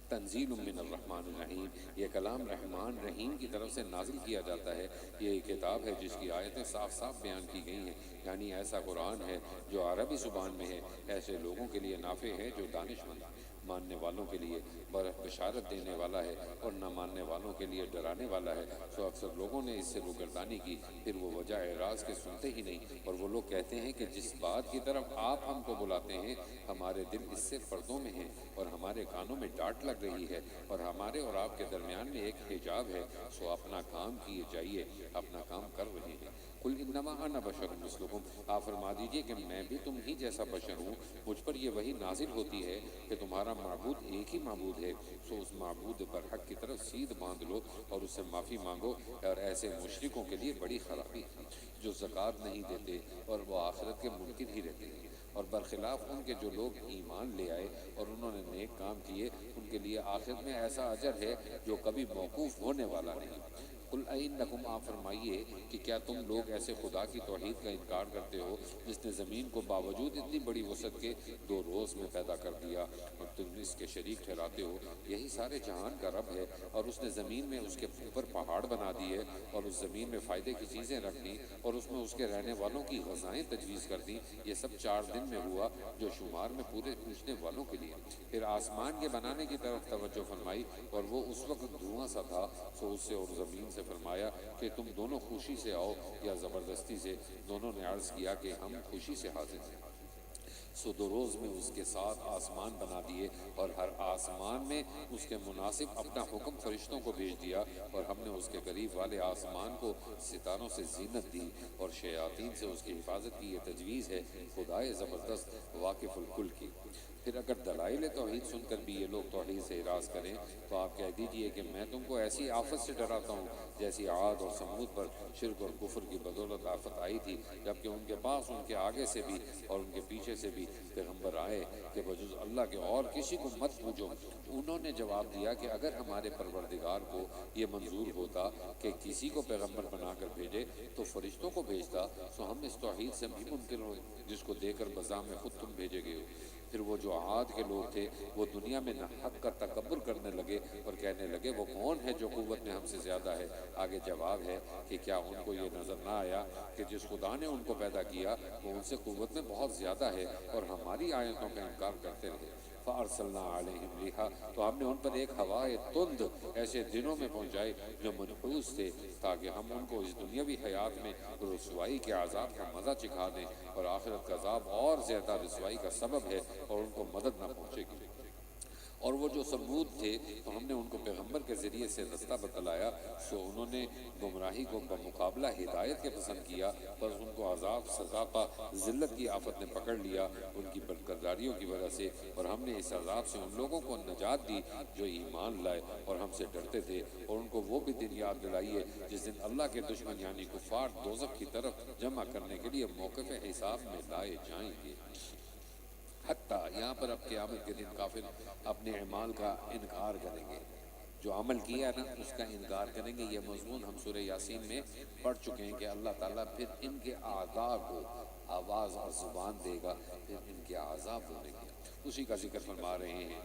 تنزیل من الرحمن الرحیم، یہ کلام رحمان رحیم کی طرف سے نازل کیا جاتا ہے۔ یہ ایک کتاب ہے جس کی آیتیں صاف صاف بیان کی گئی ہیں، یعنی ایسا قرآن ہے جو عربی زبان میں ہے، ایسے لوگوں کے لیے نافع ہے جو دانش مند، ماننے والوں کے لیے بشارت دینے والا ہے، اور نہ ماننے والوں کے لیے ڈرانے والا ہے۔ تو اکثر لوگوں نے اس سے روگردانی کی، پھر وہ وجہ اعراض کے سنتے ہی نہیں، اور وہ لوگ کہتے ہیں کہ جس بات کی طرف آپ ہم کو بلاتے ہیں ہمارے دل اس سے پردوں میں ہیں، اور ہمارے کانوں میں ڈانٹ لگ رہی ہے، اور ہمارے اور آپ کے درمیان میں ایک حجاب ہے، سو اپنا کام کیے جائیے، اپنا کام کر رہے ہیں۔ قل انما انا بشر مثلکم، آپ فرما دیجئے کہ میں بھی تم ہی جیسا بشر ہوں، مجھ پر یہ وحی نازل ہوتی ہے کہ تمہارا معبود ایک ہی معبود ہے، سو اس معبود پر حق کی طرف سیدھ باندھ لو اور اس سے معافی مانگو۔ اور ایسے مشرکوں کے لیے بڑی خرابی ہے جو زکوٰۃ نہیں دیتے اور وہ آخرت کے منکر ہی رہتے ہیں، اور برخلاف ان کے جو لوگ ایمان لے آئے اور انہوں نے نیک کام کیے، ان کے لیے آخرت میں ایسا اجر ہے جو کبھی موقوف ہونے والا نہیں۔ قل اِنکم، آپ فرمائیے کہ کیا تم لوگ ایسے خدا کی توحید کا انکار کرتے ہو جس نے زمین کو باوجود اتنی بڑی وسعت کے 2 روز میں پیدا کر دیا اور تم اس کے شریک ٹھہراتے ہو؟ یہی سارے جہان کا رب ہے، اور اس نے زمین میں اس کے اوپر پہاڑ بنا دیے اور اس زمین میں فائدے کی چیزیں رکھ دیں اور اس میں اس کے رہنے والوں کی غذائیں تجویز کر دیں۔ یہ سب 4 دن میں ہوا، جو شمار میں پورے پوچھنے والوں کے لیے۔ پھر آسمان کے بنانے کی طرف توجہ فرمائی، اور وہ اس وقت دھواں سا تھا، سو اس سے اور زمین سے فرمایا کہ تم دونوں خوشی سے آؤ یا زبردستی سے؟ دونوں نے عرض کیا کہ ہم خوشی سے حاضر ہیں۔ سو 2 روز میں اس کے ساتھ آسمان بنا دیے، اور ہر آسمان میں اس کے مناسب اپنا حکم فرشتوں کو بھیج دیا، اور ہم نے اس کے قریب والے آسمان کو ستاروں سے زینت دی اور شیاطین سے اس کی حفاظت کی۔ یہ تجویز ہے خدائے زبردست واقف الکل کی۔ پھر اگر دلائل توحید سن کر بھی یہ لوگ توحید سے اعراض کریں تو آپ کہہ دیجئے کہ میں تم کو ایسی آفت سے ڈراتا ہوں جیسی عاد اور سمود پر شرک اور کفر کی بدولت آفت آئی تھی، جبکہ ان کے پاس ان کے آگے سے بھی اور ان کے پیچھے سے بھی پیغمبر آئے کہ بجز اللہ کے اور کسی کو مت پوجو۔ انہوں نے جواب دیا کہ اگر ہمارے پروردگار کو یہ منظور ہوتا کہ کسی کو پیغمبر بنا کر بھیجے تو فرشتوں کو بھیجتا، تو ہم اس توحید سے بھی منکر ہوئے جس کو دے کر بزام میں خود تم بھیجے گئے ہو۔ پھر وہ جو عاد کے لوگ تھے وہ دنیا میں حق کا تکبر کرنے لگے اور کہنے لگے وہ کون ہے جو قوت میں ہم سے زیادہ ہے؟ آگے جواب ہے کہ کیا ان کو یہ نظر نہ آیا کہ جس خدا نے ان کو پیدا کیا وہ ان سے قوت میں بہت زیادہ ہے اور ہماری آیتوں کا انکار کرتے رہے۔ فَأَرْسَلْنَا عَلَيْهِمْ رِيحًا، تو ہم نے ان پر ایک ہوائے تند ایسے دنوں میں پہنچائی جو منحوس تھے، تاکہ ہم ان کو اس دنیاوی حیات میں رسوائی کے عذاب کا مزہ چکھا دیں، اور آخرت کا عذاب اور زیادہ رسوائی کا سبب ہے اور ان کو مدد نہ پہنچے گی۔ اور وہ جو سمود تھے تو ہم نے ان کو پیغمبر کے ذریعے سے رستہ بتلایا، سو انہوں نے گمراہی کو بمقابلہ ہدایت کے پسند کیا، بس ان کو عذاب سزاپا ذلت کی آفت نے پکڑ لیا ان کی بدکرداریوں کی وجہ سے، اور ہم نے اس عذاب سے ان لوگوں کو نجات دی جو ایمان لائے اور ہم سے ڈرتے تھے، اور ان کو وہ بھی دن یاد دلائیے جس دن اللہ کے دشمن یعنی کفار دوزخ کی طرف جمع کرنے کے لیے موقف حساب میں لائے جائیں گے۔ حتیٰ یہاں پر اب قیامت کے دن کافر اپنے اعمال کا انکار کریں گے، جو عمل کیا نا اس کا انکار کریں گے۔ یہ مضمون ہم سورہ یاسین میں پڑھ چکے ہیں کہ اللہ تعالیٰ پھر ان کے اعضاء کو آواز اور زبان دے گا، پھر ان کے اعضاء بولیں گے، اسی کا ذکر فرما رہے ہیں۔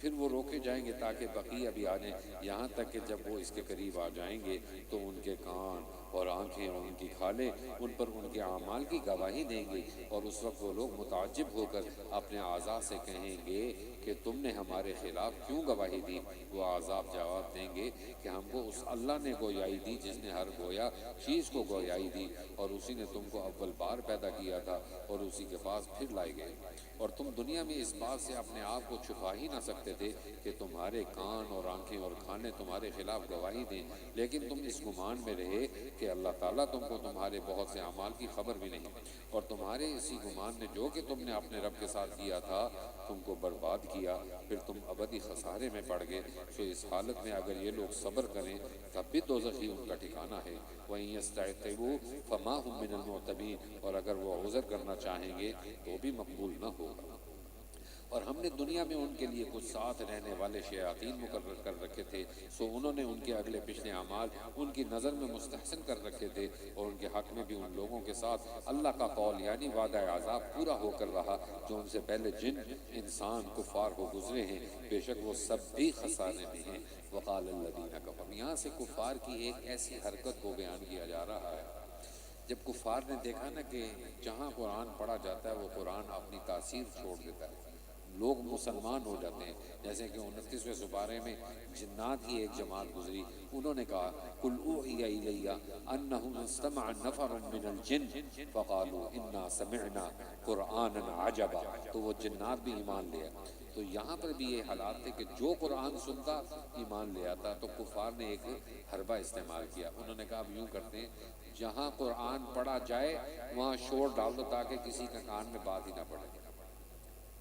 پھر وہ روکے جائیں گے تاکہ بقیہ بھی آ جائیں، یہاں تک کہ جب وہ اس کے قریب آ جائیں گے تو ان کے کان اور آنکھیں اور ان کی کھالیں ان پر ان کے اعمال کی گواہی دیں گے، اور اس وقت وہ لوگ متعجب ہو کر اپنے اعضاء سے کہیں گے کہ تم نے ہمارے خلاف کیوں گواہی دی؟ وہ اعضاء جواب دیں گے کہ ہم کو اس اللہ نے گویائی دی جس نے ہر گویا چیز کو گویائی دی، اور اسی نے تم کو اول بار پیدا کیا تھا اور اسی کے پاس پھر لائے گئے، اور تم دنیا میں اس بات سے اپنے آپ کو چھپا ہی نہ سکتے تھے کہ تمہارے کان اور آنکھیں اور کھانے تمہارے خلاف گواہی دیں، لیکن تم اس گمان میں رہے کہ اللہ تعالیٰ تم کو تمہارے بہت سے اعمال کی خبر بھی نہیں، اور تمہارے اسی گمان نے جو کہ تم نے اپنے رب کے ساتھ کیا تھا تم کو برباد کیا، پھر تم ابدی خسارے میں پڑ گئے۔ سو اس حالت میں اگر یہ لوگ صبر کریں تب بھی دوزخ ہی ان کا ٹھکانہ ہے۔ وَإِن يَسْتَعْتِبُوا فَمَا هُم مِّنَ الْمُعْتَبِينَ، اور اگر وہ عذر کرنا چاہیں گے تو بھی مقبول نہ ہوگا۔ اور ہم نے دنیا میں ان کے لیے کچھ ساتھ رہنے والے شیاطین مقرر کر رکھے تھے، سو انہوں نے ان کے اگلے پچھلے اعمال ان کی نظر میں مستحسن کر رکھے تھے، اور ان کے حق میں بھی ان لوگوں کے ساتھ اللہ کا قول یعنی وعدہ عذاب پورا ہو کر رہا جو ان سے پہلے جن انسان کفار ہو گزرے ہیں، بے شک وہ سب بھی خسارے میں ہیں۔ وقال الذین کفروا، یہاں سے کفار کی ایک ایسی حرکت کو بیان کیا جا رہا ہے۔ جب کفار نے دیکھا نا کہ جہاں قرآن پڑھا جاتا ہے وہ قرآن اپنی تاثیر چھوڑ دیتا ہے، لوگ مسلمان ہو جاتے ہیں، جیسے کہ 29ویں سپارے میں جنات کی ایک جماعت گزری، انہوں نے کہا قُلْ أُوحِيَ إِلَيَّ أَنَّهُ اسْتَمَعَ نَفَرٌ مِّنَ الْجِنِّ فَقَالُوا إِنَّا سَمِعْنَا قُرْآنًا عَجَبًا، تو وہ جنات بھی ایمان لے آئے۔ تو یہاں پر بھی یہ حالات تھے کہ جو قرآن سنتا ایمان لے آتا، تو کفار نے ایک حربہ استعمال کیا، انہوں نے کہا اب یوں کرتے ہیں جہاں قرآن پڑھا جائے وہاں شور ڈال دو تاکہ کسی کا کان میں بات ہی نہ پڑے۔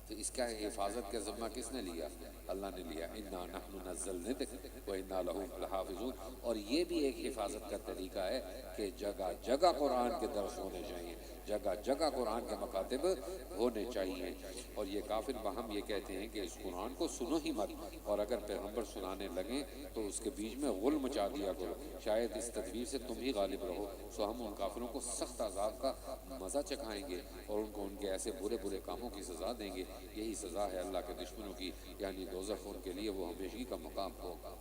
تو اس کا حفاظت کا ذمہ کس نے لیا؟ اللہ نے لیا۔ اِنَّا نَحْنُ نَزَّلْنَا الذِّکْرَ وَإِنَّا لَهُ لَحَافِظُونَ، اور یہ بھی ایک حفاظت کا طریقہ ہے کہ جگہ جگہ قرآن کے درس ہونے چاہیے، جگہ جگہ قرآن کے مکاتب ہونے چاہیے۔ اور یہ کافر باہم یہ کہتے ہیں کہ اس قرآن کو سنو ہی مت، اور اگر پیغمبر سنانے لگیں تو اس کے بیچ میں غل مچا دیا کرو، شاید اس تدبیر سے تم ہی غالب رہو۔ سو ہم ان کافروں کو سخت عذاب کا مزہ چکھائیں گے اور ان کو ان کے ایسے برے برے کاموں کی سزا دیں گے۔ یہی سزا ہے اللہ کے دشمنوں کی، یعنی دوزخ ان کے لیے وہ ہمیشگی کا مقام ہوگا۔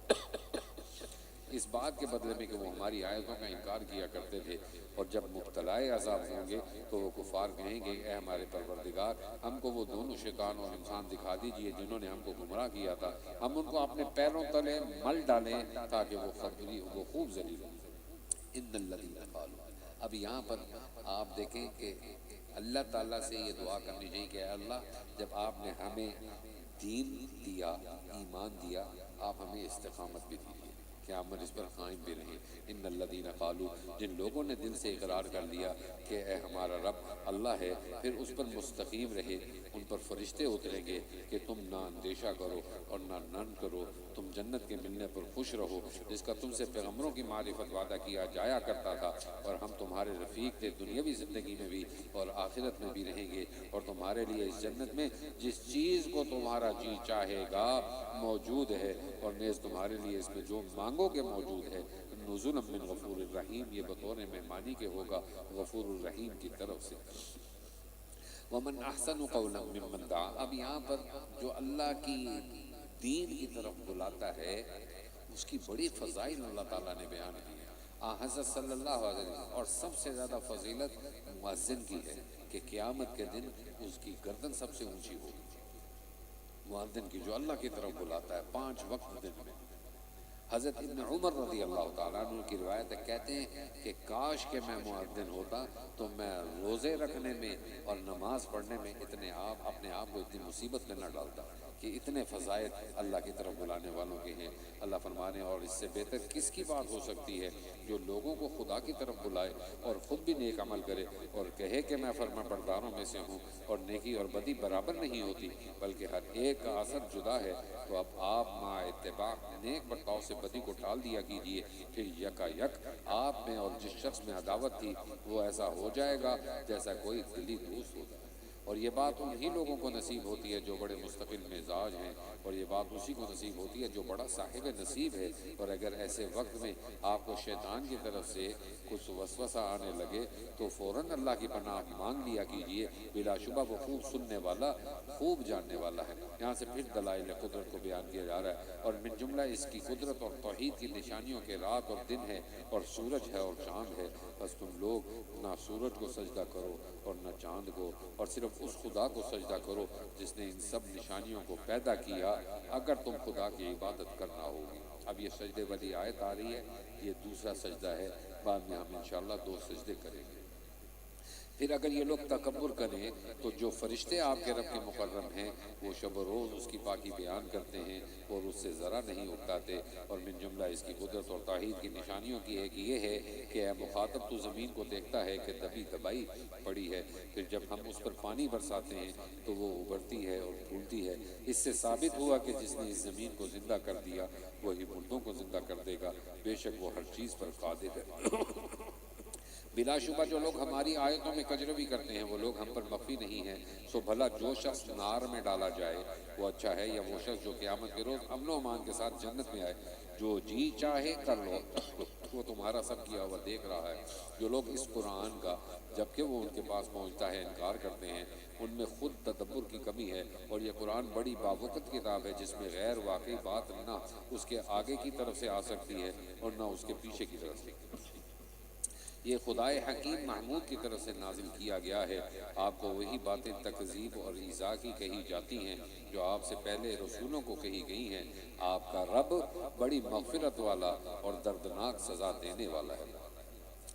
اس بات کے بدلے میں کہ وہ ہماری آیتوں کا انکار کیا کرتے تھے، اور جب مبتلائے عذاب ہوں گے تو وہ کفار کہیں گے اے ہمارے پروردگار، ہم کو وہ دونوں شیطان اور انسان دکھا دیجئے جنہوں نے ہم کو گمراہ کیا تھا، ہم ان کو اپنے پیروں تلے مل ڈالیں تاکہ وہ خوب ذلیل ہوں۔ ان الذین قالوا، اب یہاں پر آپ دیکھیں کہ اللہ تعالیٰ سے یہ دعا کرنی چاہیے کہ اے اللہ، جب آپ نے ہمیں دین دیا، ایمان دیا، آپ ہمیں استقامت بھی دیجیے کہ ہم اس پر قائم بھی رہیں۔ ان الذین قالوا، جن لوگوں نے دل سے اقرار کر لیا کہ اے ہمارا رب اللہ ہے، پھر اس پر مستقیم رہے، ان پر فرشتے اتریں گے کہ تم نہ اندیشہ کرو اور نہ نن کرو، تم جنت کے ملنے پر خوش رہو جس کا تم سے پیغمبروں کی معرفت وعدہ کیا جایا کرتا تھا، اور ہم تمہارے رفیق تھے دنیاوی زندگی میں بھی اور آخرت میں بھی رہیں گے، اور تمہارے لیے اس جنت میں جس چیز کو تمہارا جی چاہے گا موجود ہے، اور نیز تمہارے لیے اس میں جو مانگو گے موجود ہے۔ نزلا من غفور الرحیم، یہ بطور مہمانی کے ہوگا غفور الرحیم کی طرف سے۔ ومن احسن قولا ممن دعا، اب یہاں پر جو اللہ کی دین کی طرف بلاتا ہے اس کی بڑی فضائل اللہ تعالیٰ نے بیان کی ہے۔ حضرت صلی اللہ علیہ وسلم، اور سب سے زیادہ فضیلت مؤذن کی ہے کہ قیامت کے دن اس کی گردن سب سے اونچی ہوگی، مؤذن کی جو اللہ کی طرف بلاتا ہے 5 وقت دن میں۔ حضرت ابن عمر رضی اللہ تعالیٰ عنہ کی روایت ہے، کہتے ہیں کہ کاش کہ میں مؤذن ہوتا تو میں روزے رکھنے میں اور نماز پڑھنے میں اپنے آپ کو اتنی مصیبت میں نہ ڈالتا کہ اتنے فضائل اللہ کی طرف بلانے والوں کے ہیں۔ اللہ فرمانے اور اس سے بہتر کس کی بات ہو سکتی ہے جو لوگوں کو خدا کی طرف بلائے اور خود بھی نیک عمل کرے اور کہے کہ میں فرما برداروں میں سے ہوں، اور نیکی اور بدی برابر نہیں ہوتی بلکہ ہر ایک کا اثر جدا ہے۔ تو اب آپ مع اتباع نیک برتاؤ سے بدی کو ٹال دیا کیجیے، پھر یکا یک آپ میں اور جس شخص میں عداوت تھی وہ ایسا ہو جائے گا جیسا کوئی دلی دوست ہوتا ہے۔ اور یہ بات انہی لوگوں کو نصیب ہوتی ہے جو بڑے مستقل مزاج ہیں، اور یہ بات اسی کو نصیب ہوتی ہے جو بڑا صاحب نصیب ہے۔ اور اگر ایسے وقت میں آپ کو شیطان کی طرف سے کچھ وسوسہ آنے لگے تو فوراً اللہ کی پناہ مانگ لیا کیجیے، بلا شبہ وہ خوب سننے والا خوب جاننے والا ہے۔ یہاں سے پھر دلائل قدرت کو بیان کیا جا رہا ہے، اور من جملہ اس کی قدرت اور توحید کی نشانیوں کے رات اور دن ہے، اور سورج ہے اور چاند ہے، بس تم لوگ نہ سورج کو سجدہ کرو اور نہ چاند کو، اور صرف اس خدا کو سجدہ کرو جس نے ان سب نشانیوں کو پیدا کیا، اگر تم خدا کی عبادت کرنا ہوگی۔ اب یہ سجدے والی آیت آ رہی ہے، یہ دوسرا سجدہ ہے، بعد میں ہم انشاءاللہ 2 سجدے کریں گے۔ پھر اگر یہ لوگ تکبر کریں تو جو فرشتے آپ کے رب کے مقرب ہیں وہ شب و روز اس کی پاکی بیان کرتے ہیں اور اس سے ذرا نہیں اکتاتے۔ اور من جملہ اس کی قدرت اور توحید کی نشانیوں کی ایک یہ ہے کہ اے مخاطب تو زمین کو دیکھتا ہے کہ دبی دبائی پڑی ہے، پھر جب ہم اس پر پانی برساتے ہیں تو وہ ابھرتی ہے اور پھولتی ہے۔ اس سے ثابت ہوا کہ جس نے اس زمین کو زندہ کر دیا وہی مردوں کو زندہ کر دے گا، بے شک وہ ہر چیز پر قادر ہے۔ بلا شبہ جو لوگ ہماری آیتوں میں کجروی کرتے ہیں وہ لوگ ہم پر مخفی نہیں ہیں، سو بھلا جو شخص نار میں ڈالا جائے وہ اچھا ہے، یا وہ شخص جو قیامت کے روز امن و امان کے ساتھ جنت میں آئے۔ جو جی چاہے کر لو، وہ تمہارا سب کیا ہوا دیکھ رہا ہے۔ جو لوگ اس قرآن کا جبکہ وہ ان کے پاس پہنچتا ہے انکار کرتے ہیں، ان میں خود تدبر کی کمی ہے، اور یہ قرآن بڑی باوقت کتاب ہے جس میں غیر واقعی بات نہ اس کے آگے کی طرف سے آ سکتی ہے اور نہ اس کے پیچھے کی طرف سے۔ یہ خدائے حکیم محمود کی طرف سے نازل کیا گیا ہے، آپ کو وہی باتیں تکذیب اور ایذا کی کہی جاتی ہیں جو آپ سے پہلے رسولوں کو کہی گئی ہیں۔ آپ کا رب بڑی مغفرت والا اور دردناک سزا دینے والا ہے۔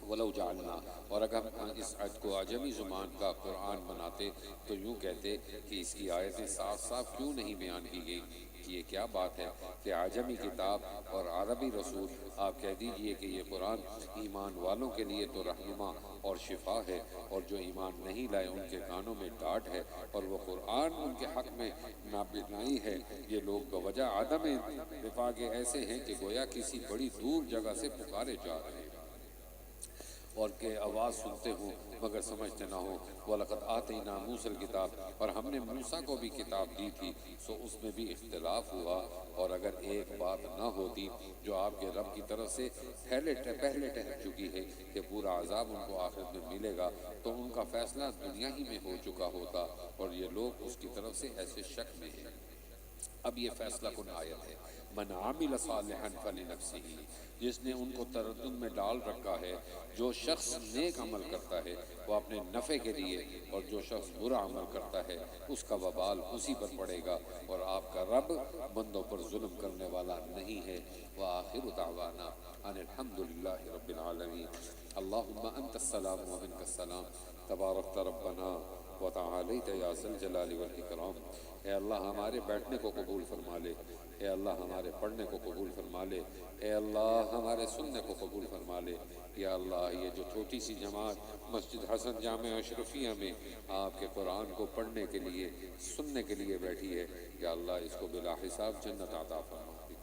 وَلَوْ جَعَلْنَا، اور اگر ہم اس آیت کو عجمی زبان کا قرآن بناتے تو یوں کہتے کہ اس کی آیتیں صاف صاف کیوں نہیں بیان کی گئی۔ یہ کیا بات ہے کہ عجمی کتاب اور عربی رسول، آپ کہہ دیجئے کہ یہ قرآن ایمان والوں کے لیے تو رہنما اور شفا ہے، اور جو ایمان نہیں لائے ان کے کانوں میں ڈانٹ ہے، اور وہ قرآن ان کے حق میں نابینائی ہے۔ یہ لوگ بوجہ عدم وفا کے ایسے ہیں کہ گویا کسی بڑی دور جگہ سے پکارے جا رہے ہیں۔ اور کہ آواز سنتے ہوں مگر سمجھتے نہ ہوں۔ وَلَقَدْ آتَيْنَا مُوسَى الْكِتَابَ، اور ہم نے موسیٰ کو بھی کتاب دی تھی، سو اس میں بھی اختلاف ہوا، اور اگر ایک بات نہ ہوتی جو آپ کے رب کی طرف سے پہلے ٹھہر چکی ہے کہ پورا عذاب ان کو آخرت میں ملے گا، تو ان کا فیصلہ دنیا ہی میں ہو چکا ہوتا، اور یہ لوگ اس کی طرف سے ایسے شک میں ہیں۔ اب یہ فیصلہ کن آیت ہے۔ من عامل صالحا فلنفسہ، جس نے ان کو تردد میں ڈال رکھا ہے، جو شخص نیک عمل کرتا ہے وہ اپنے نفع کے لیے، اور جو شخص برا عمل کرتا ہے اس کا وبال اسی پر پڑے گا، اور آپ کا رب بندوں پر ظلم کرنے والا نہیں ہے۔ وآخر دعوانا ان الحمد للہ رب العالمین۔ اللہم انت السلام و منک السلام، تبارکت ربنا وتعالیت یا ذا الجلال والاکرام۔ اے اللہ ہمارے بیٹھنے کو قبول فرما لے، اے اللہ ہمارے پڑھنے کو قبول فرما لے، اے اللہ ہمارے سننے کو قبول فرما لے۔ یا اللہ یہ جو چھوٹی سی جماعت مسجد حسن جامع اشرفیہ میں آپ کے قرآن کو پڑھنے کے لیے، سننے کے لیے بیٹھی ہے، یا اللہ اس کو بلا حساب جنت عطا فرما دے،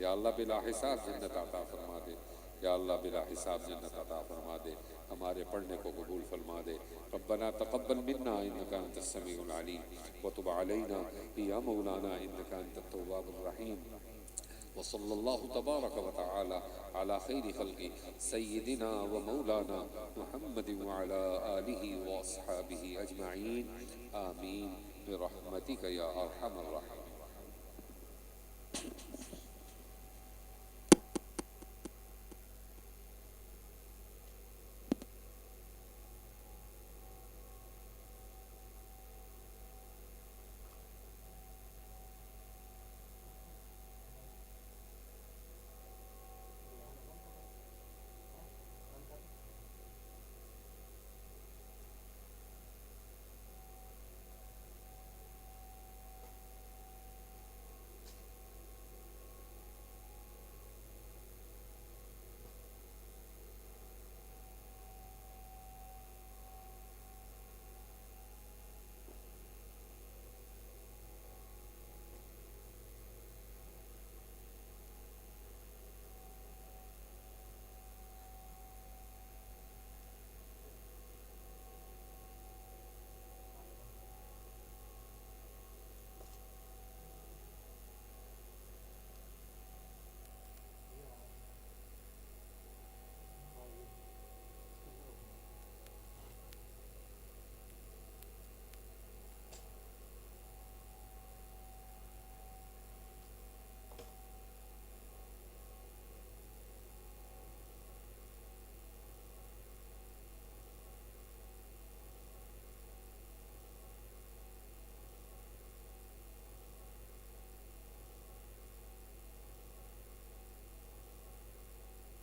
یا اللہ بلا حساب جنت عطا فرما دے، یا اللہ بلا حساب جنت عطا فرما دے، ہمارے پڑھنے کو قبول فرما دے۔ ربنا تقبل منا انك انت السميع العليم وتب علينا يا مولانا انك انت التواب الرحيم، وصلى الله تبارك وتعالى على خير خلقه سيدنا ومولانا محمد وعلى آله واصحابه اجمعين آمين برحمتك يا ارحم الراحمين۔